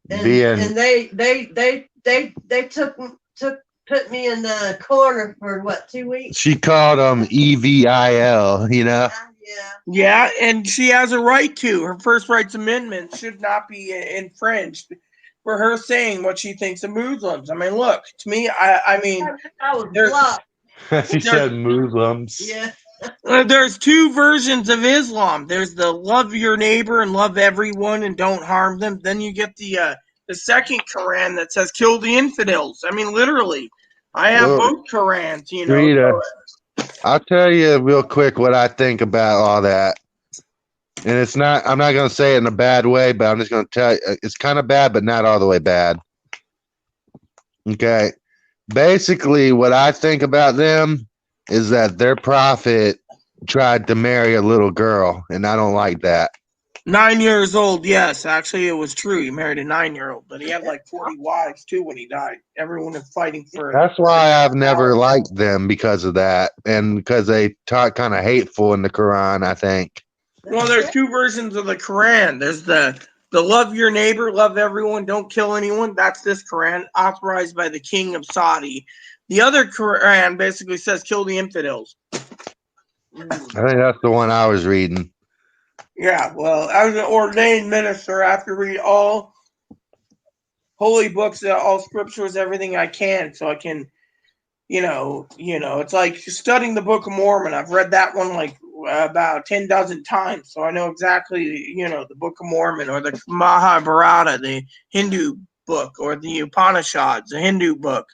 they put me in the corner for 2 weeks. She called them EVIL, Yeah, and she has a right to. Her First Rights Amendment should not be infringed for her saying what she thinks of Muslims. I mean, look, to me, I was blocked. She said Muslims. Yeah. There's two versions of Islam. There's the love your neighbor and love everyone and don't harm them. Then you get the second Quran that says kill the infidels. I mean, literally, I have both Qurans, Rita, I'll tell you real quick what I think about all that. And I'm not going to say it in a bad way, but I'm just going to tell you, it's kind of bad, but not all the way bad. Okay. Basically, what I think about them is that their prophet tried to marry a little girl, and I don't like that. 9 years old, yes. Actually, it was true. He married a 9-year-old, but he had like 40 wives, too, when he died. Everyone is fighting for it. That's why I've never liked them, because of that, and because they talk kind of hateful in the Quran, I think. Well, there's two versions of the Quran. There's the love your neighbor, love everyone, don't kill anyone. That's this Quran, authorized by the king of Saudi. The other Quran basically says kill the infidels. I think that's the one I was reading. Yeah, well, as an ordained minister, I have to read all holy books, all scriptures, everything I can, so I can, it's like studying the Book of Mormon. I've read that one like about 10 dozen times, so I know exactly, the Book of Mormon or the Mahabharata, the Hindu book, or the Upanishads, the Hindu book.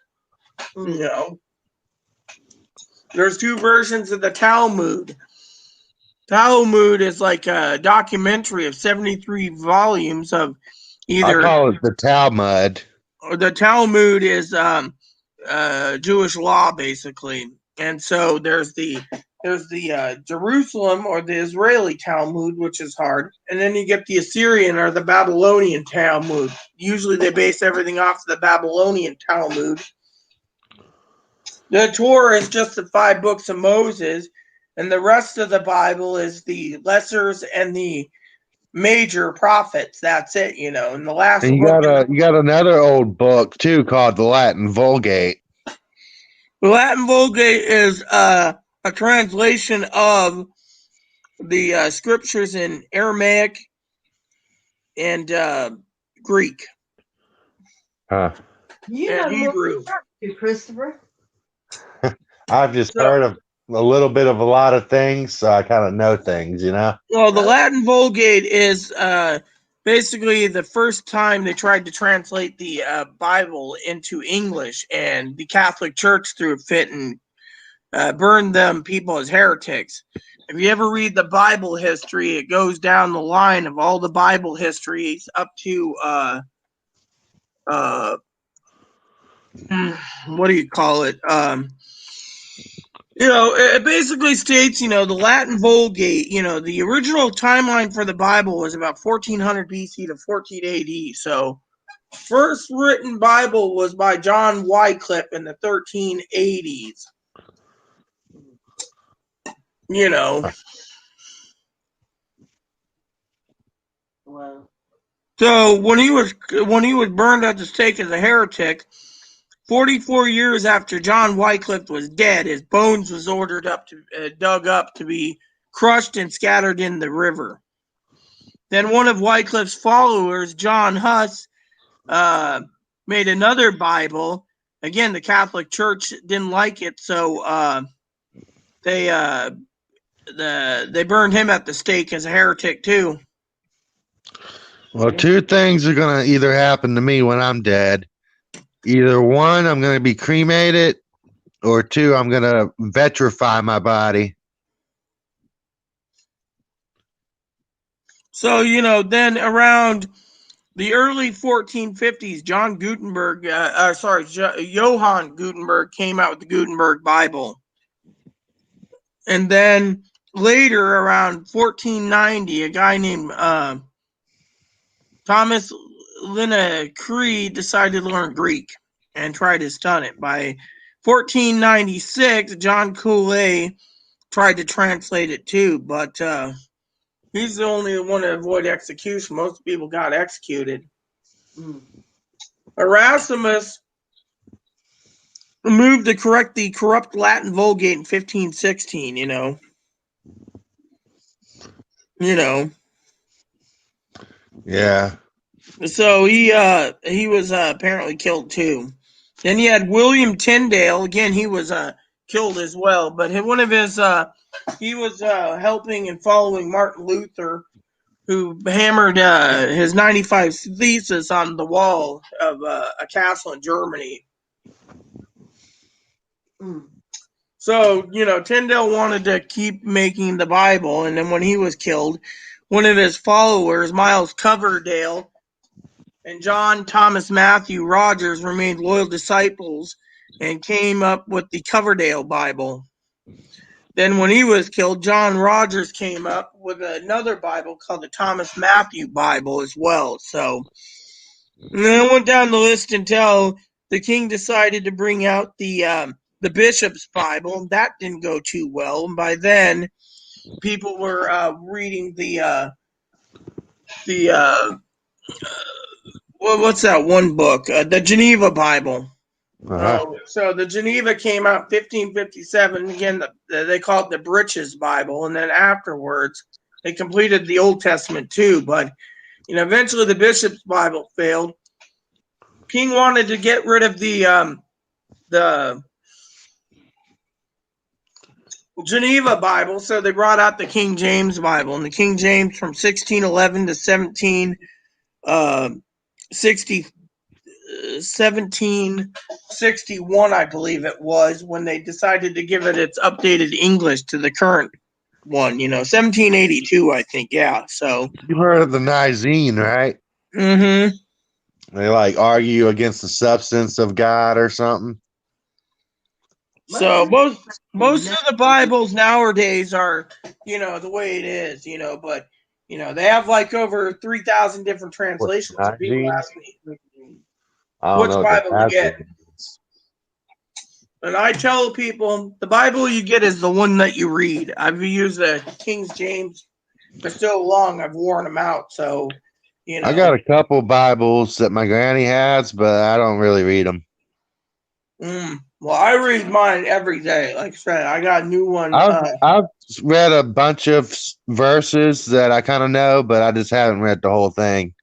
There's two versions of the Talmud. Talmud is like a documentary of 73 volumes of I either, call it the Talmud. or the Talmud is Jewish law, basically. And so there's the Jerusalem or the Israeli Talmud, which is hard. And then you get the Assyrian or the Babylonian Talmud. Usually they base everything off the Babylonian Talmud. The Torah is just the 5 books of Moses, and the rest of the Bible is the lessers and the major prophets. That's it, And the last And you got another old book too called the Latin Vulgate. the Latin Vulgate is a translation of the scriptures in Aramaic and Greek Huh. You and know more Hebrew. than you, Christopher. I've just So, heard of a little bit of a lot of things, so I kind of know things, well, the Latin Vulgate is basically the first time they tried to translate the Bible into English, and the Catholic Church threw a fit and burned them people as heretics. If you ever read the Bible history, it goes down the line of all the Bible histories up to what do you call it? It basically states, the Latin Vulgate, the original timeline for the Bible was about 1400 BC to 14 AD. So, first written Bible was by John Wycliffe in the 1380s. Wow. So when he was burned at the stake as a heretic, 44 years after John Wycliffe was dead, his bones was ordered dug up to be crushed and scattered in the river. Then one of Wycliffe's followers, John Huss, made another Bible. Again, the Catholic Church didn't like it, so they burned him at the stake as a heretic too. Well, 2 things are going to either happen to me when I'm dead. Either 1, I'm going to be cremated, or 2, I'm going to vitrify my body. So, then around the early 1450s, Johann Gutenberg came out with the Gutenberg Bible. And then later, around 1490, a guy named Thomas Linacre decided to learn Greek and tried to stun it. By 1496, John Coulet tried to translate it too, but he's the only one to avoid execution. Most people got executed. Erasmus moved to correct the corrupt Latin Vulgate in 1516, Yeah. So he was apparently killed too. Then you had William Tyndale. Again, he was killed as well. But one of his he was helping and following Martin Luther, who hammered his 95 thesis on the wall of a castle in Germany. So, Tyndale wanted to keep making the Bible, and then when he was killed, one of his followers, Miles Coverdale, and John Thomas Matthew Rogers remained loyal disciples and came up with the Coverdale Bible. Then when he was killed, John Rogers came up with another Bible called the Thomas Matthew Bible as well. So, and then I went down the list until the king decided to bring out the Bishop's Bible. That didn't go too well. And by then, people were reading the what's that one book? The Geneva Bible. Uh-huh. So the Geneva came out 1557. Again, they call it the Britches Bible, and then afterwards they completed the Old Testament too. But eventually the Bishop's Bible failed. King wanted to get rid of the Geneva Bible, so they brought out the King James Bible, and the King James from 1611 to 1761, I believe it was, when they decided to give it its updated English to the current one. 1782, I think. Yeah. So. You heard of the Nicene, right? Mm-hmm. They like argue against the substance of God or something. So most of the Bibles nowadays are, the way it is, but they have like over 3,000 different What's translations. the And people Nicene? ask me I don't which know what the Bible you get, Nicene is. and I tell people the Bible you get is the one that you read. I've used the King James for so long, I've worn them out. So I got a couple Bibles that my granny has, but I don't really read them. Well, I read mine every day. Like I said, I got a new one. I've read a bunch of verses that I kind of know, but I just haven't read the whole thing.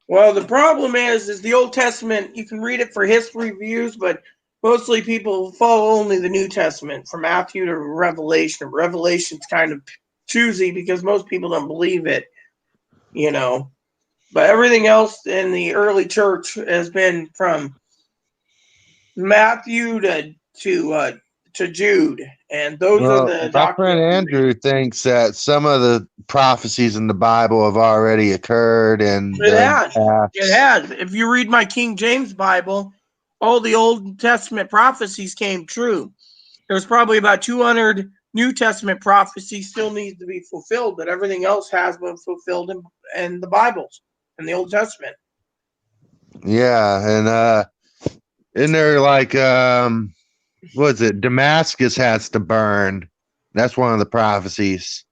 Well, the problem is the Old Testament, you can read it for history views, but mostly people follow only the New Testament from Matthew to Revelation. Revelation's kind of choosy because most people don't believe it, But everything else in the early church has been from Matthew to Jude, and those are Well, the my friend documents. Andrew thinks that some of the prophecies in the Bible have already occurred and It they're in has. the It past. has. If you read my King James Bible, all the Old Testament prophecies came true. There's probably about 200 New Testament prophecies still needs to be fulfilled, but everything else has been fulfilled in the Bibles in the Old Testament. Yeah, and isn't there like what is it? Damascus has to burn. That's one of the prophecies.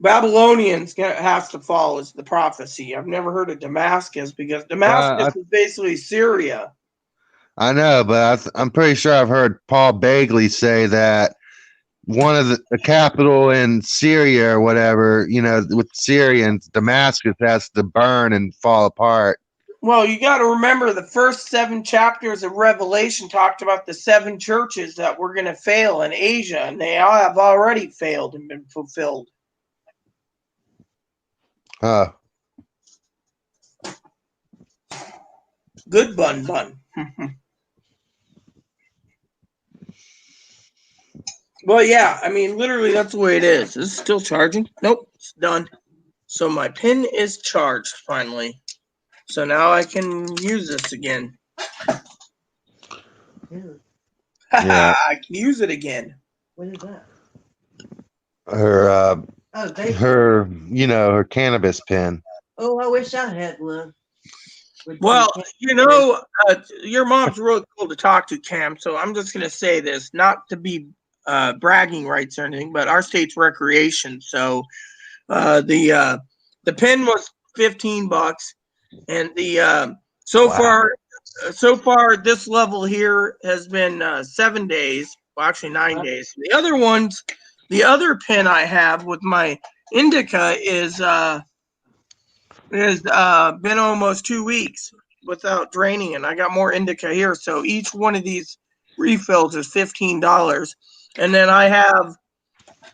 Babylonians has to fall is the prophecy. I've never heard of Damascus because Damascus is basically Syria. I know, but I'm pretty sure I've heard Paul Bagley say that one of the capital in Syria or whatever, with Syrians, Damascus has to burn and fall apart. Well, you got to remember the first 7 chapters of Revelation talked about the 7 churches that were going to fail in Asia, and they all have already failed and been fulfilled. Huh. Good bun. Well, yeah, I mean, literally, that's the way it is. Is it still charging? Nope, it's done. So my pin is charged finally. So now I can use this again. Yeah. I can use it again. What is that? Her her cannabis pen. Oh, I wish I had one. Well, your mom's really cool to talk to, Cam. So I'm just gonna say this, not to be bragging rights or anything, but our state's recreation. So the pen was $15, and the so far this level here has been 7 days. Well, actually 9 days. The other pen I have with my indica is been almost 2 weeks without draining, and I got more indica here. So each one of these refills is $15, and then I have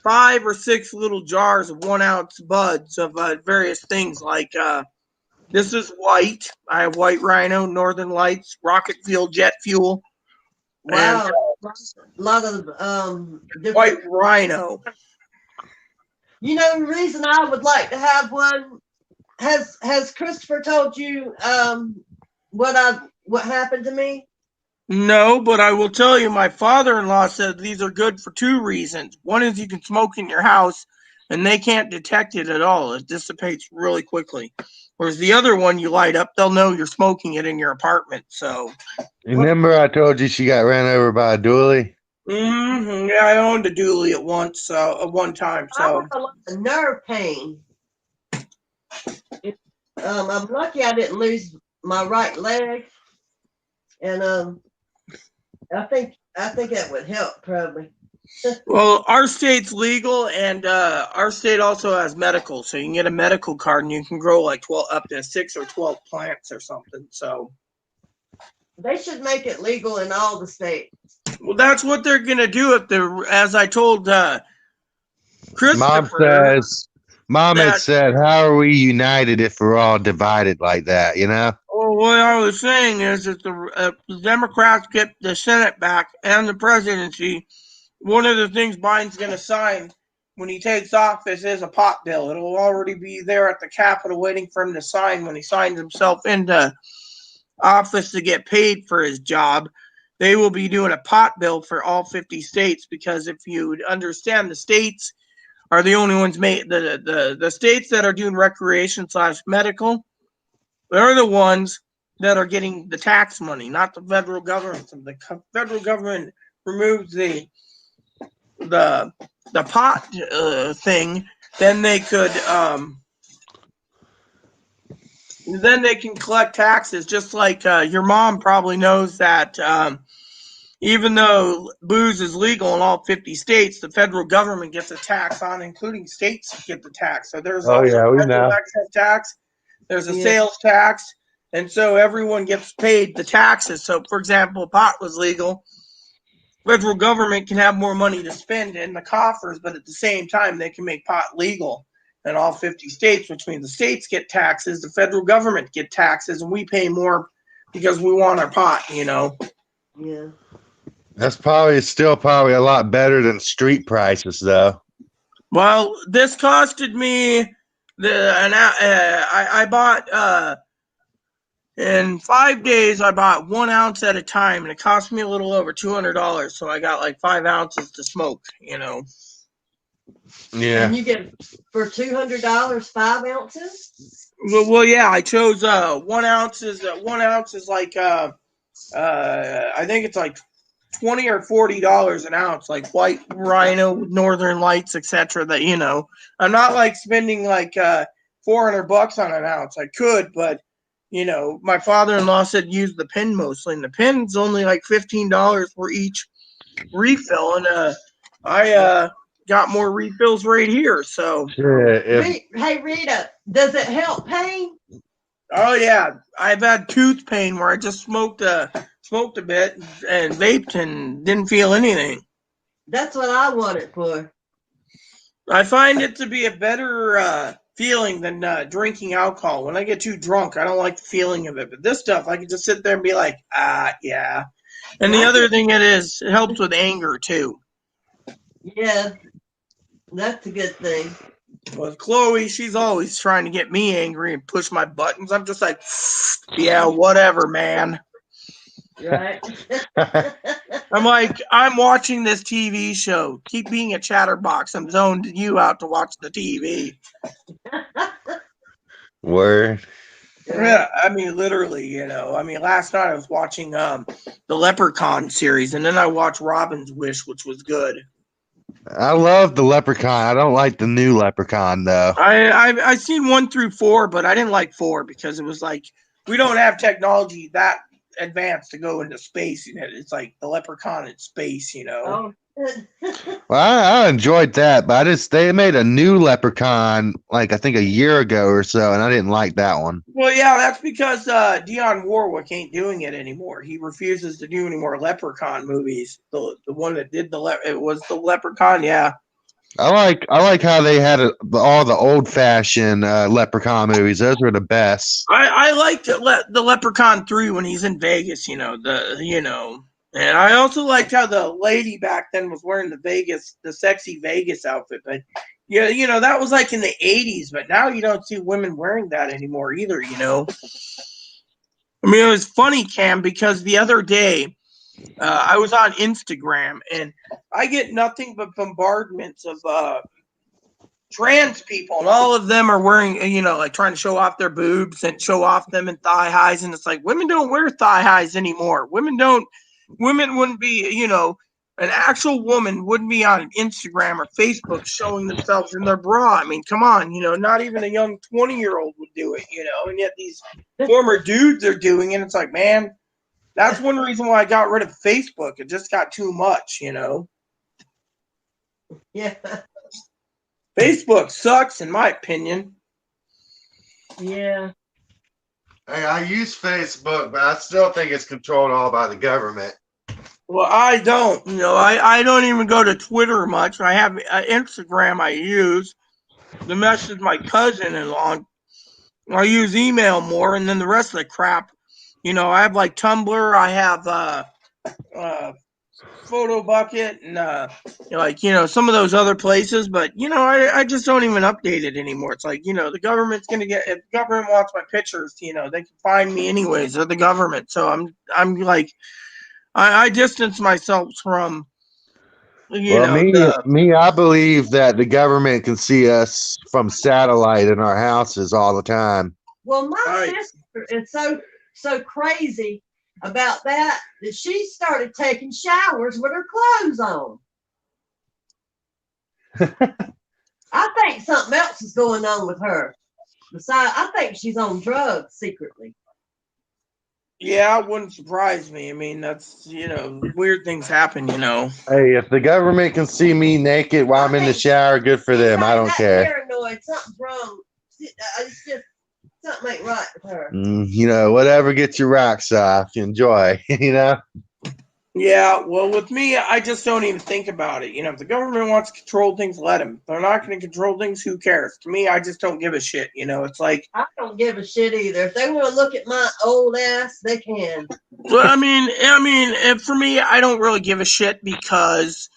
5 or 6 little jars of 1 ounce buds of various things. Like this is white. I have White Rhino, Northern Lights, Rocket Fuel, Jet Fuel. Wow, and a lot of White Rhino. The reason I would like to have one has Christopher told you what happened to me? No, but I will tell you, my father-in-law said these are good for 2 reasons. One is you can smoke in your house, and they can't detect it at all. It dissipates really quickly. Whereas the other one you light up, they'll know you're smoking it in your apartment. So, Remember I told you she got ran over by a dually? yeah, I owned a dually at one time. I So, have a lot of nerve pain. I'm lucky I didn't lose my right leg. And I think that would help probably. Well, our state's legal, and our state also has medical, so you can get a medical card, and you can grow like 12 up to 6 or 12 plants or something. So, They should make it legal in all the states. well, that's what they're gonna do. If they're, as I told Mom Christopher, says, Mom had that said, how are we united if we're all divided like that, you know? well, what I was saying is that the Democrats get the Senate back and the presidency. One of the things Biden's going to sign when he takes office is a pot bill. It'll already be there at the Capitol waiting for him to sign when he signs himself into office to get paid for his job. They will be doing a pot bill for all 50 states because if you understand, the states are the only ones the states that are doing recreation / medical. They're the ones that are getting the tax money, not the federal government. So the federal government removes the pot thing, then they can collect taxes. Just like your mom probably knows that even though booze is legal in all 50 states, the federal government gets a tax on, including states get the tax. So there's Oh, also yeah, a we federal know. excise tax. There's a Yeah. sales tax, and so everyone gets paid the taxes. So, for example, pot was legal. Federal government can have more money to spend in the coffers, but at the same time, they can make pot legal in all 50 states, which means the states get taxes, the federal government get taxes, and we pay more because we want our pot, you know. Yeah. That's still probably a lot better than street prices, though. Well, this costed me I bought in 5 days. I bought 1 ounce at a time, and it cost me a little over $200. So I got like 5 ounces to smoke, you know. Yeah. And you get for $200 5 ounces. Well, yeah. I chose 1 ounce is 1 ounce is like I think it's like $20 or $40 an ounce, like White Rhino, Northern Lights, etc. That you know, I'm not like spending like $400 on an ounce. I could, but you know, my father-in-law said use the pen mostly, and the pen's only like $15 for each refill, and I got more refills right here. So, Hey Rita, does it help pain? oh yeah, I've had tooth pain where I just smoked a bit and vaped and didn't feel anything. That's what I want it for. I find it to be a better feeling than drinking alcohol. When I get too drunk, I don't like the feeling of it. But this stuff, I can just sit there and be like, yeah. And the other thing it helps with anger too. Yeah, that's a good thing. With Chloe, she's always trying to get me angry and push my buttons. I'm just like, yeah, whatever, man. Right. I'm like, I'm watching this TV show. Keep being a chatterbox. I'm zoned you out to watch the TV. Word. Yeah, I mean, literally, you know. I mean, last night I was watching the Leprechaun series, and then I watched Robin's Wish, which was good. I love the Leprechaun. I don't like the new Leprechaun, though. I seen 1 through 4, but I didn't like 4 because it was like we don't have technology that advanced to go into space. You know, it's like the Leprechaun in space. You know. Oh. Well, I enjoyed that, but they made a new Leprechaun like I think a year ago or so, and I didn't like that one. Well, yeah, that's because Dionne Warwick ain't doing it anymore. He refuses to do any more Leprechaun movies. The one that did it was the Leprechaun. Yeah. I like how they had all the old fashioned Leprechaun movies. Those were the best. I liked the Leprechaun 3 when he's in Vegas. And I also liked how the lady back then was wearing the sexy Vegas outfit. But yeah, that was like in the 80s. But now you don't see women wearing that anymore either. You know. I mean, it was funny, Cam, because the other day I was on Instagram and I get nothing but bombardments of trans people, and all of them are wearing, like trying to show off their boobs and show off them in thigh highs. And it's like, women don't wear thigh highs anymore. Women wouldn't be, an actual woman wouldn't be on Instagram or Facebook showing themselves in their bra. I mean, come on, not even a young 20-year-old would do it, and yet these former dudes are doing it. It's like, man, That's one reason why I got rid of Facebook. It just got too much, Yeah. Facebook sucks, in my opinion. Yeah. Hey, I use Facebook, but I still think it's controlled all by the government. Well, I don't. I don't even go to Twitter much. I have Instagram I use to message my cousin-in-law. I use email more, and then the rest of the crap. I have like Tumblr. I have Photo Bucket, and some of those other places. But I just don't even update it anymore. It's like the government's gonna get if the government wants my pictures. They can find me anyways. They're the government, so I'm like I distance myself from Well, the I believe that the government can see us from satellite in our houses all the time. Well, my Right. sister is so crazy about that she started taking showers with her clothes on. I think something else is going on with her. Besides, I think she's on drugs secretly. Yeah, it wouldn't surprise me. I mean, that's weird things happen. Hey, if the government can see me naked while I'm in the shower, good for them. I don't care. Paranoid, something's wrong. It's just something ain't right with her. Whatever gets your rocks off, enjoy. Yeah, well, with me, I just don't even think about it. If the government wants to control things, let them. If they're not going to control things, who cares? To me, I just don't give a shit. It's like I don't give a shit either. If they want to look at my old ass, they can. well, for me, I don't really give a shit because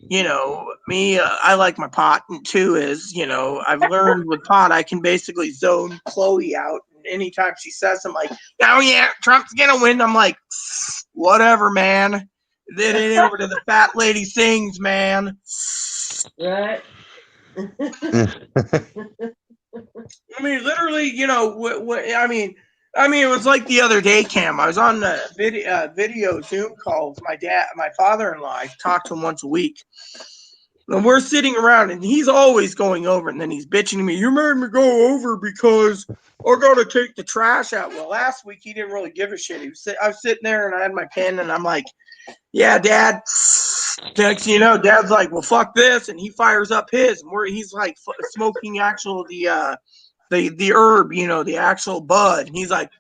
me, I like my pot, and two is I've learned with pot I can basically zone Chloe out. And anytime she says something like, "Oh yeah, Trump's gonna win," I'm like, whatever, man. Then it over to the fat lady sings, man. Right? I mean, literally, it was like the other day, Cam. I was on the video Zoom call with my father-in-law. I talk to him once a week. And we're sitting around, and he's always going over, and then he's bitching to me. You made me go over because I got to take the trash out. Well, last week he didn't really give a shit. I was sitting there, and I had my pen, and I'm like, "Yeah, Dad." Next, Dad's like, "Well, fuck this," and he fires up his, and he's like smoking the herb, the actual bud, and he's like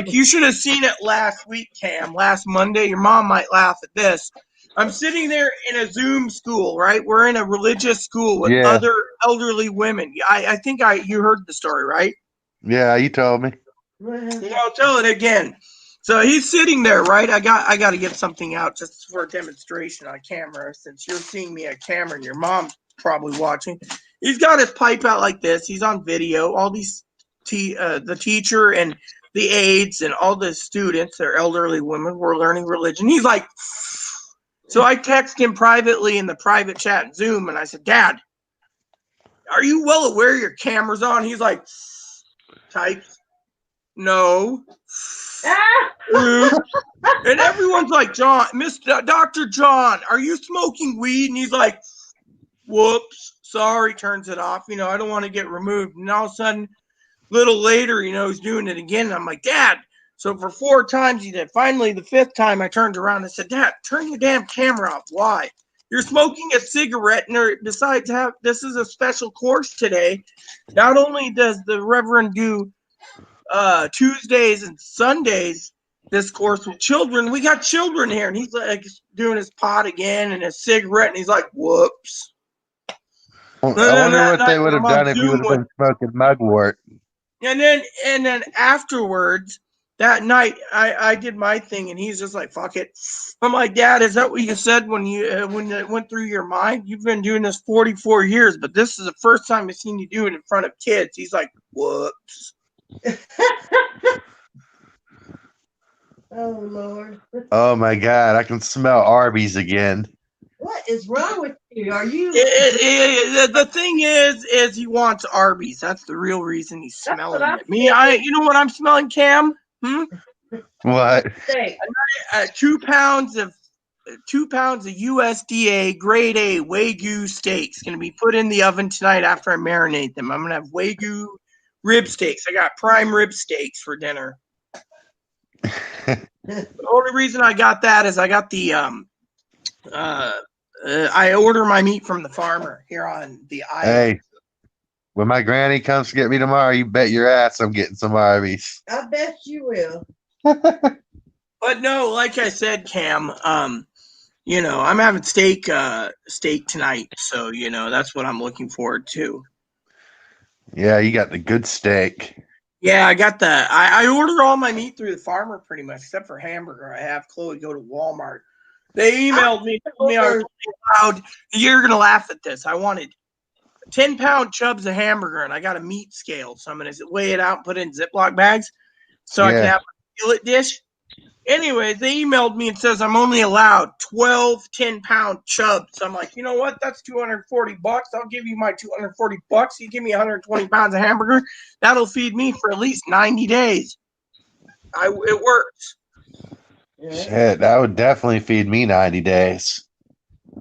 you should have seen it last week, Cam. Last Monday, your mom might laugh at this. I'm sitting there in a Zoom school, right? We're in a religious school with Yeah. other elderly women. I think you heard the story, right? Yeah, you told me. Well, I'll tell it again. So he's sitting there, right? I got to get something out just for a demonstration on camera, since you're seeing me at camera and your mom's probably watching. He's got his pipe out like this. He's on video. All these the teacher and the aides and all the students, they're elderly women, were learning religion. He's like, so I text him privately in the private chat in Zoom, and I said, "Dad, are you well aware your camera's on?" He's like, type, "No." And everyone's like, "John, Mr. Dr. John, are you smoking weed?" And he's like, "Whoops, sorry," turns it off. I don't want to get removed. And all of a sudden, a little later, he's doing it again. And I'm like, "Dad." So for 4 times he did. Finally, the 5th time I turned around and said, "Dad, turn your damn camera off. Why? You're smoking a cigarette, and besides, this is a special course today. Not only does the Reverend do Tuesdays and Sundays this course with children, we got children here," and he's like doing his pot again and his cigarette, and he's like, "Whoops." I wonder what they would have done if you would have been smoking mugwort. And then afterwards, that night, I did my thing, and he's just like, "Fuck it." I'm like, "Dad, is that what you said when it went through your mind? You've been doing this 44 years, but this is the first time I've seen you do it in front of kids." He's like, "Whoops." Oh Lord. Oh my God, I can smell Arby's again. What is wrong with you? Are you The thing is he wants Arby's. That's the real reason he's smelling it. Me, you know what I'm smelling, Cam? What? 2 pounds of USDA grade A Wagyu steaks going to be put in the oven tonight after I marinate them. I'm going to have Wagyu rib steaks. I got prime rib steaks for dinner. The only reason I got that is I got the I order my meat from the farmer here on the island. Hey, when my granny comes to get me tomorrow, you bet your ass I'm getting some Arby's. I bet you will. But no, like I said, Cam, you know, I'm having steak tonight, so you know that's what I'm looking forward to. Yeah, you got the good steak. Yeah, I got I order all my meat through the farmer pretty much, except for hamburger. I have Chloe go to Walmart. They emailed me, told me I was only allowed. You're gonna laugh at this. I wanted 10-pound chubs of hamburger, and I got a meat scale, so I'm gonna weigh it out, and put it in Ziploc bags, so I can Yeah. have a skillet dish. Anyways, they emailed me and says I'm only allowed 12 10-pound chubs. So I'm like, you know what? That's $240. I'll give you my $240. You give me 120 pounds of hamburger. That'll feed me for at least 90 days. It works. Yeah. Shit, that would definitely feed me 90 days.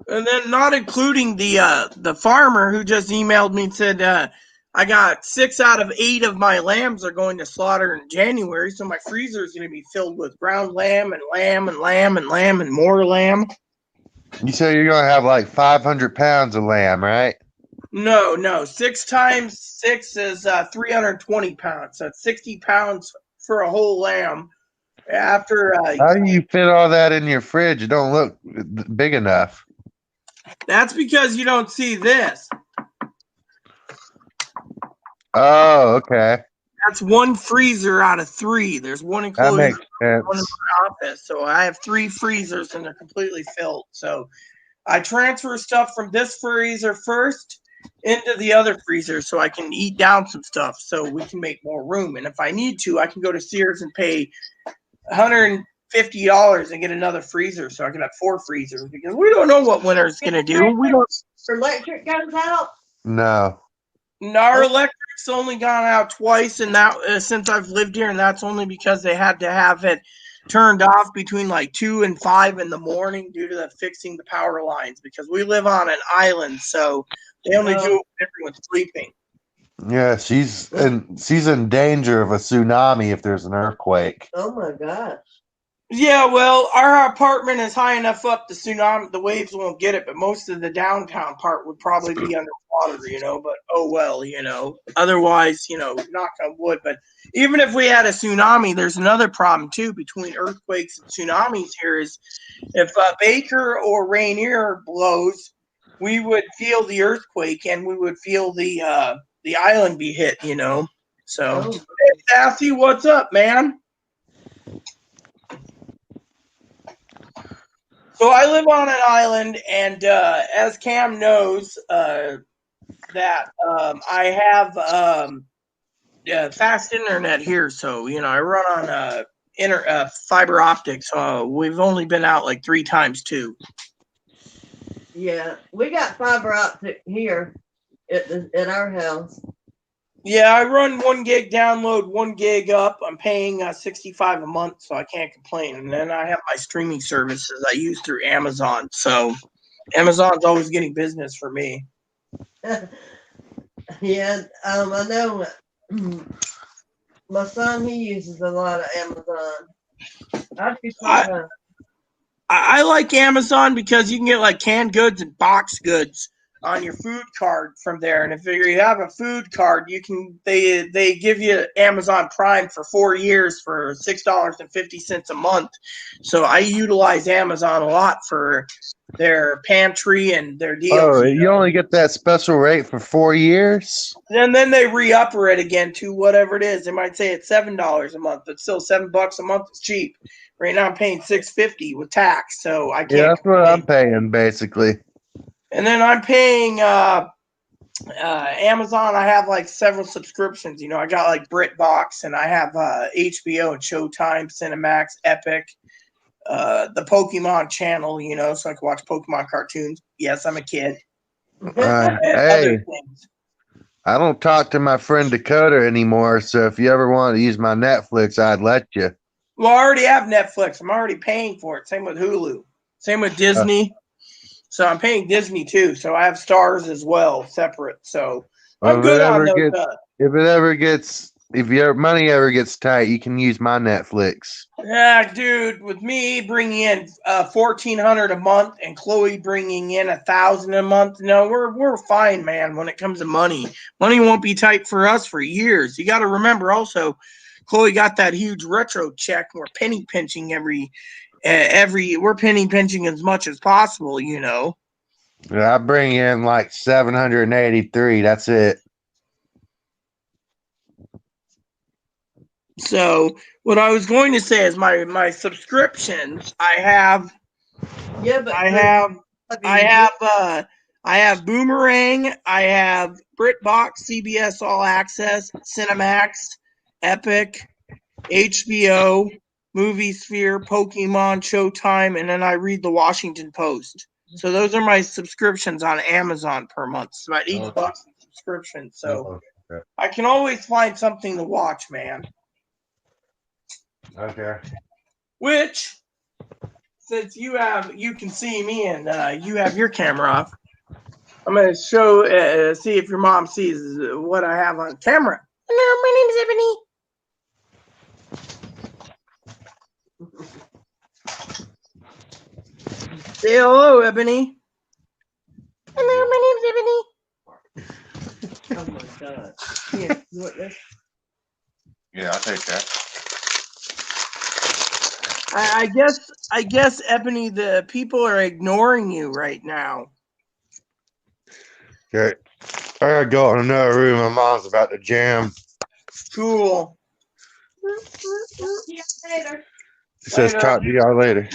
And then not including the farmer who just emailed me and said, I got 6 out of 8 of my lambs are going to slaughter in January, so my freezer is going to be filled with ground lamb and lamb and lamb and lamb and more lamb. You say you're going to have like 500 pounds of lamb, right? No. 6 times 6 is 320 pounds. So it's 60 pounds for a whole lamb. After How do you fit all that in your fridge? It don't look big enough. that's because you don't see this. Oh, okay. That's one freezer out of 3. There's one That enclosed, makes one in sense. my office. So I have 3 freezers and they're completely filled. So I transfer stuff from this freezer first into the other freezer so I can eat down some stuff so we can make more room. And if I need to, I can go to Sears and pay $150 and get another freezer so I can have 4 freezers because we don't know what winter's going to do. We don't. Electric goes out. No. Our electric's only gone out twice, and that since I've lived here, and that's only because they had to have it turned off between like 2 and 5 in the morning due to the fixing the power lines because we live on an island, so they only do it when everyone's sleeping. Yeah, she's in danger of a tsunami if there's an earthquake. Oh my gosh. Yeah, well, our apartment is high enough up the waves won't get it, but most of the downtown part would probably be underwater, you know, but oh well, you know. Otherwise, you know, knock on wood. But even if we had a tsunami, there's another problem too between earthquakes and tsunamis here is if Baker or Rainier blows, we would feel the earthquake and we would feel the island be hit, you know. So hey Sassy, what's up, man? So I live on an island, and as Cam knows, that I have fast internet here. So you know, I run on fiber optics. We've only been out like 3 times too. Yeah, we got fiber optic here at our house. Yeah, I run 1 gig download, 1 gig up. I'm paying $65 a month, so I can't complain. And then I have my streaming services I use through Amazon. So Amazon's always getting business for me. Yeah, I know. My son, he uses a lot of Amazon. I like Amazon because you can get like canned goods and box goods on your food card from there. And if you have a food card, they give you Amazon Prime for 4 years for $6.50 a month. So I utilize Amazon a lot for their pantry and their deals. Oh, you only get that special rate for 4 years? And then they re-upper it again to whatever it is. They might say it's $7 a month, but still $7 a month is cheap. Right now I'm paying $6.50 with tax, so I can't. Yeah, that's what I'm paying basically. And then I'm paying Amazon. I have like several subscriptions. You know, I got like BritBox, and I have HBO and Showtime, Cinemax, Epic, the Pokemon channel. You know, so I can watch Pokemon cartoons. Yes, I'm a kid. Hey, I don't talk to my friend Dakota anymore, so if you ever want to use my Netflix, I'd let you. Well, I already have Netflix. I'm already paying for it. Same with Hulu. Same with Disney. So I'm paying Disney too. So I have Stars as well, separate. So I'm good on those. If it ever gets if your money ever gets tight, you can use my Netflix. Yeah, dude, with me bringing in $1,400 a month and Chloe bringing in $1,000 a month, no, we're fine, man. When it comes to money, money won't be tight for us for years. You got to remember also, Chloe got that huge retro check. We're penny pinching we're penny pinching as much as possible, you know. I bring in like 783. That's it. So what I was going to say is my subscriptions. Yeah, but I have I you have I have Boomerang, I have BritBox, CBS All Access, Cinemax, Epic, HBO, Movie Sphere, Pokemon, Showtime, and then I read the Washington Post. So those are my subscriptions on Amazon per month. It's about $8 a subscription. So I can always find something to watch, man. Okay. Which, since you can see me and you have your camera off, I'm gonna show see if your mom sees what I have on camera. Hello, my name's Ebony. Say hello, Ebony. Hello, my name's Ebony. Oh my god. Here, you want this? Yeah, I'll take that. I guess, Ebony, the people are ignoring you right now. Okay. I gotta go in another room. My mom's about to jam. Cool. Yeah, later. It says talk to y'all later.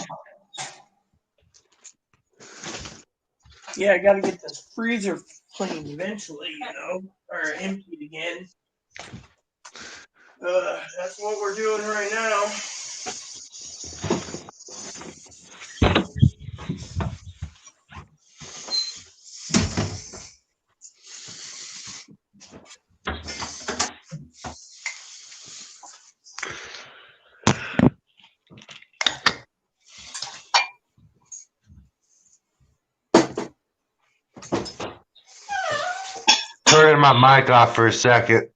Yeah, I gotta get this freezer cleaned eventually, you know, or emptied again. That's what we're doing right now. Turning my mic off for a second.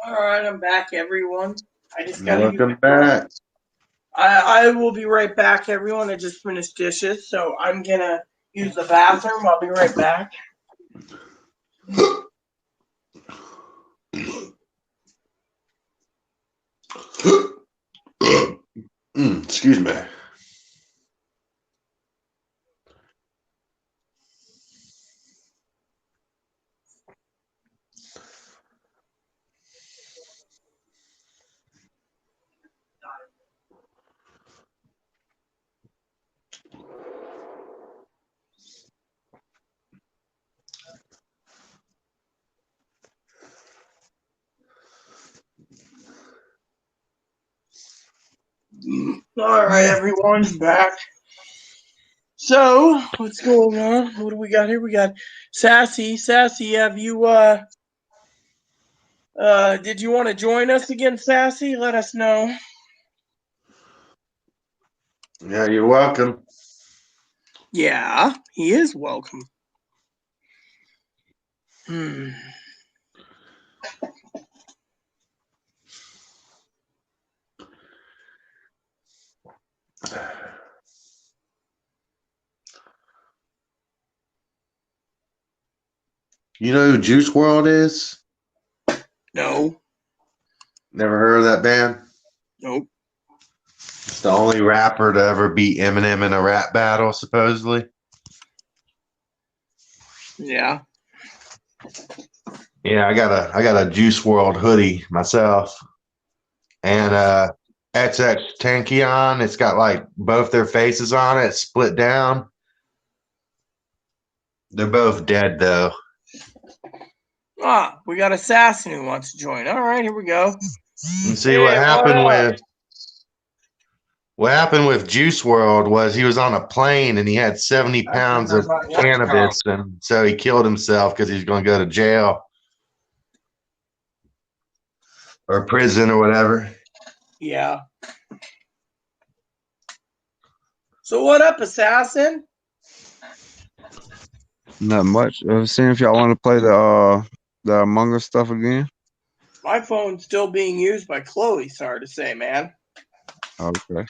All right, I'm back, everyone. I just gotta Welcome back. I will be right back, everyone. I just finished dishes, so I'm gonna use the bathroom. I'll be right back. Excuse me. All right, everyone's back. So, what's going on? What do we got here? We got Sassy. Sassy, have you did you want to join us again, Sassy? Let us know. Yeah, you're welcome. Yeah, he is welcome. You know who Juice World is? No. Never heard of that band? Nope. It's the only rapper to ever beat Eminem in a rap battle, supposedly. Yeah. Yeah, I got a Juice World hoodie myself. And XX Tankion, it's got like both their faces on it, split down. They're both dead though. Ah, we got Assassin who wants to join. All right, here we go. And see Hey, what happened with Juice World was he was on a plane and he had 70 pounds of cannabis, and so he killed himself because he was going to go to jail or prison or whatever. Yeah. So what up, Assassin? Not much. Seeing if y'all want to play the Among Us stuff again. My phone's still being used by Chloe, sorry to say, man. Okay.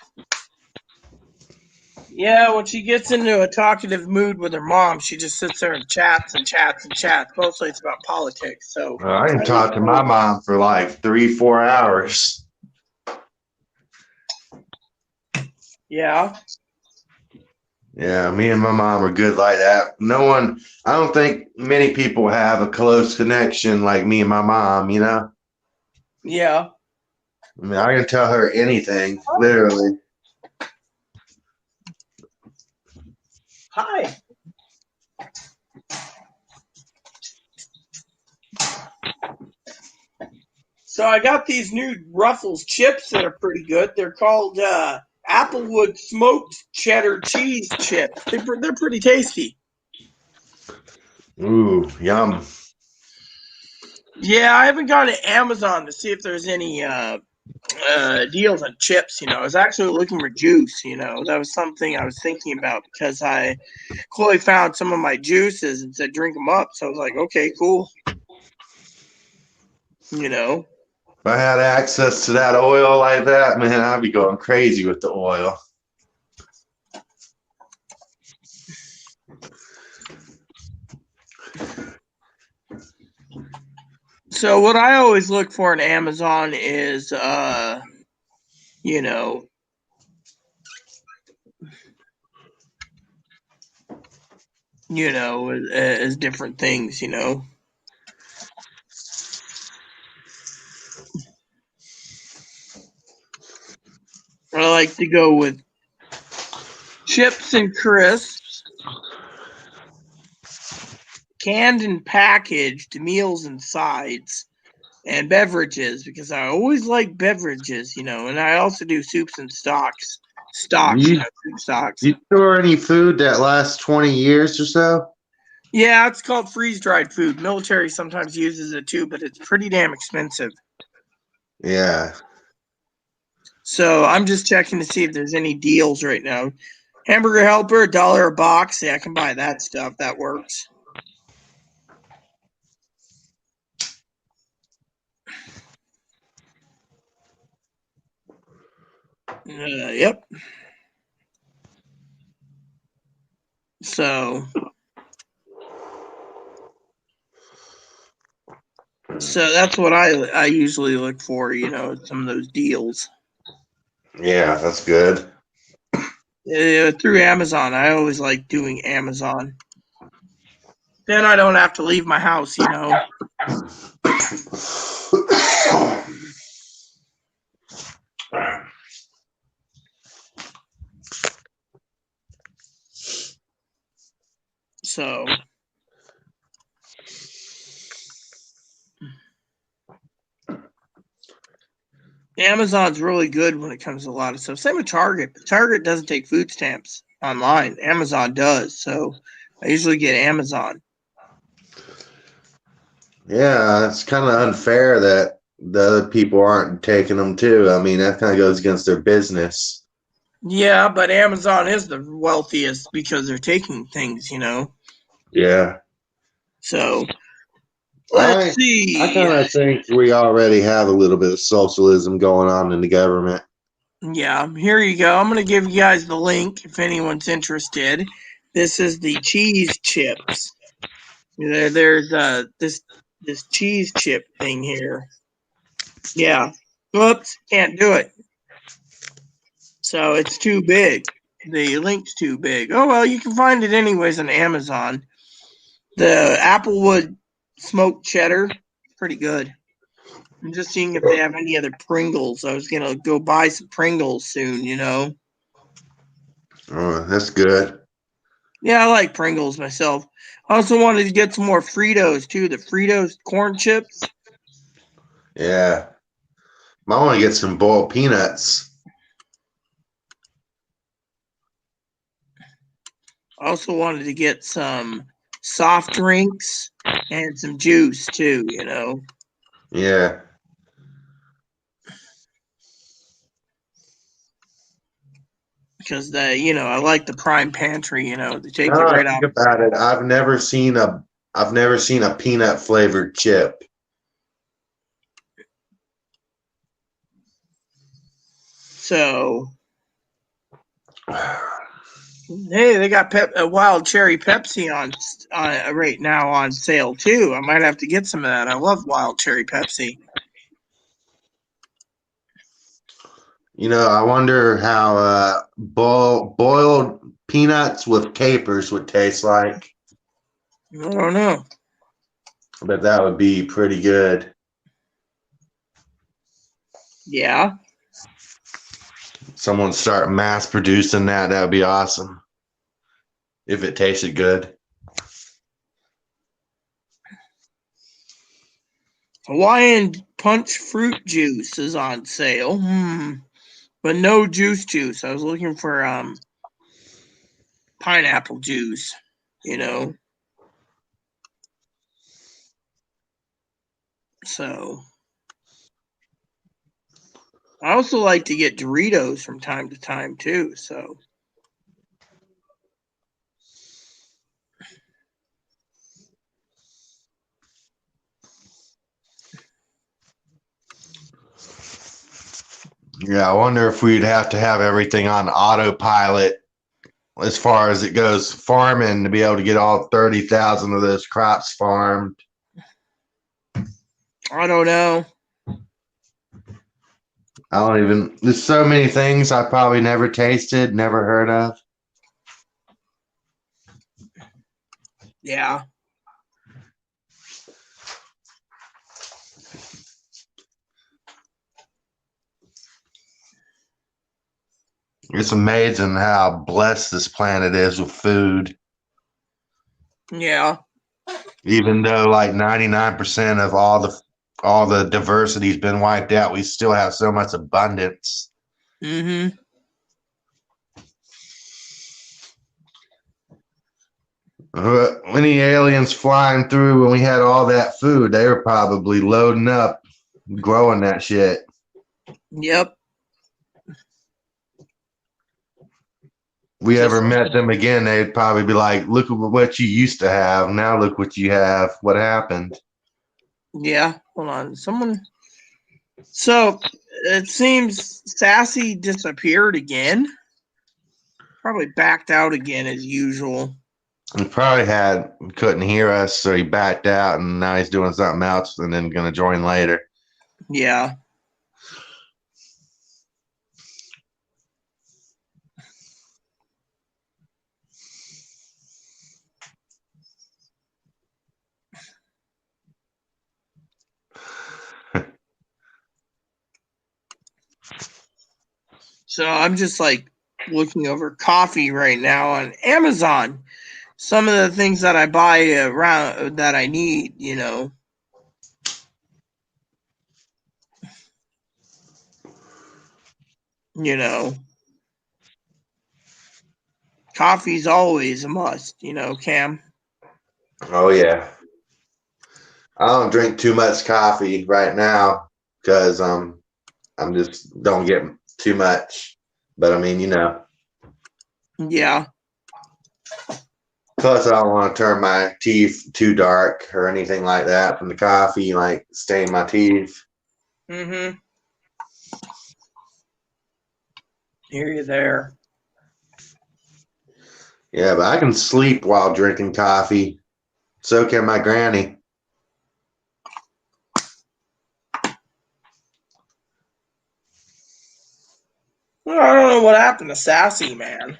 Yeah, when she gets into a talkative mood with her mom, she just sits there and chats and chats and chats. Mostly it's about politics. So I can talk to my mom for like 3-4 hours. yeah. Yeah, me and my mom are good like that. I don't think many people have a close connection like me and my mom, you know? Yeah. I mean, I can tell her anything, literally. Hi. So I got these new Ruffles chips that are pretty good. They're called Applewood smoked cheddar cheese chips. They're pretty tasty. Ooh, yum. Yeah, I haven't gone to Amazon to see if there's any deals on chips. I was actually looking for juice. That was something I was thinking about because Chloe found some of my juices and said drink them up. So I was like, okay, cool. If I had access to that oil like that, man, I'd be going crazy with the oil. So what I always look for in Amazon is you know as different things. I like to go with chips and crisps, canned and packaged meals and sides, and beverages because I always like beverages, and I also do soups and stocks. You, Soup stocks. you store any food that lasts 20 years or so? Yeah, it's called freeze dried food. Military sometimes uses it too, but it's pretty damn expensive. Yeah. So I'm just checking to see if there's any deals right now. Hamburger Helper, $1 a box. Yeah, I can buy that stuff. That works. Yep. So So that's what I usually look for, some of those deals. Yeah, that's good. Through Amazon. I always like doing Amazon. Then I don't have to leave my house. So Amazon's really good when it comes to a lot of stuff. Same with Target. Target doesn't take food stamps online. Amazon does. So I usually get Amazon. Yeah, it's kind of unfair that the other people aren't taking them too. I mean, that kind of goes against their business. Yeah, but Amazon is the wealthiest because they're taking things. Yeah. So let's I see. kind of think we already have a little bit of socialism going on in the government. Yeah, here you go. I'm going to give you guys the link if anyone's interested. This is the cheese chips. There's this cheese chip thing here. Yeah. Whoops, can't do it. So it's too big. The link's too big. Oh well, you can find it anyways on Amazon. The Applewood smoked cheddar, pretty good. I'm just seeing if they have any other Pringles. I was gonna go buy some Pringles soon. Oh, that's good. Yeah, I like Pringles myself. I also wanted to get some more Fritos too. The Fritos corn chips. Yeah. Might want to get some boiled peanuts. I also wanted to get some soft drinks and some juice too. Yeah. Because I like the Prime Pantry. They take it Now I right think out. about it, I've never seen a peanut flavored chip. So, hey, they got a wild cherry Pepsi on right now on sale too. I might have to get some of that. I love wild cherry Pepsi. I wonder how boiled peanuts with capers would taste like. I don't know. But that would be pretty good. Yeah. Someone start mass producing that. That would be awesome. If it tasted good. Hawaiian Punch fruit juice is on sale. But no juice. I was looking for pineapple juice. So I also like to get Doritos from time to time too. So Yeah, I wonder if we'd have to have everything on autopilot as far as it goes farming to be able to get all 30,000 of those crops farmed. I don't know. There's so many things I probably never tasted, never heard of. Yeah. It's amazing how blessed this planet is with food. Yeah. Even though like 99% of all the diversity's been wiped out, we still have so much abundance. Mm-hmm. Any aliens flying through when we had all that food, they were probably loading up, growing that shit. Yep. We ever met them again, they'd probably be like, look at what you used to have. Now look what you have. What happened? Yeah. Hold on. So it seems Sassy disappeared again. Probably backed out again as usual. He probably couldn't hear us, so he backed out, and now he's doing something else, and then going to join later. Yeah. So I'm just like looking over coffee right now on Amazon. Some of the things that I buy around that I need, you know. You know, coffee's always a must, you know, Cam. Oh yeah, I don't drink too much coffee right now because I'm just don't get too much. But I mean, Yeah. plus I don't want to turn my teeth too dark or anything like that from the coffee, like stain my teeth. Mm-hmm. Hear you there. Yeah, but I can sleep while drinking coffee. So can my granny. Well, I don't know what happened to Sassy, man.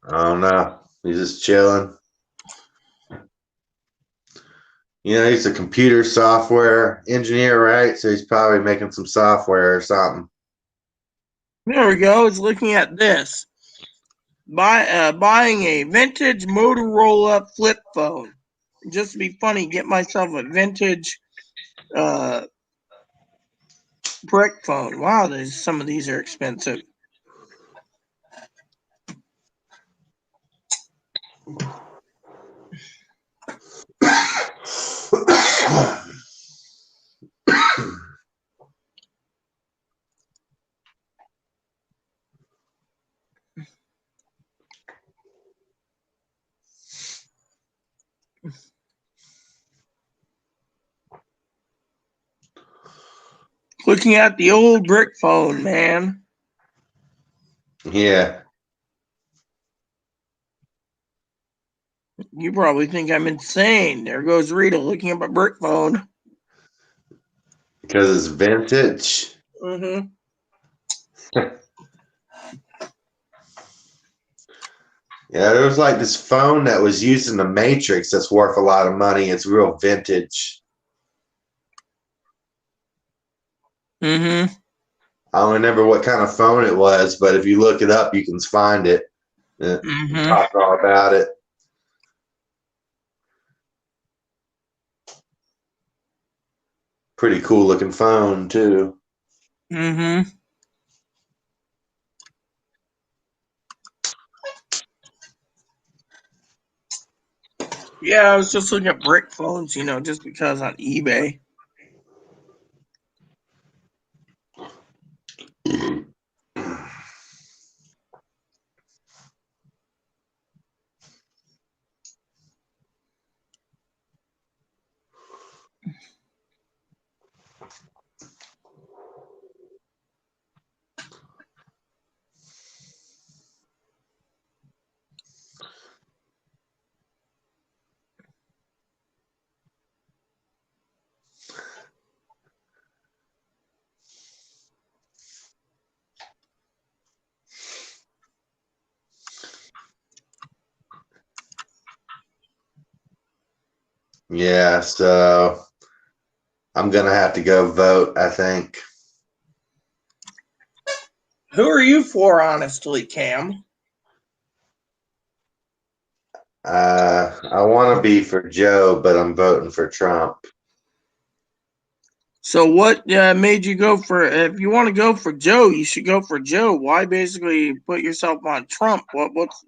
I don't know. He's just chilling. He's a computer software engineer, right? So he's probably making some software or something. There we go. It's looking at this. Buying a vintage Motorola flip phone. Just to be funny, get myself a vintage brick phone. Wow, some of these are expensive. Looking at the old brick phone, man. Yeah. You probably think I'm insane. There goes Rita looking at my brick phone. Because it's vintage. Mm-hmm. Yeah, there was like this phone that was used in the Matrix that's worth a lot of money. It's real vintage. Mm-hmm. I don't remember what kind of phone it was, but if you look it up, you can find it. Mm-hmm. Talk all about it. Pretty cool looking phone, too. Mm-hmm. Yeah, I was just looking at brick phones, just because on eBay. Yeah, so I'm going to have to go vote, I think. Who are you for, honestly, Cam? I want to be for Joe, but I'm voting for Trump. So what made you go for? If you want to go for Joe, you should go for Joe. Why basically put yourself on Trump? What's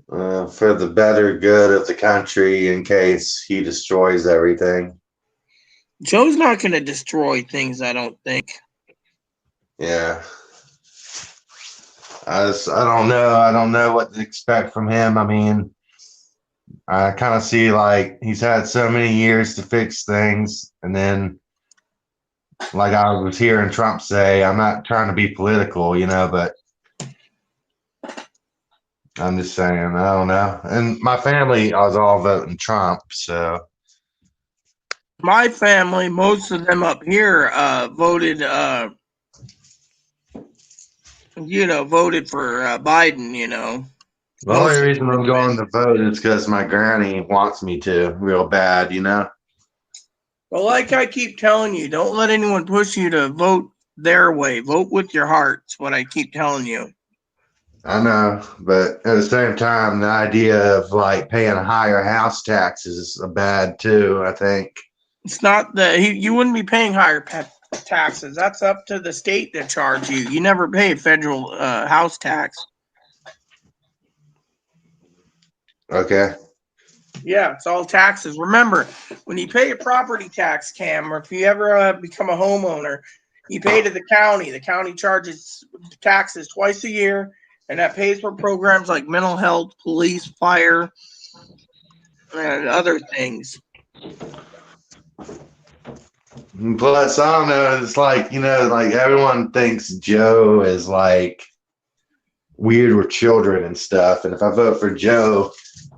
For the better good of the country in case he destroys everything. Joe's not going to destroy things, I don't think. Yeah. I don't know. I don't know what to expect from him. I mean, I kind of see like he's had so many years to fix things, and then like I was hearing Trump say, I'm not trying to be political, but I'm just saying, I don't know. And my family was all voting Trump, so My family, most of them up here, voted, voted for Biden. the only Most of reason them I'm anyway. going to vote is because my granny wants me to real bad, But like I keep telling you, don't let anyone push you to vote their way. Vote with your heart. It's what I keep telling you. I know, but at the same time, the idea of like paying higher house taxes is bad too, I think. It's not you wouldn't be paying higher taxes. That's up to the state to charge you. You never pay federal house tax. Okay. Yeah, it's all taxes. Remember, when you pay a property tax, Cam, or if you ever become a homeowner, you pay to the county. The county charges taxes twice a year, and that pays for programs like mental health, police, fire, and other things. Plus, I don't know, it's like, like everyone thinks Joe is like weird with children and stuff. And if I vote for Joe,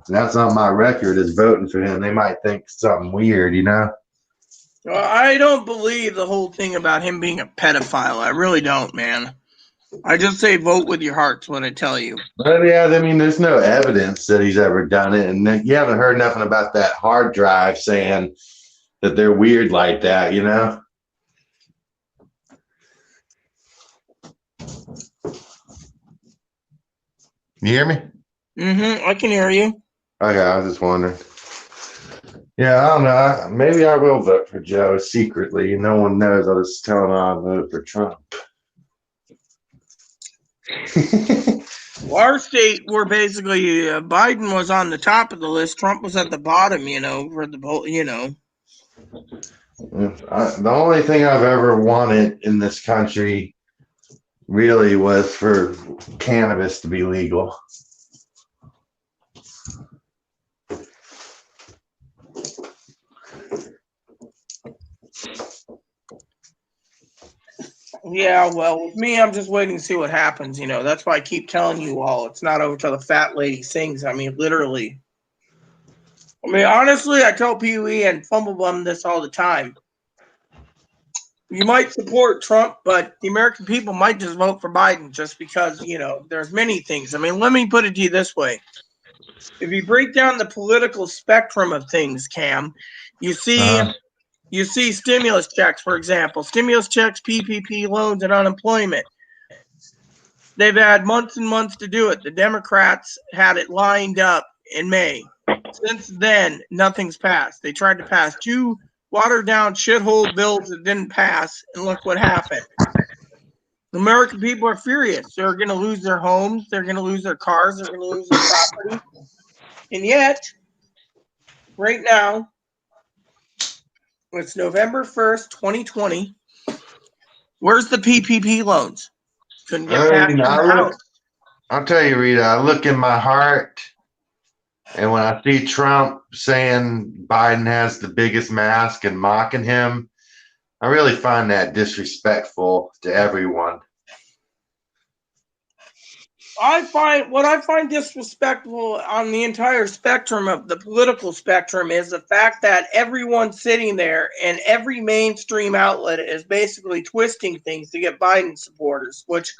and that's on my record as voting for him, they might think something weird. Well, I don't believe the whole thing about him being a pedophile. I really don't, man. I just say vote with your heart's what I tell you. But yeah, I mean, there's no evidence that he's ever done it. And then you haven't heard nothing about that hard drive saying that they're weird like that. You hear me? Mm-hmm. I can hear you. Okay, I was just wondering. Yeah, I don't know. Maybe I will vote for Joe secretly. No one knows. I'll just tell him I'll vote for Trump. Well, our state, where basically Biden was on the top of the list, Trump was at the bottom. For the The only thing I've ever wanted in this country really was for cannabis to be legal. Yeah, well, with me, I'm just waiting to see what happens. That's why I keep telling you all, it's not over till the fat lady sings. I mean, literally. I mean, honestly, I tell Pee Wee and Fumblebum this all the time. You might support Trump, but the American people might just vote for Biden just because, there's many things. I mean, let me put it to you this way. If you break down the political spectrum of things, Cam, you see stimulus checks, for example, stimulus checks, PPP loans, and unemployment. They've had months and months to do it. The Democrats had it lined up in May. Since then, nothing's passed. They tried to pass 2 watered down shithole bills that didn't pass, and look what happened. The American people are furious. They're going to lose their homes. They're going to lose their cars. They're going to lose their property. And yet, right now, it's November 1st, 2020. Where's the PPP loans? Couldn't get passed in the House. I'll tell you, Rita, I look in my heart, and when I see Trump saying Biden has the biggest mask and mocking him, I really find that disrespectful to everyone. What I find disrespectful on the entire spectrum of the political spectrum is the fact that everyone sitting there and every mainstream outlet is basically twisting things to get Biden supporters, which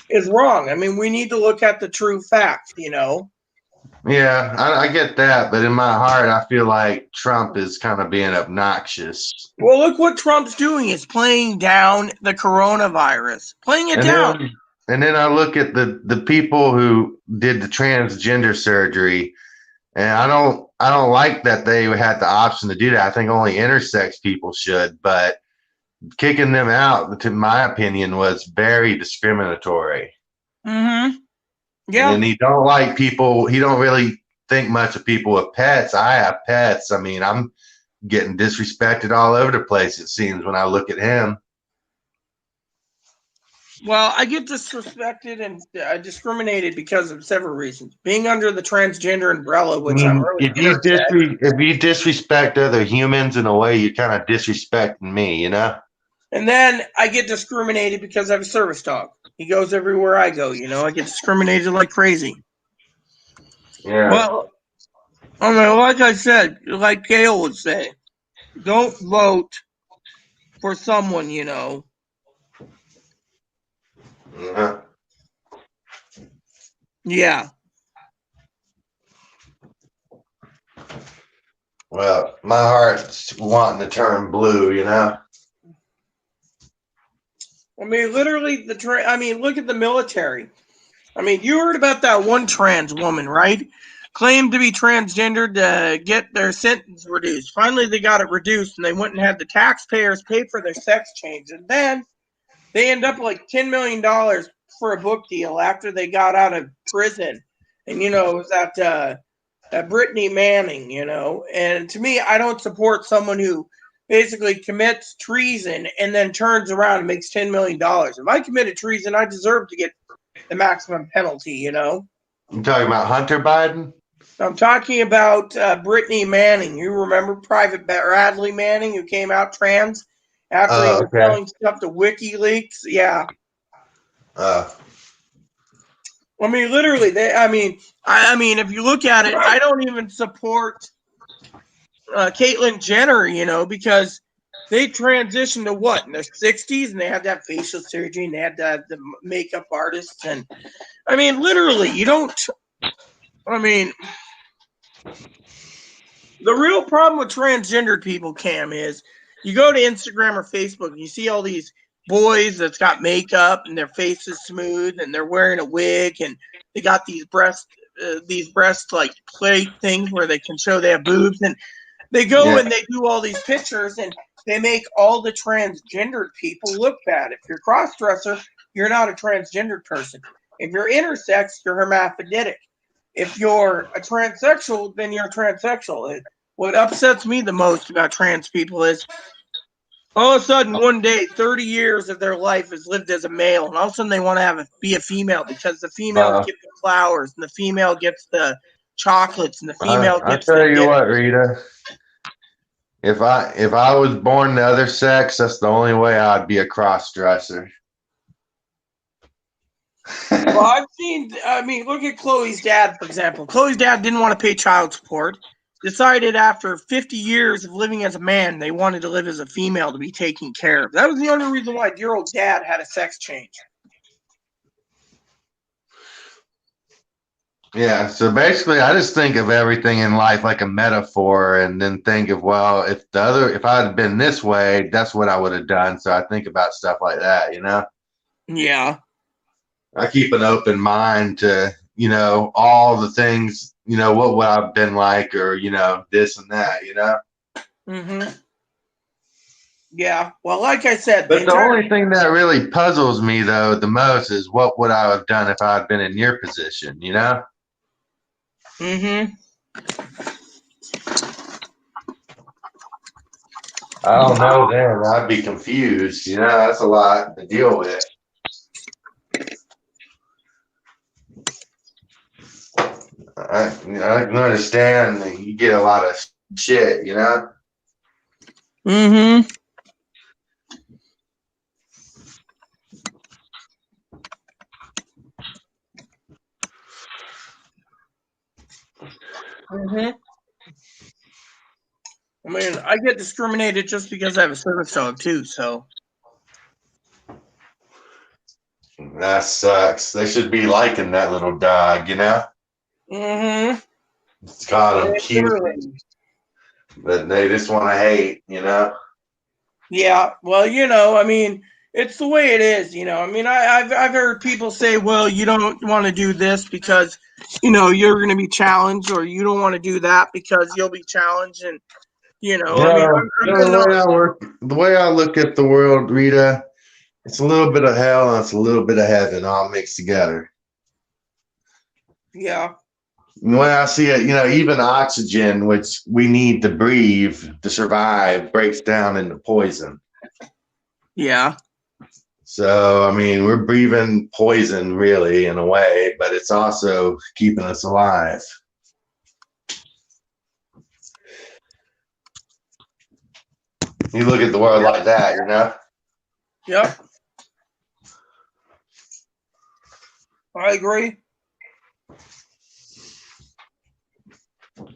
is wrong. I mean, we need to look at the true facts, Yeah, I get that, but in my heart, I feel like Trump is kind of being obnoxious. Well, look what Trump's doing. Is playing down the coronavirus. Playing it down. And then I look at the people who did the transgender surgery, and I don't like that they had the option to do that. I think only intersex people should, but kicking them out, to my opinion, was very discriminatory. Mm-hmm. Yeah. And he don't like people. He don't really think much of people with pets. I have pets. I mean, I'm getting disrespected all over the place, it seems, when I look at him. Well, I get disrespected and discriminated because of several reasons. Being under the transgender umbrella, which I'm really if you disrespect other humans in a way, you're kind of disrespecting me, And then I get discriminated because I have a service dog. He goes everywhere I go, I get discriminated like crazy. Yeah. Well, I mean, like I said, like Gail would say, don't vote for someone, you know. Uh-huh. Yeah. Well, my heart's wanting to turn blue, you know? I mean, literally, I mean, look at the military. I mean, you heard about that one trans woman, right? Claimed to be transgendered to get their sentence reduced. Finally, they got it reduced, and they went and had the taxpayers pay for their sex change. And then they end up like $10 million for a book deal after they got out of prison. And, you know, it was that Brittany Manning, you know. And to me, I don't support someone who basically commits treason and then turns around and makes $10 million. If I committed treason, I deserve to get the maximum penalty, you know. You talking about Hunter Biden? I'm talking about Brittany Manning. You remember Private Bradley Manning, who came out trans after he Oh, was okay. selling stuff to WikiLeaks? Yeah. Uh, I mean, literally, I mean, if you look at it, I don't even support Caitlyn Jenner, you know, because they transitioned to what in their 60s, and they had that facial surgery, and they had the makeup artists, and I mean, literally, you don't. I mean, the real problem with transgendered people, Cam, is you go to Instagram or Facebook and you see all these boys that's got makeup and their face is smooth and they're wearing a wig and they got these breast like plate things where they can show they have boobs, and they go yeah. and they do all these pictures and they make all the transgendered people look bad. If you're cross dresser, you're not a transgendered person. If you're intersex, you're hermaphroditic. If you're a transsexual, then you're transsexual. What upsets me the most about trans people is all of a sudden one day, 30 years of their life is lived as a male, and all of a sudden they want to be a female because the females Uh, get the flowers and the female gets the chocolates and the female I gets the tell you gift. what, Rita. If I was born the other sex, that's the only way I'd be a cross dresser. Well, I mean, look at Chloe's dad, for example. Chloe's dad didn't want to pay child support, decided after 50 years of living as a man, they wanted to live as a female to be taken care of. That was the only reason why dear old dad had a sex change. Yeah, so basically, I just think of everything in life like a metaphor, and then think of, well, if I had been this way, that's what I would have done. So I think about stuff like that, you know. Yeah. I keep an open mind to, all the things, what would I've been like, or this and that, Mm-hmm. Yeah. Well, like I said, But the only thing that really puzzles me though the most is what would I have done if I had been in your position, Mm-hmm. I don't know then. I'd be confused. That's a lot to deal with. I can understand that you get a lot of shit, Mm-hmm. Mm-hmm. I mean, I get discriminated just because I have a service dog too, so. That sucks. They should be liking that little dog, Mm-hmm. It's got them cute, Literally. but they just want to hate, Yeah, well, I mean, it's the way it is, I mean, I've heard people say, well, you don't want to do this because, you're going to be challenged, or you don't want to do that because you'll be challenged, and I mean, I've been the way I look at the world, Rita, it's a little bit of hell and it's a little bit of heaven all mixed together. Yeah. The way I see it, even oxygen, which we need to breathe to survive, breaks down into poison. Yeah. So, I mean, we're breathing poison, really, in a way, but it's also keeping us alive. You look at the world like that, Yep. I agree.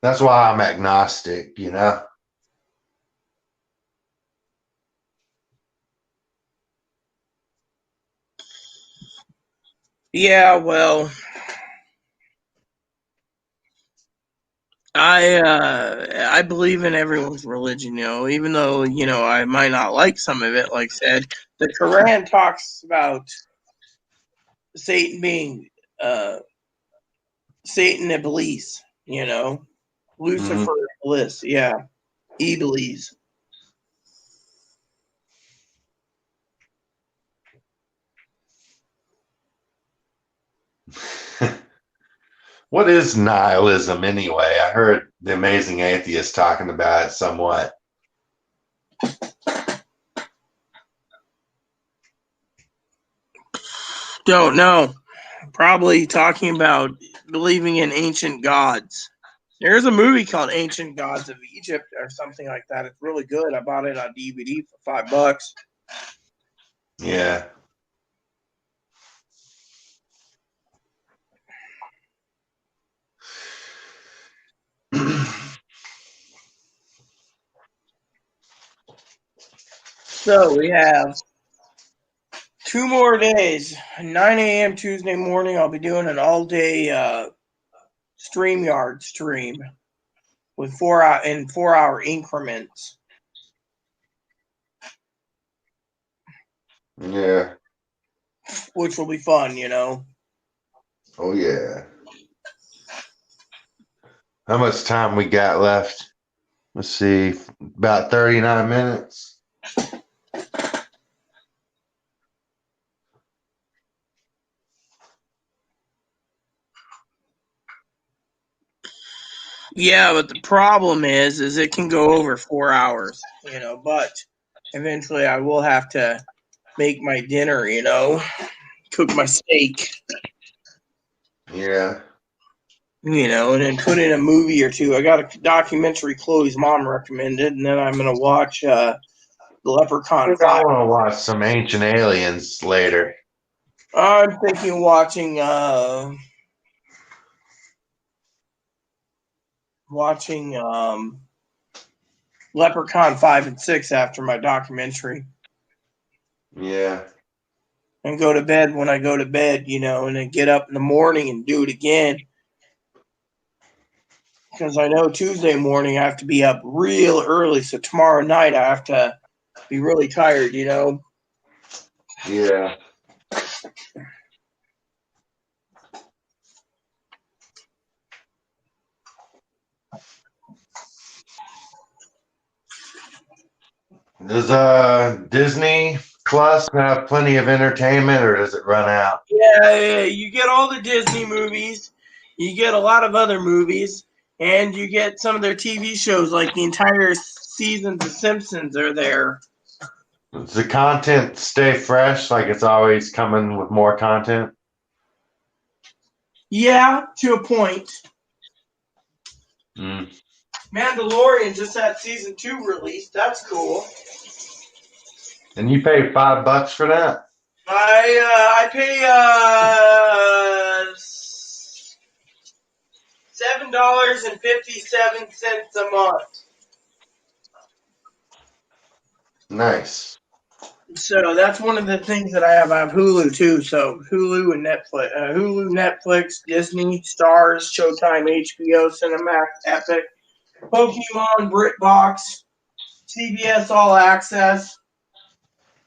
That's why I'm agnostic, you know. Yeah, well, I believe in everyone's religion, even though, I might not like some of it. Like I said, the Quran talks about Satan being Satan Iblis, Mhm. Lucifer Iblis, yeah, Iblis. What is nihilism anyway? I heard the Amazing Atheist talking about it somewhat. Don't know. Probably talking about believing in ancient gods. There's a movie called Ancient Gods of Egypt or something like that. It's really good. I bought it on DVD for $5. Yeah. So we have 2 more days. 9 a.m. Tuesday morning, I'll be doing an all-day StreamYard stream with 4-hour increments, Yeah. which will be fun, Oh yeah. How much time we got left? Let's see. About 39 minutes. Yeah, but the problem is it can go over 4 hours, but eventually I will have to make my dinner, cook my steak, Yeah. and then put in a movie or two. I got a documentary Chloe's mom recommended, and then I'm going to watch The I Leprechaun think I 5. want to watch some Ancient Aliens later. I'm thinking of watching Leprechaun 5 and 6 after my documentary, Yeah. and go to bed when I go to bed, and then get up in the morning and do it again. Because I know Tuesday morning I have to be up real early, so tomorrow night I have to be really tired, Yeah. Does Disney Plus have plenty of entertainment, or does it run out? Yeah, you get all the Disney movies, you get a lot of other movies, and you get some of their TV shows, like the entire seasons of Simpsons are there. Does the content stay fresh? Like it's always coming with more content? Yeah, to a point. Mm. Mandalorian just had season 2 released. That's cool. And you pay $5 for that? I pay $7.57 a month. Nice. So that's one of the things that I have. I have Hulu too. So Hulu and Netflix, Disney, Stars, Showtime, HBO, Cinemax, Epic, Pokemon, BritBox, CBS All Access.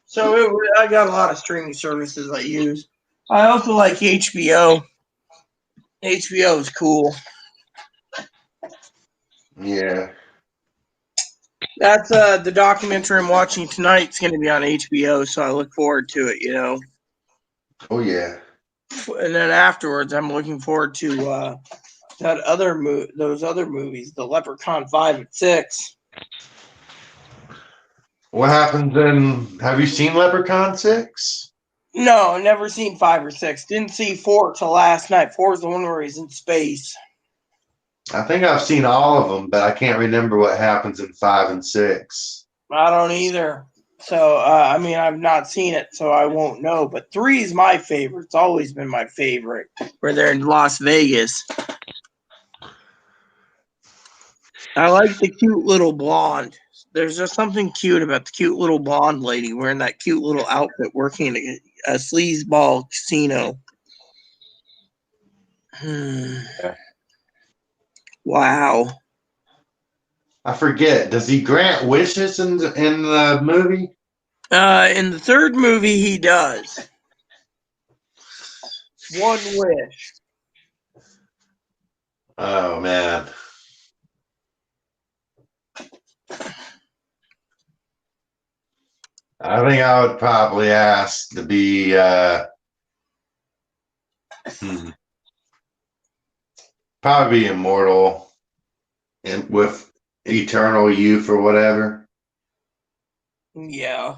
So I got a lot of streaming services I use. I also like HBO. HBO is cool. Yeah. That's the documentary I'm watching tonight. It's going to be on HBO, so I look forward to it. Oh yeah. And then afterwards, I'm looking forward to those other movies, The Leprechaun 5 and 6. What happens in? Have you seen Leprechaun 6? No, never seen 5 or 6. Didn't see 4 till last night. 4 is the one where he's in space. I think I've seen all of them, but I can't remember what happens in 5 and 6. I don't either. So, I've not seen it, so I won't know. But 3 is my favorite. It's always been my favorite, where they're in Las Vegas. I like the cute little blonde. There's just something cute about the cute little blonde lady wearing that cute little outfit working in a sleazeball casino. Wow. I forget. Does he grant wishes in the movie? In the third movie, he does. One wish. Oh man. I think I would probably ask to be probably be immortal and with eternal youth or whatever. Yeah.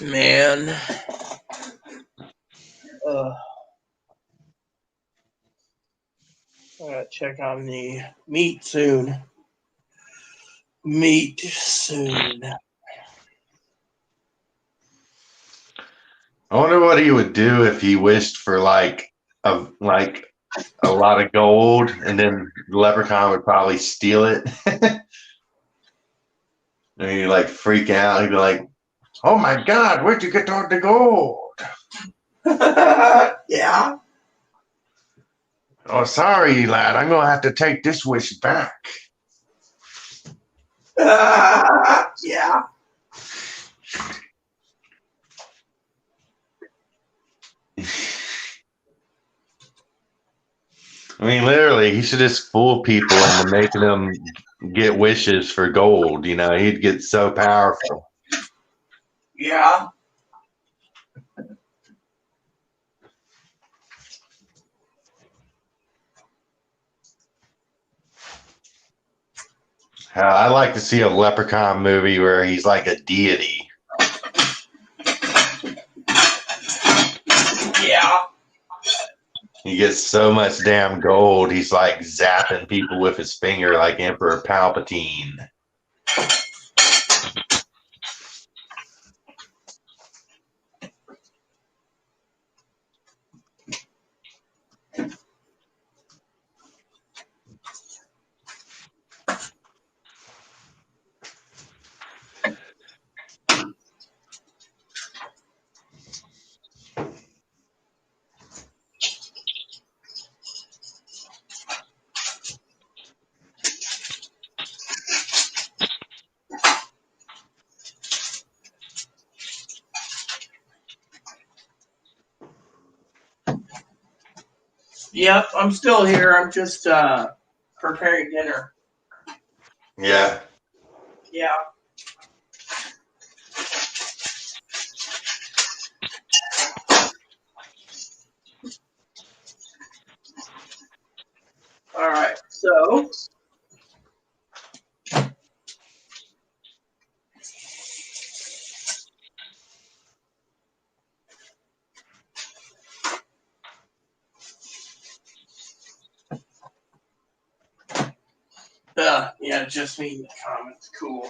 Man. I gotta check on the meat soon. Meet soon. I wonder what he would do if he wished for a lot of gold, and then the leprechaun would probably steal it. And he'd like freak out. He'd be like, "Oh my God, where'd you get all the gold?" Yeah. "Oh, sorry, lad. I'm gonna have to take this wish back." Yeah. I mean, literally, he should just fool people into making them get wishes for gold. You know, he'd get so powerful. Yeah. I like to see a leprechaun movie where he's like a deity. Yeah. He gets so much damn gold, he's like zapping people with his finger like Emperor Palpatine. Yep, I'm still here. I'm just preparing dinner. Yeah. Yeah. All right. So, yeah, just me in the comments. Cool.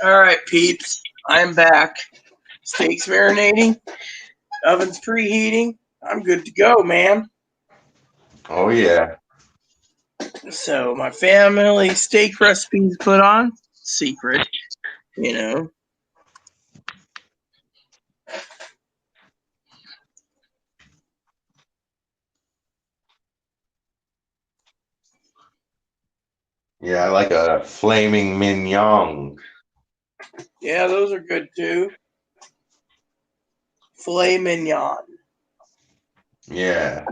All right, peeps. I'm back. Steak's marinating. Oven's preheating. I'm good to go, man. Oh yeah. So my family steak recipe's put on. Secret, you know. Yeah, I like a flaming mignon. Yeah, those are good too. Filet mignon. Yeah.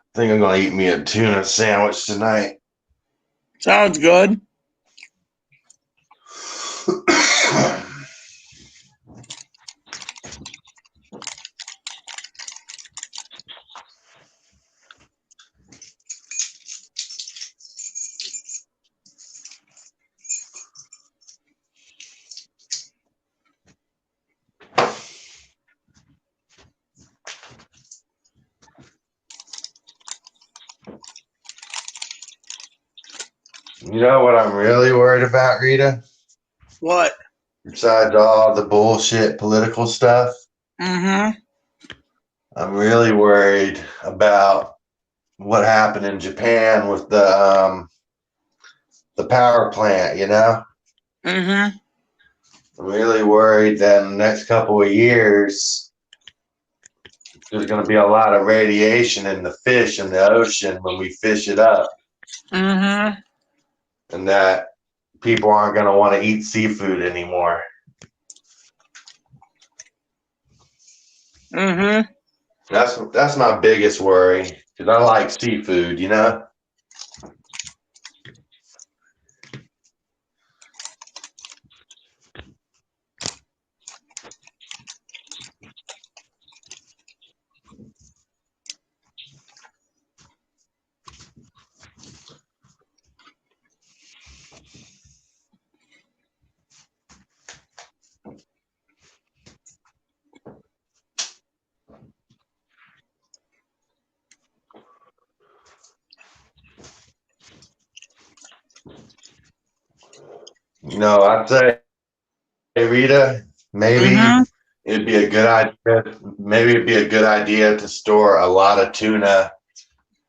I think I'm gonna eat me a tuna sandwich tonight. Sounds good. You know what I'm really worried about, Rita? What? Besides all the bullshit political stuff, Mm-hmm. I'm really worried about what happened in Japan with the power plant, you know? Mm-hmm. I'm really worried that in the next couple of years there's gonna be a lot of radiation in the fish in the ocean when we fish it up. Mm-hmm. And that people aren't going to want to eat seafood anymore. Mm-hmm. That's my biggest worry because I like seafood, you know. You know, I'd say, hey, Rita, maybe Mm-hmm. it'd be a good idea. Maybe it'd be a good idea to store a lot of tuna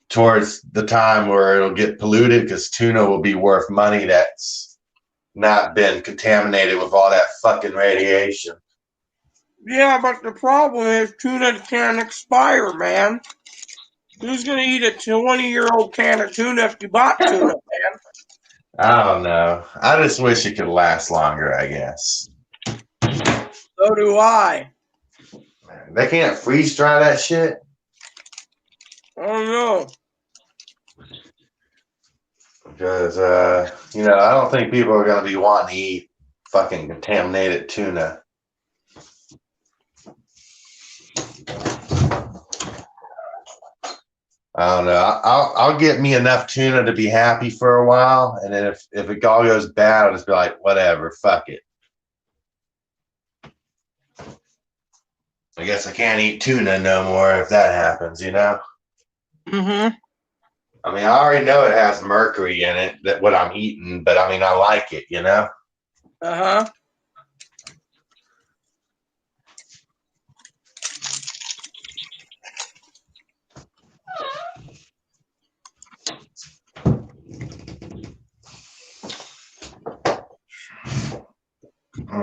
towards the time where it'll get polluted because tuna will be worth money that's not been contaminated with all that fucking radiation. Yeah, but the problem is tuna can expire, man. Who's gonna eat a 20-year-old can of tuna if you bought tuna, man? I don't know. I just wish it could last longer, I guess. So do I. They can't freeze dry that shit. I don't know. Because I don't think people are gonna be wanting to eat fucking contaminated tuna. I don't know. I'll get me enough tuna to be happy for a while, and then if it all goes bad, I'll just be like, whatever, fuck it. I guess I can't eat tuna no more if that happens, you know? Mm-hmm. I mean, I already know it has mercury in it, that what I'm eating, but I mean, I like it, you know? Uh-huh.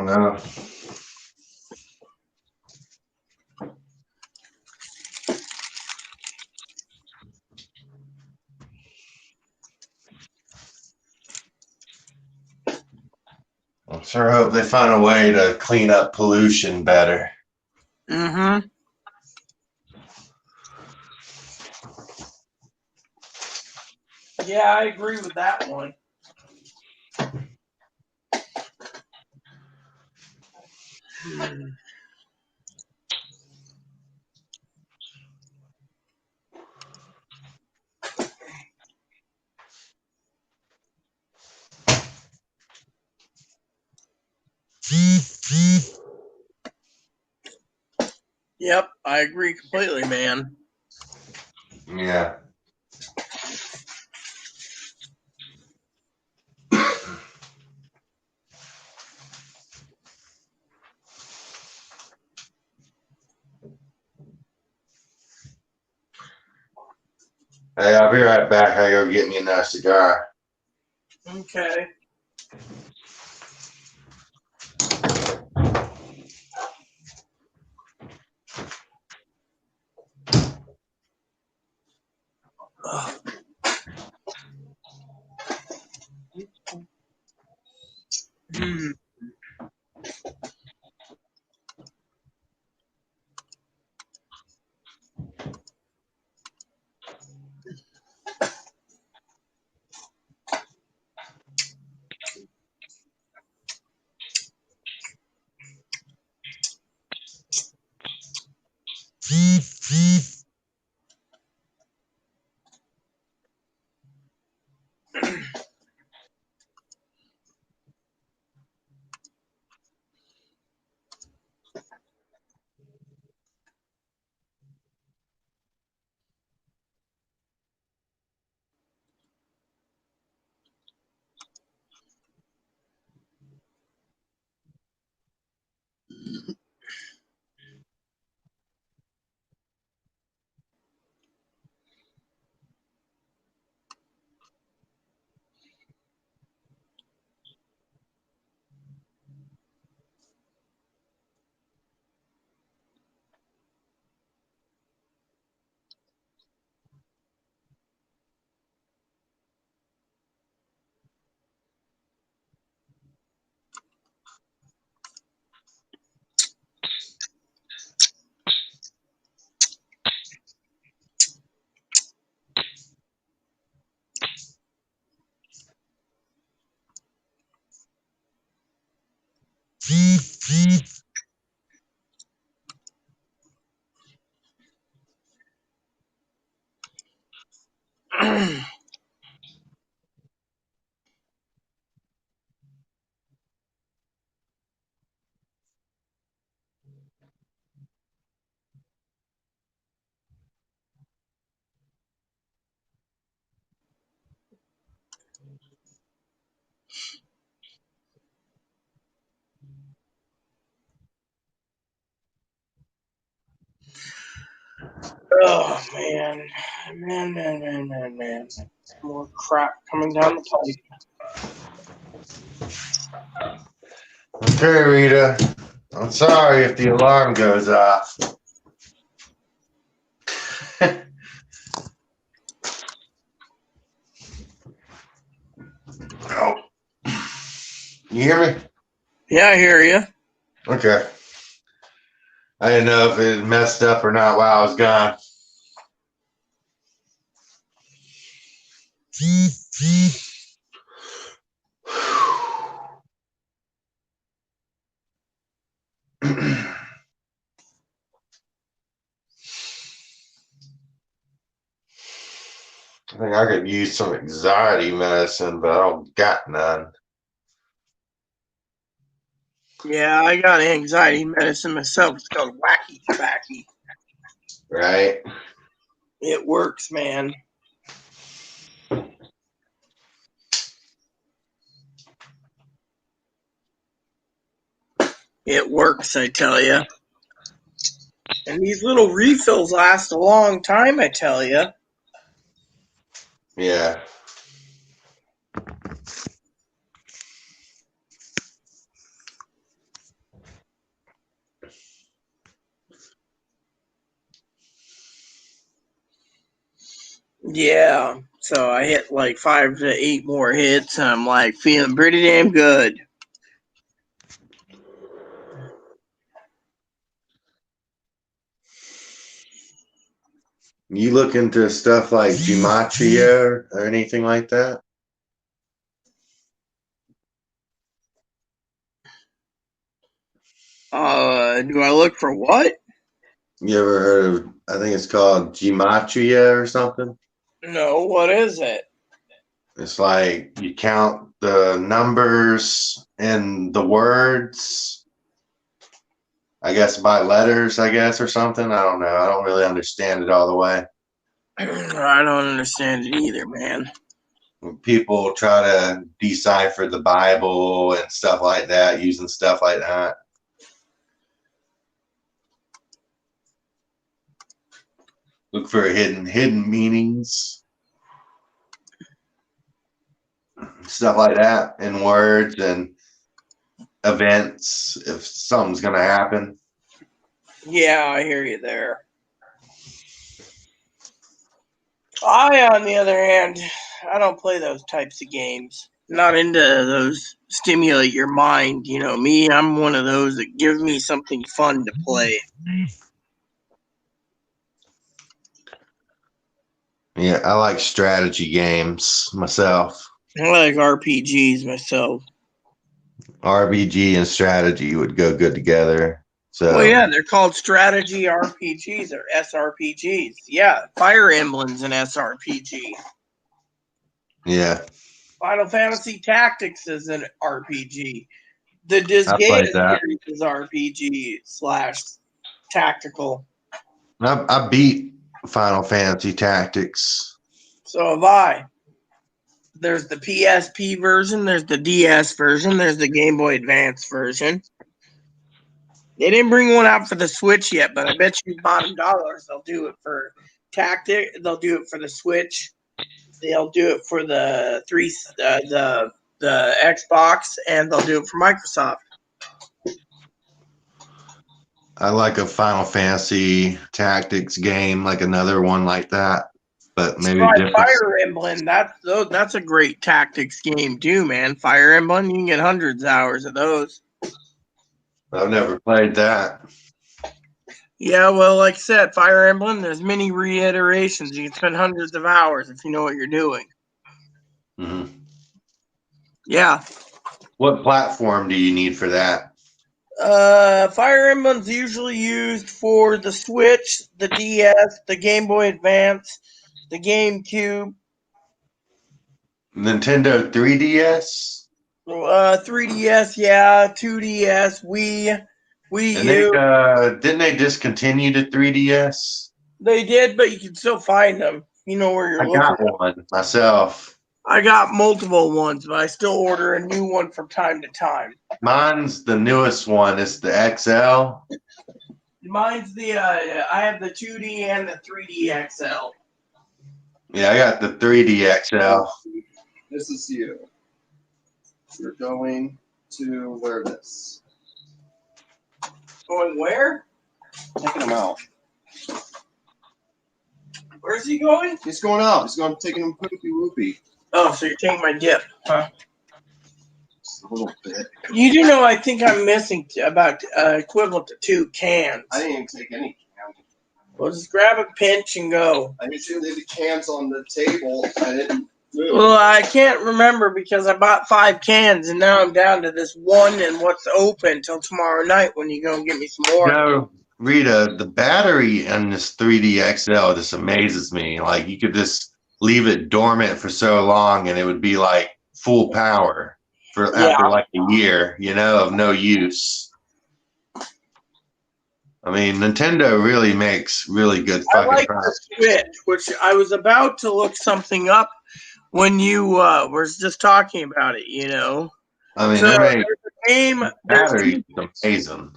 don't know. I sure hope they find a way to clean up pollution better. Mm-hmm. Yeah, I agree with that one. Yep, I agree completely, man. Yeah. Hey, I'll be right back. I go get me another cigar. Okay. Ugh. Hmm. Oh man, man. More crap coming down the Okay, Rita. I'm sorry if the alarm goes off. Oh. You hear me? Yeah, I hear you. Okay. I didn't know if it messed up or not while I was gone. I think I could use some anxiety medicine, but I don't got none. Yeah, I got anxiety medicine myself. It's called Wacky Tobacco. Right? It works, man. It works, I tell you. And these little refills last a long time, I tell you. Yeah. Yeah. So I hit like 5 to 8 more hits, and I'm like feeling pretty damn good. You look into stuff like gematria or anything like that? Do I look for what? You ever heard of, I think it's called gematria or something? No, what is it? It's like you count the numbers and the words, I guess by letters, I guess, or something. I don't know. I don't really understand it all the way. I don't understand it either, man. When people try to decipher the Bible and stuff like that, using stuff like that. Look for hidden meanings, stuff like that, in words and events. If something's gonna happen, Yeah, I hear you there. I, on the other hand, I don't play those types of games. Not into those stimulate your mind. You know me, I'm one of those that give me something fun to play. yeah, I like strategy games myself. I like RPGs myself. RBG and strategy would go good together. Well, So yeah, they're called strategy RPGs or SRPGs. Yeah, Fire Emblem's an SRPG. yeah, Final Fantasy Tactics is an RPG. The I Disgaea played that. series is RPG slash tactical. I beat Final Fantasy Tactics. So have I. There's the PSP version, there's the DS version, there's the Game Boy Advance version. They didn't bring one out for the Switch yet, but I bet you bottom dollars they'll do it for Tactic. They'll do it for the Switch. They'll do it for the the Xbox, and they'll do it for Microsoft. I like a Final Fantasy Tactics game, like another one like that, but maybe Try different. Fire Emblem. That's a great tactics game too, man. Fire Emblem, you can get hundreds of hours of those. I've never played that. Yeah, well, like I said, Fire Emblem, there's many reiterations. You can spend hundreds of hours if you know what you're doing. Hmm. Yeah. What platform do you need for that? Fire Emblem's usually used for the Switch, the DS, the Game Boy Advance, the GameCube, Nintendo 3DS? 3DS, yeah, 2DS, Wii And they U. didn't they discontinue the 3DS? They did, but you can still find them. You know where I you're looking. got one myself. I got multiple ones, but I still order a new one from time to time. Mine's the newest one. It's the XL. Mine's the I have the 2D and the 3D XL. Yeah, I got the 3D XL. This is you. You're going to wear this. Going where? Taking him out. Where's he going? He's going out. He's going taking him poopy whoopy. Oh, so you're taking my dip, huh? Just a little bit. You do know I think I'm missing about equivalent to 2 cans. I didn't even take any cans. Well, just grab a pinch and go. I usually leave the cans on the table. I didn't move. Well, I can't remember because I bought 5 cans and now I'm down to this one and what's open till tomorrow night when you go and get me some more. No, Rita, the battery in this 3D XL just amazes me. Like you could just leave it dormant for so long and it would be like full power for after like a year, of no use. I mean, Nintendo really makes really good I fucking like products. the Switch, which I was about to look something up when you were just talking about it, I mean, So they make there's a game. batteries amazing.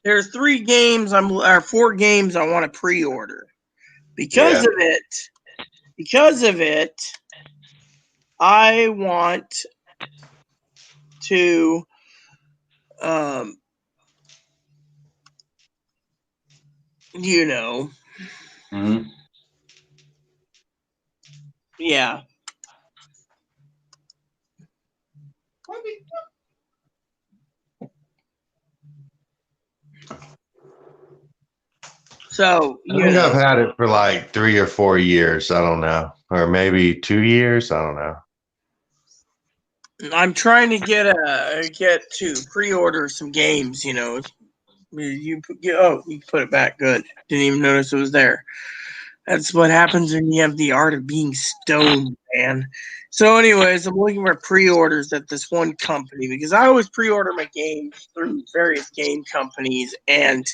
There's 3 games or 4 games I want to pre-order. Because of it, I want to Mm-hmm. Yeah. So, I think I've had it for like 3 or 4 years. I don't know. Or maybe 2 years. I don't know. I'm trying to get to pre-order some games. You you put it back. Good. Didn't even notice it was there. That's what happens when you have the art of being stoned, man. So, anyways, I'm looking for pre-orders at this one company because I always pre-order my games through various game companies, and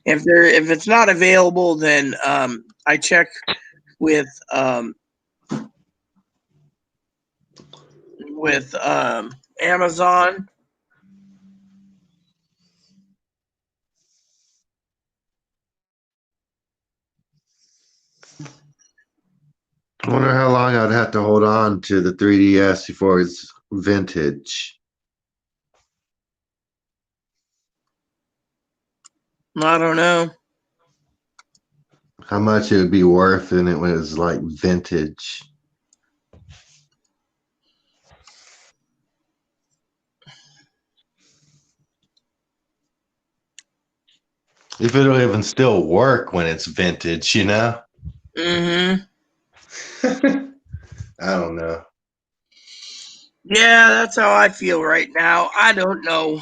if it's not available, then I check with Amazon. I wonder how long I'd have to hold on to the 3DS before it's vintage. I don't know. How much it would be worth and it was like vintage. If it'll even still work when it's vintage, you know? Mm-hmm. I don't know. Yeah, that's how I feel right now. I don't know.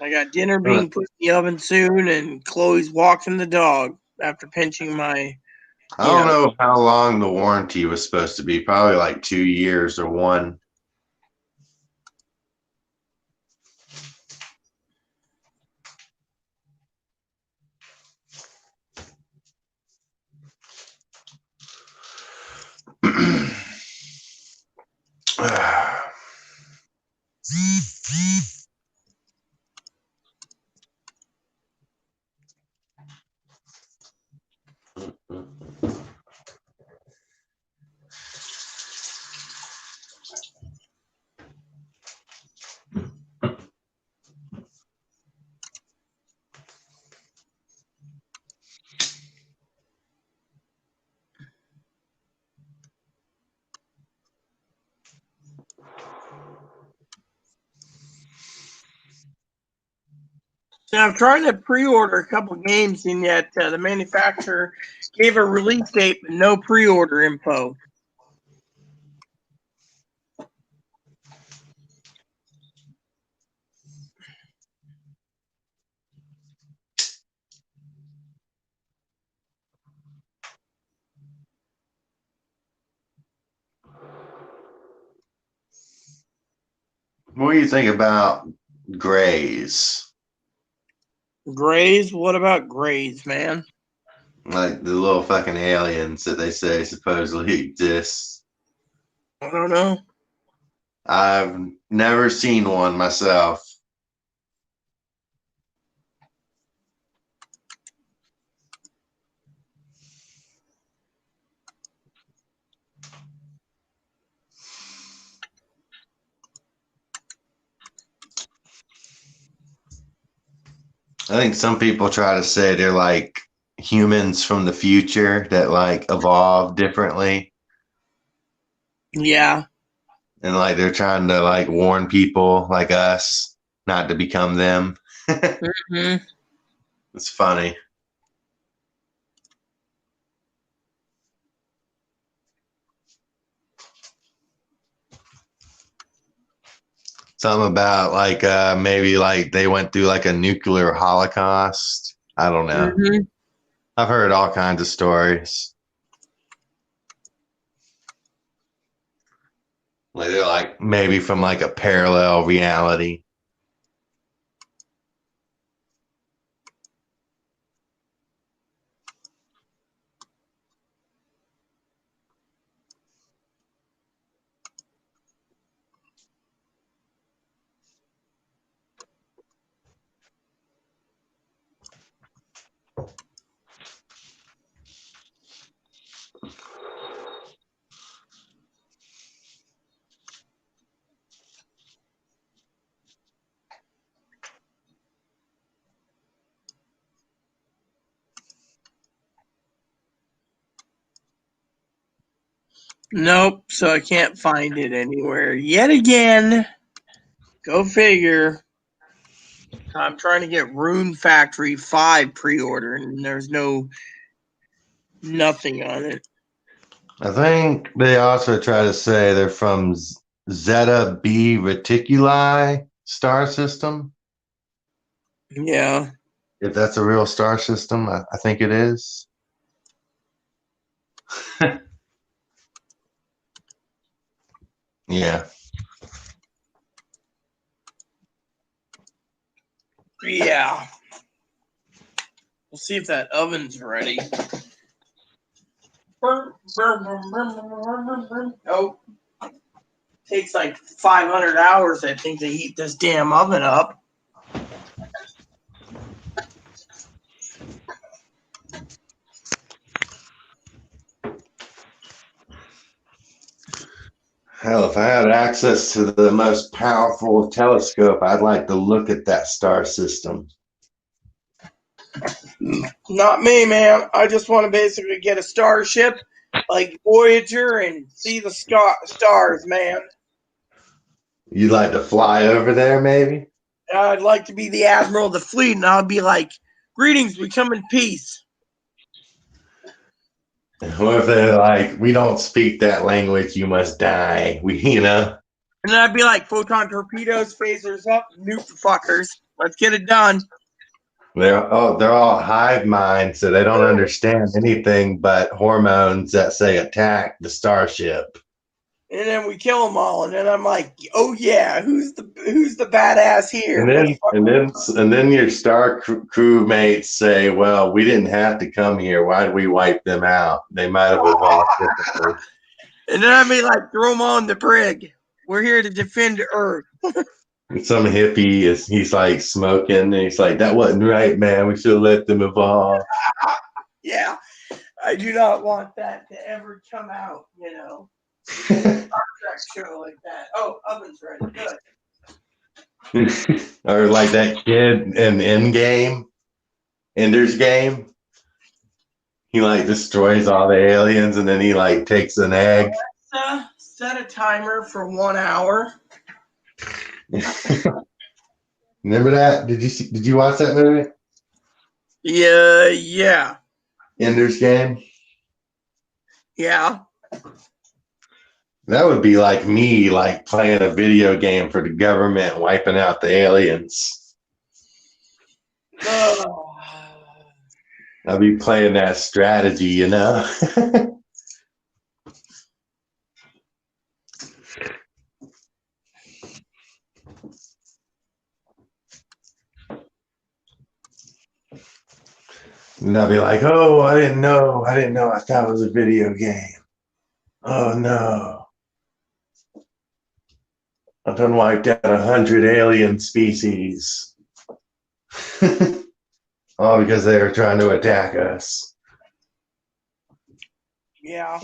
I got dinner being put in the oven soon, and Chloe's walking the dog after pinching my. I don't know how long the warranty was supposed to be. Probably like 2 years or one. So I'm trying to pre-order a couple games, and yet the manufacturer gave a release date but no pre-order info. What do you think about grays? Grays? What about Grays, man? Like the little fucking aliens that they say supposedly exist. I don't know. I've never seen one myself. I think some people try to say they're like humans from the future that like evolve differently. Yeah. And like they're trying to like warn people like us not to become them. Mm-hmm. It's funny. Something about like maybe like they went through like a nuclear holocaust. I don't know. Mm-hmm. I've heard all kinds of stories. Like they're like maybe from like a parallel reality. Nope, so I can't find it anywhere yet again. Go figure. I'm trying to get Rune Factory 5 pre-ordered, and there's nothing on it. I think they also try to say they're from Zeta B Reticuli star system. Yeah. If that's a real star system, I think it is. Yeah. Yeah. We'll see if that oven's ready. Oh. Takes like 500 hours, I think, to heat this damn oven up. Hell, if I had access to the most powerful telescope, I'd like to look at that star system. Not me, man. I just want to basically get a starship like Voyager and see the stars, man. You'd like to fly over there, maybe? I'd like to be the admiral of the fleet, and I'll be like, "Greetings, we come in peace." What if they're like, we don't speak that language, you must die? And then I'd be like, "Photon torpedoes, phasers up, nuke the fuckers. Let's get it done." They're all hive mind, so they don't understand anything but hormones that say attack the starship. And then we kill them all, and then I'm like, "Oh yeah, who's the badass here?" And then your star crewmates say, "Well, we didn't have to come here. Why did we wipe them out? They might have evolved differently." And then I'd be like, "Throw them on the brig. We're here to defend Earth." Some hippie he's like smoking, and he's like, "That wasn't right, man. We should have let them evolve." Yeah, I do not want that to ever come out, you know. Star Trek show like that. Oh, oven's ready. Good. Or like that kid in Ender's Game. He like destroys all the aliens, and then he like takes an egg. Alexa, set a timer for 1 hour. Remember that? Did you watch that movie? Yeah. Ender's Game? Yeah. That would be like me like playing a video game for the government wiping out the aliens. Oh. I'd be playing that strategy, you know? And I'd be like, "Oh, I didn't know. I thought it was a video game. Oh no. I done wiped out 100 alien species." All because they were trying to attack us. Yeah.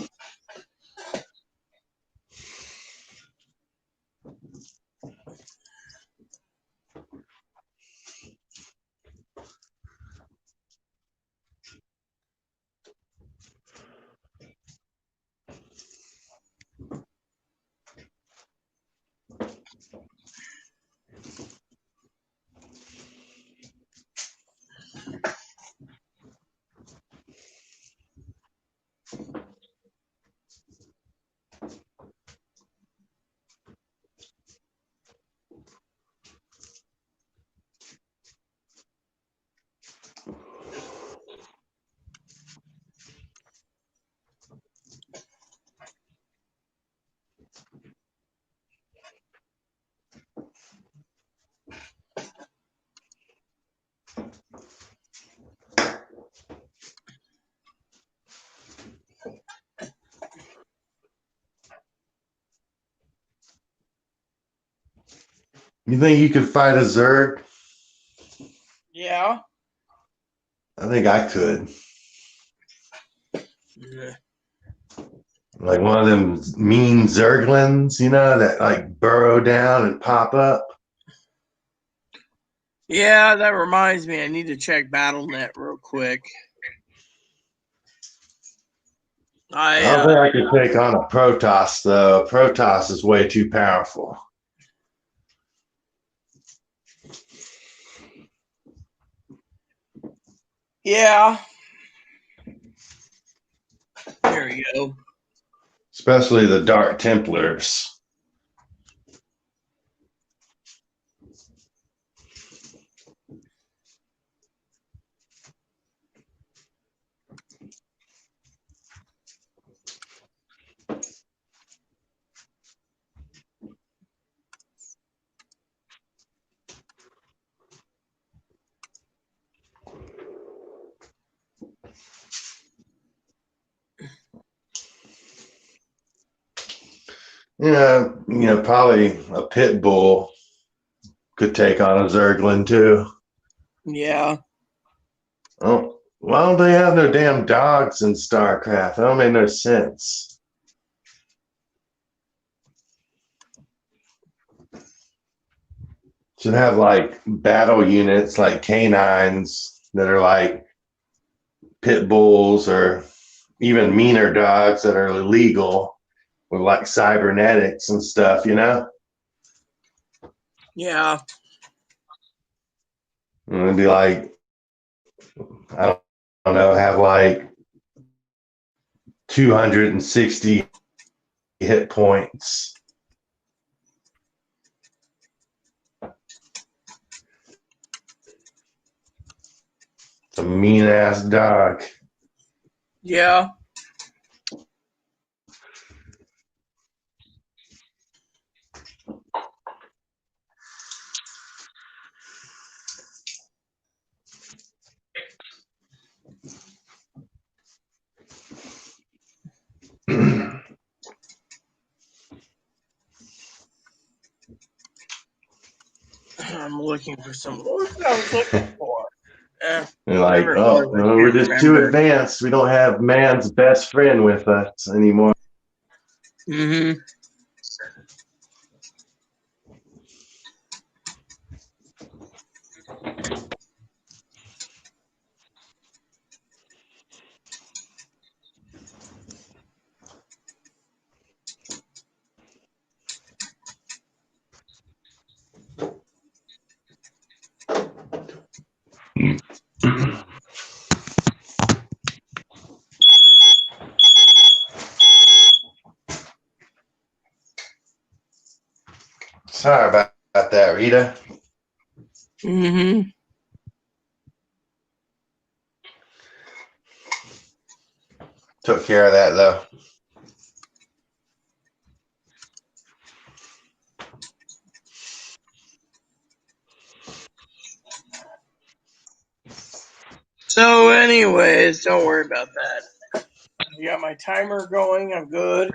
You think you could fight a Zerg? Yeah. I think I could. Yeah. Like one of them mean Zerglings, you know, that like burrow down and pop up. Yeah, that reminds me. I need to check BattleNet real quick. I don't I think I could take on a Protoss though. Protoss is way too powerful. yeah. There you go. Especially the Dark Templars. Probably a pit bull could take on a Zerglin too. Yeah. Oh, why don't they have no damn dogs in StarCraft? That don't make no sense. Should have like battle units like canines that are like pit bulls or even meaner dogs that are illegal with like cybernetics and stuff, you know? Yeah. And it'd be like, I don't know, have like 260 hit points. It's a mean ass dog. Yeah. I'm looking for some. What was I was looking for? They're like, Whatever it oh, was, I no, we're can't just too remember. advanced. We don't have man's best friend with us anymore. Mm-hmm. Sorry about that, Rita. Mm-hmm. Took care of that though. So, anyways, don't worry about that. I got my timer going. I'm good.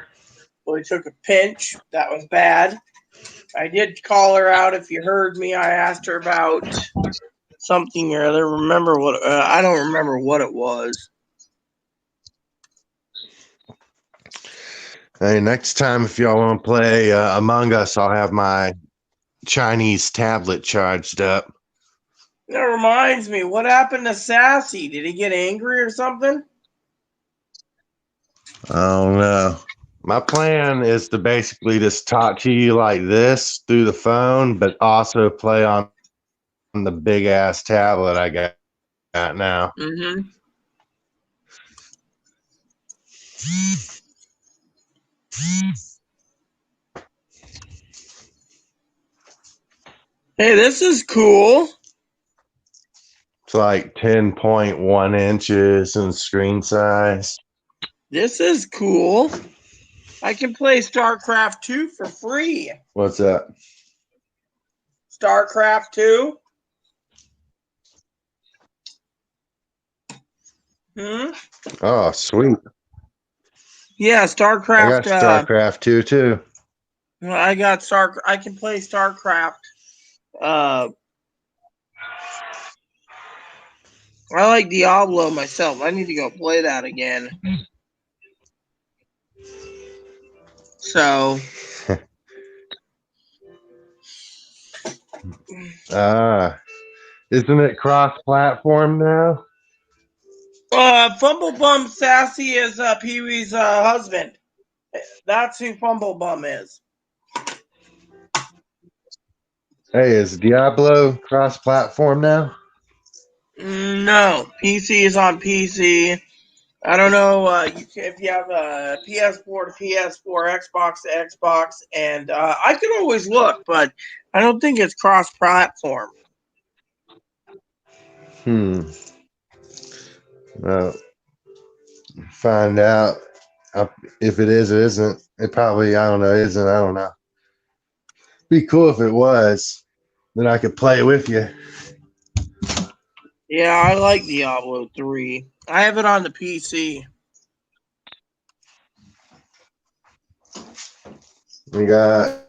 Well, I took a pinch. That was bad. I did call her out. If you heard me, I asked her about something or other. Remember what? I don't remember what it was. Hey, next time if y'all want to play Among Us, I'll have my Chinese tablet charged up. That reminds me. What happened to Sassy? Did he get angry or something? I don't know. My plan is to basically just talk to you like this through the phone, but also play on the big ass tablet I got now. Mm-hmm. Hey, this is cool. It's like 10.1 inches in screen size. This is cool. I can play StarCraft 2 for free. What's that? StarCraft 2? Oh, sweet. Yeah, I StarCraft. got StarCraft 2 too. I got Star. I can play StarCraft. I like Diablo myself. I need to go play that again. So. Isn't it cross-platform now? Fumblebum Sassy is Pee Wee's husband. That's who Fumblebum is. Hey, is Diablo cross-platform now? No, PC is on PC. I don't know if you have a PS4 to PS4, Xbox to Xbox, and I can always look, but I don't think it's cross-platform. Well, find out. If it is, it isn't. It probably, I don't know, isn't. I don't know. Be cool if it was. Then I could play with you. Yeah, I like Diablo 3. I have it on the PC. We got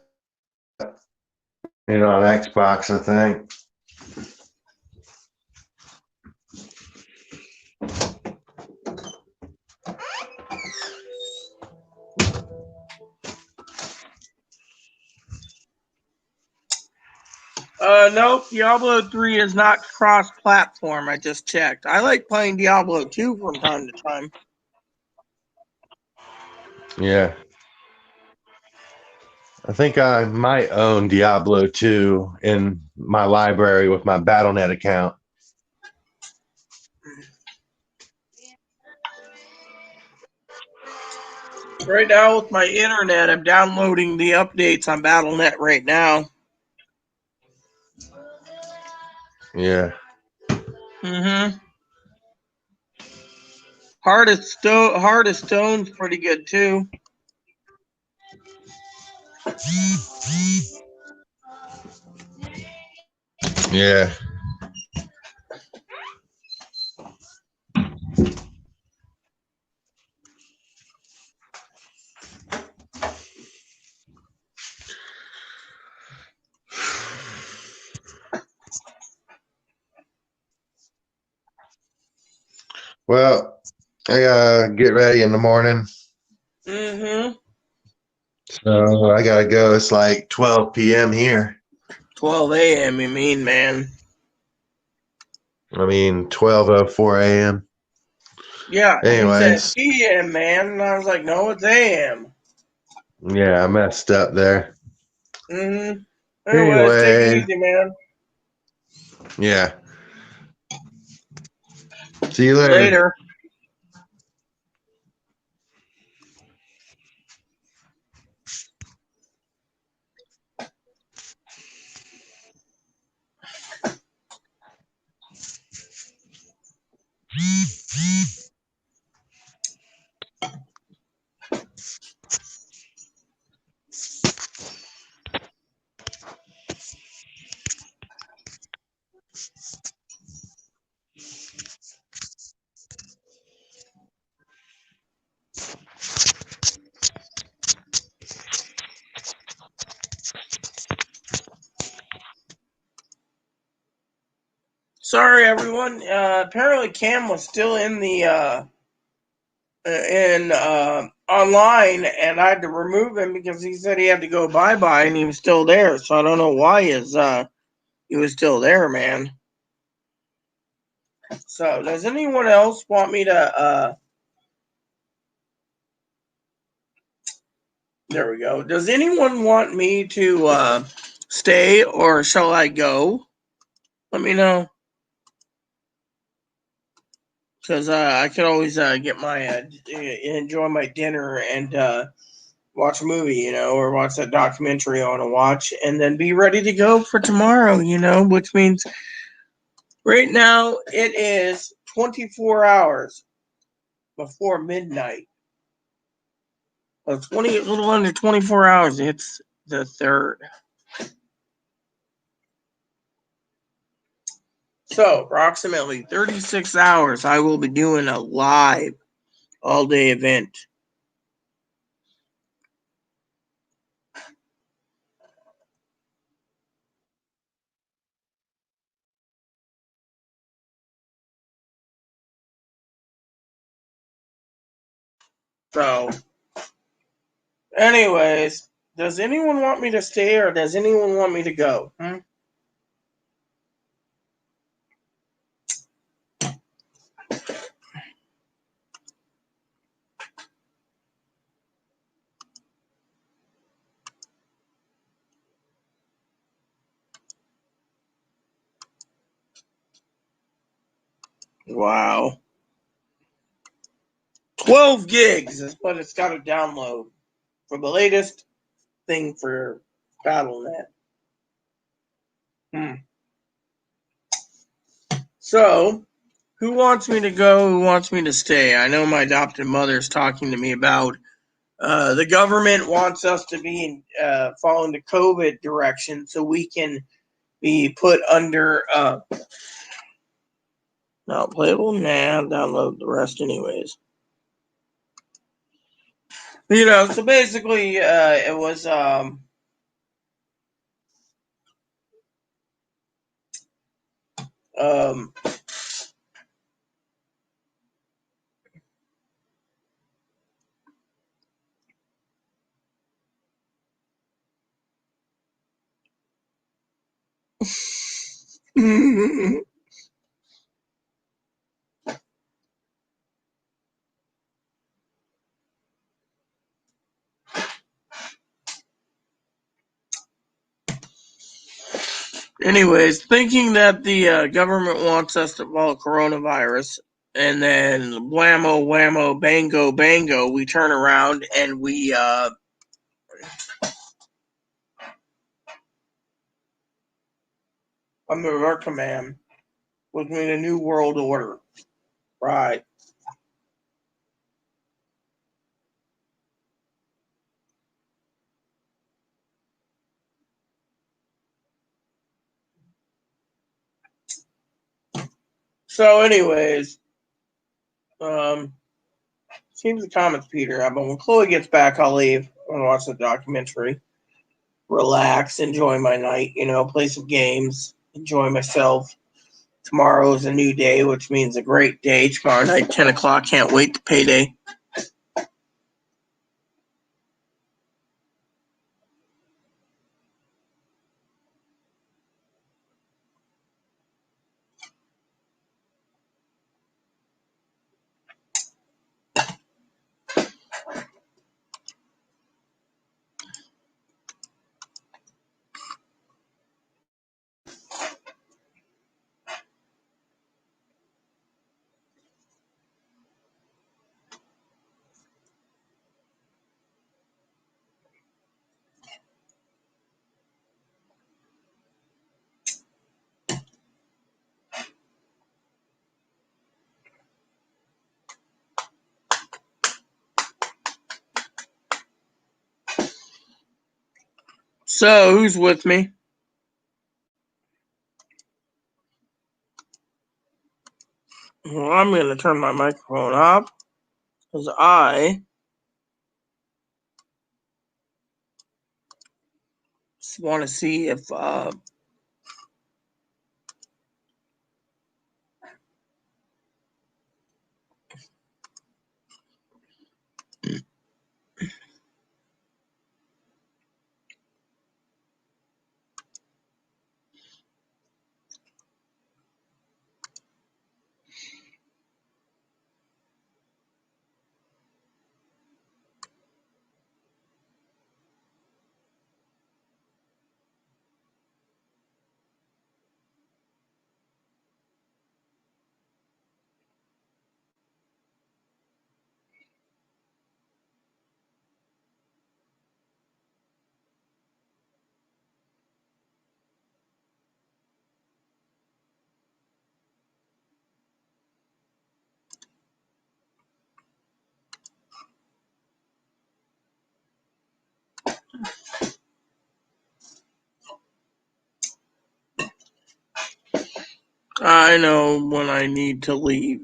it on Xbox, I think. Nope, Diablo 3 is not cross-platform. I just checked. I like playing Diablo 2 from time to time. Yeah. I think I might own Diablo 2 in my library with my Battle.net account. Right now, with my internet, I'm downloading the updates on Battle.net right now. Yeah. Mm-hmm. Heart of Stone's pretty good too. Yeah. Well, I gotta get ready in the morning. Mm-hmm. So I gotta go. It's like 12 p.m. here. 12 a.m. You mean, man? I mean, 12:04 a.m. Yeah, you said Anyways, p.m., man, and I was like, no, it's a.m. yeah, I messed up there. Mm-hmm. Anyways, take it Anyway, easy, man. yeah. See you later. Later. Sorry, everyone. Apparently, Cam was still in the online, and I had to remove him because he said he had to go bye, and he was still there. So I don't know why he was still there, man. So does anyone else want me to? There we go. Does anyone want me to stay, or shall I go? Let me know. Because I could always get my enjoy my dinner and watch a movie, or watch that documentary I want to watch, and then be ready to go for tomorrow, which means right now it is 24 hours before midnight. A little under 24 hours. It's the 3rd. So approximately 36 hours. I will be doing a live all-day event. So, anyways, does anyone want me to stay or does anyone want me to go? Wow. 12 gigs is what it's got to download for the latest thing for BattleNet. So, who wants me to go? Who wants me to stay? I know my adopted mother's talking to me about the government wants us to be following the COVID direction so we can be put under not playable. Nah, download the rest anyways. So basically, it was anyways, thinking that the government wants us to follow coronavirus, and then whammo, whammo, bango, bango, we turn around and we under our command, was made a new world order. Right. So, anyways, seems the comments, Peter. But when Chloe gets back, I'll leave and watch the documentary. Relax, enjoy my night, play some games, enjoy myself. Tomorrow is a new day, which means a great day. Tomorrow night, 10 o'clock. Can't wait to payday. So, who's with me? Well, I'm going to turn my microphone off because I just want to see if I know when I need to leave.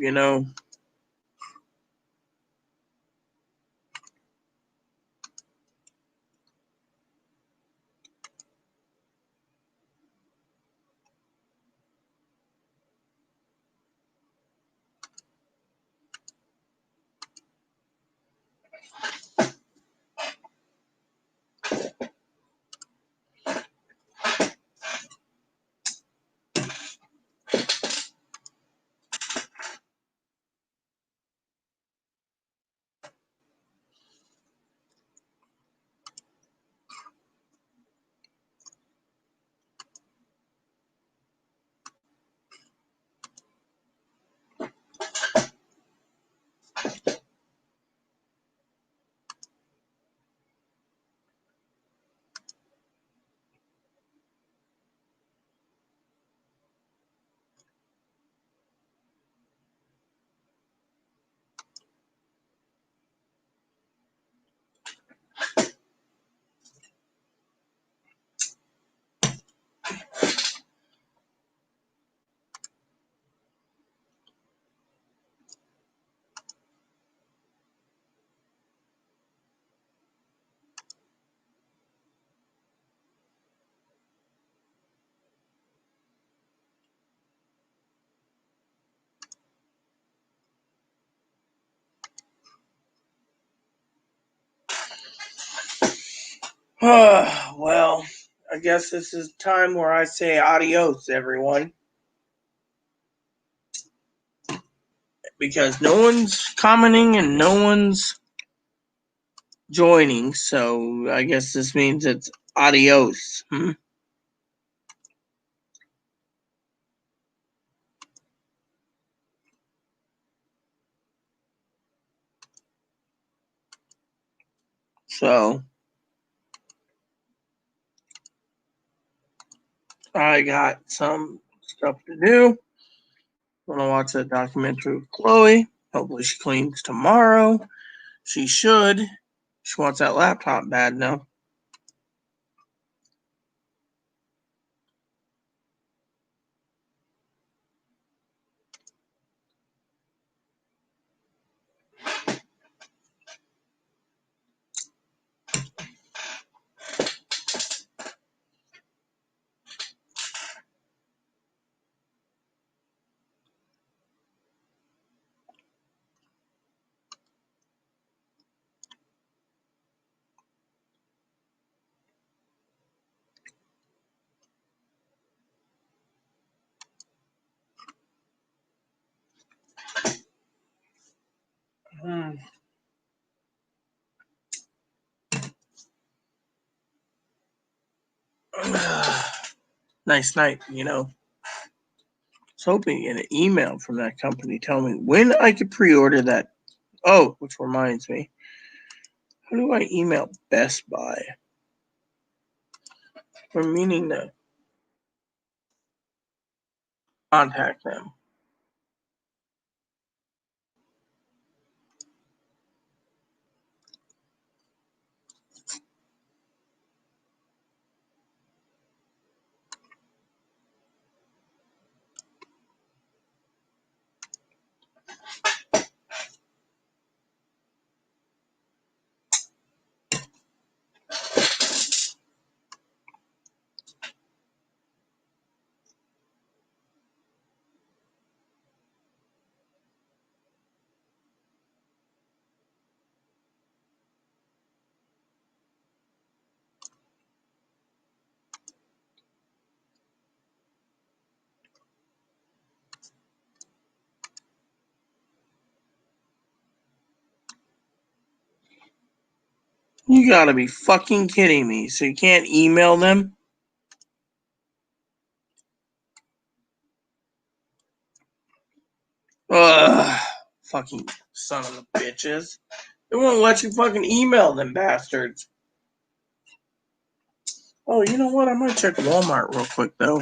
Well, I guess this is time where I say adios, everyone. Because no one's commenting and no one's joining, so I guess this means it's adios. So I got some stuff to do. I'm gonna watch that documentary with Chloe. Hopefully she cleans tomorrow. She should. She wants that laptop bad now. Nice night, you know. I was hoping to get an email from that company telling me when I could pre-order that. Oh, which reminds me. How do I email Best Buy? We're meaning to contact them. You gotta be fucking kidding me. So you can't email them? Ugh. Fucking son of a bitches. They won't let you fucking email them bastards. Oh, you know what? I might check Walmart real quick though.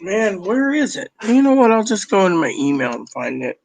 Man, where is it? You know what? I'll just go into my email and find it.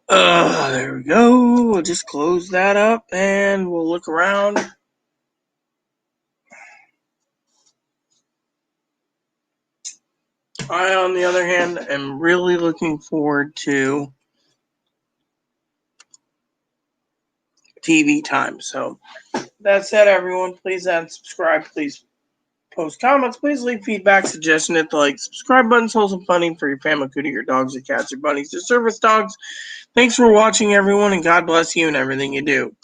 There we go. We'll just close that up and we'll look around. I, on the other hand, am really looking forward to TV time. So, that said, everyone, please subscribe. Please post comments. Please leave feedback, suggestion, hit the like, subscribe button, wholesome funny for your family, including your dogs, your cats, your bunnies, your service dogs. Thanks for watching, everyone, and God bless you and everything you do.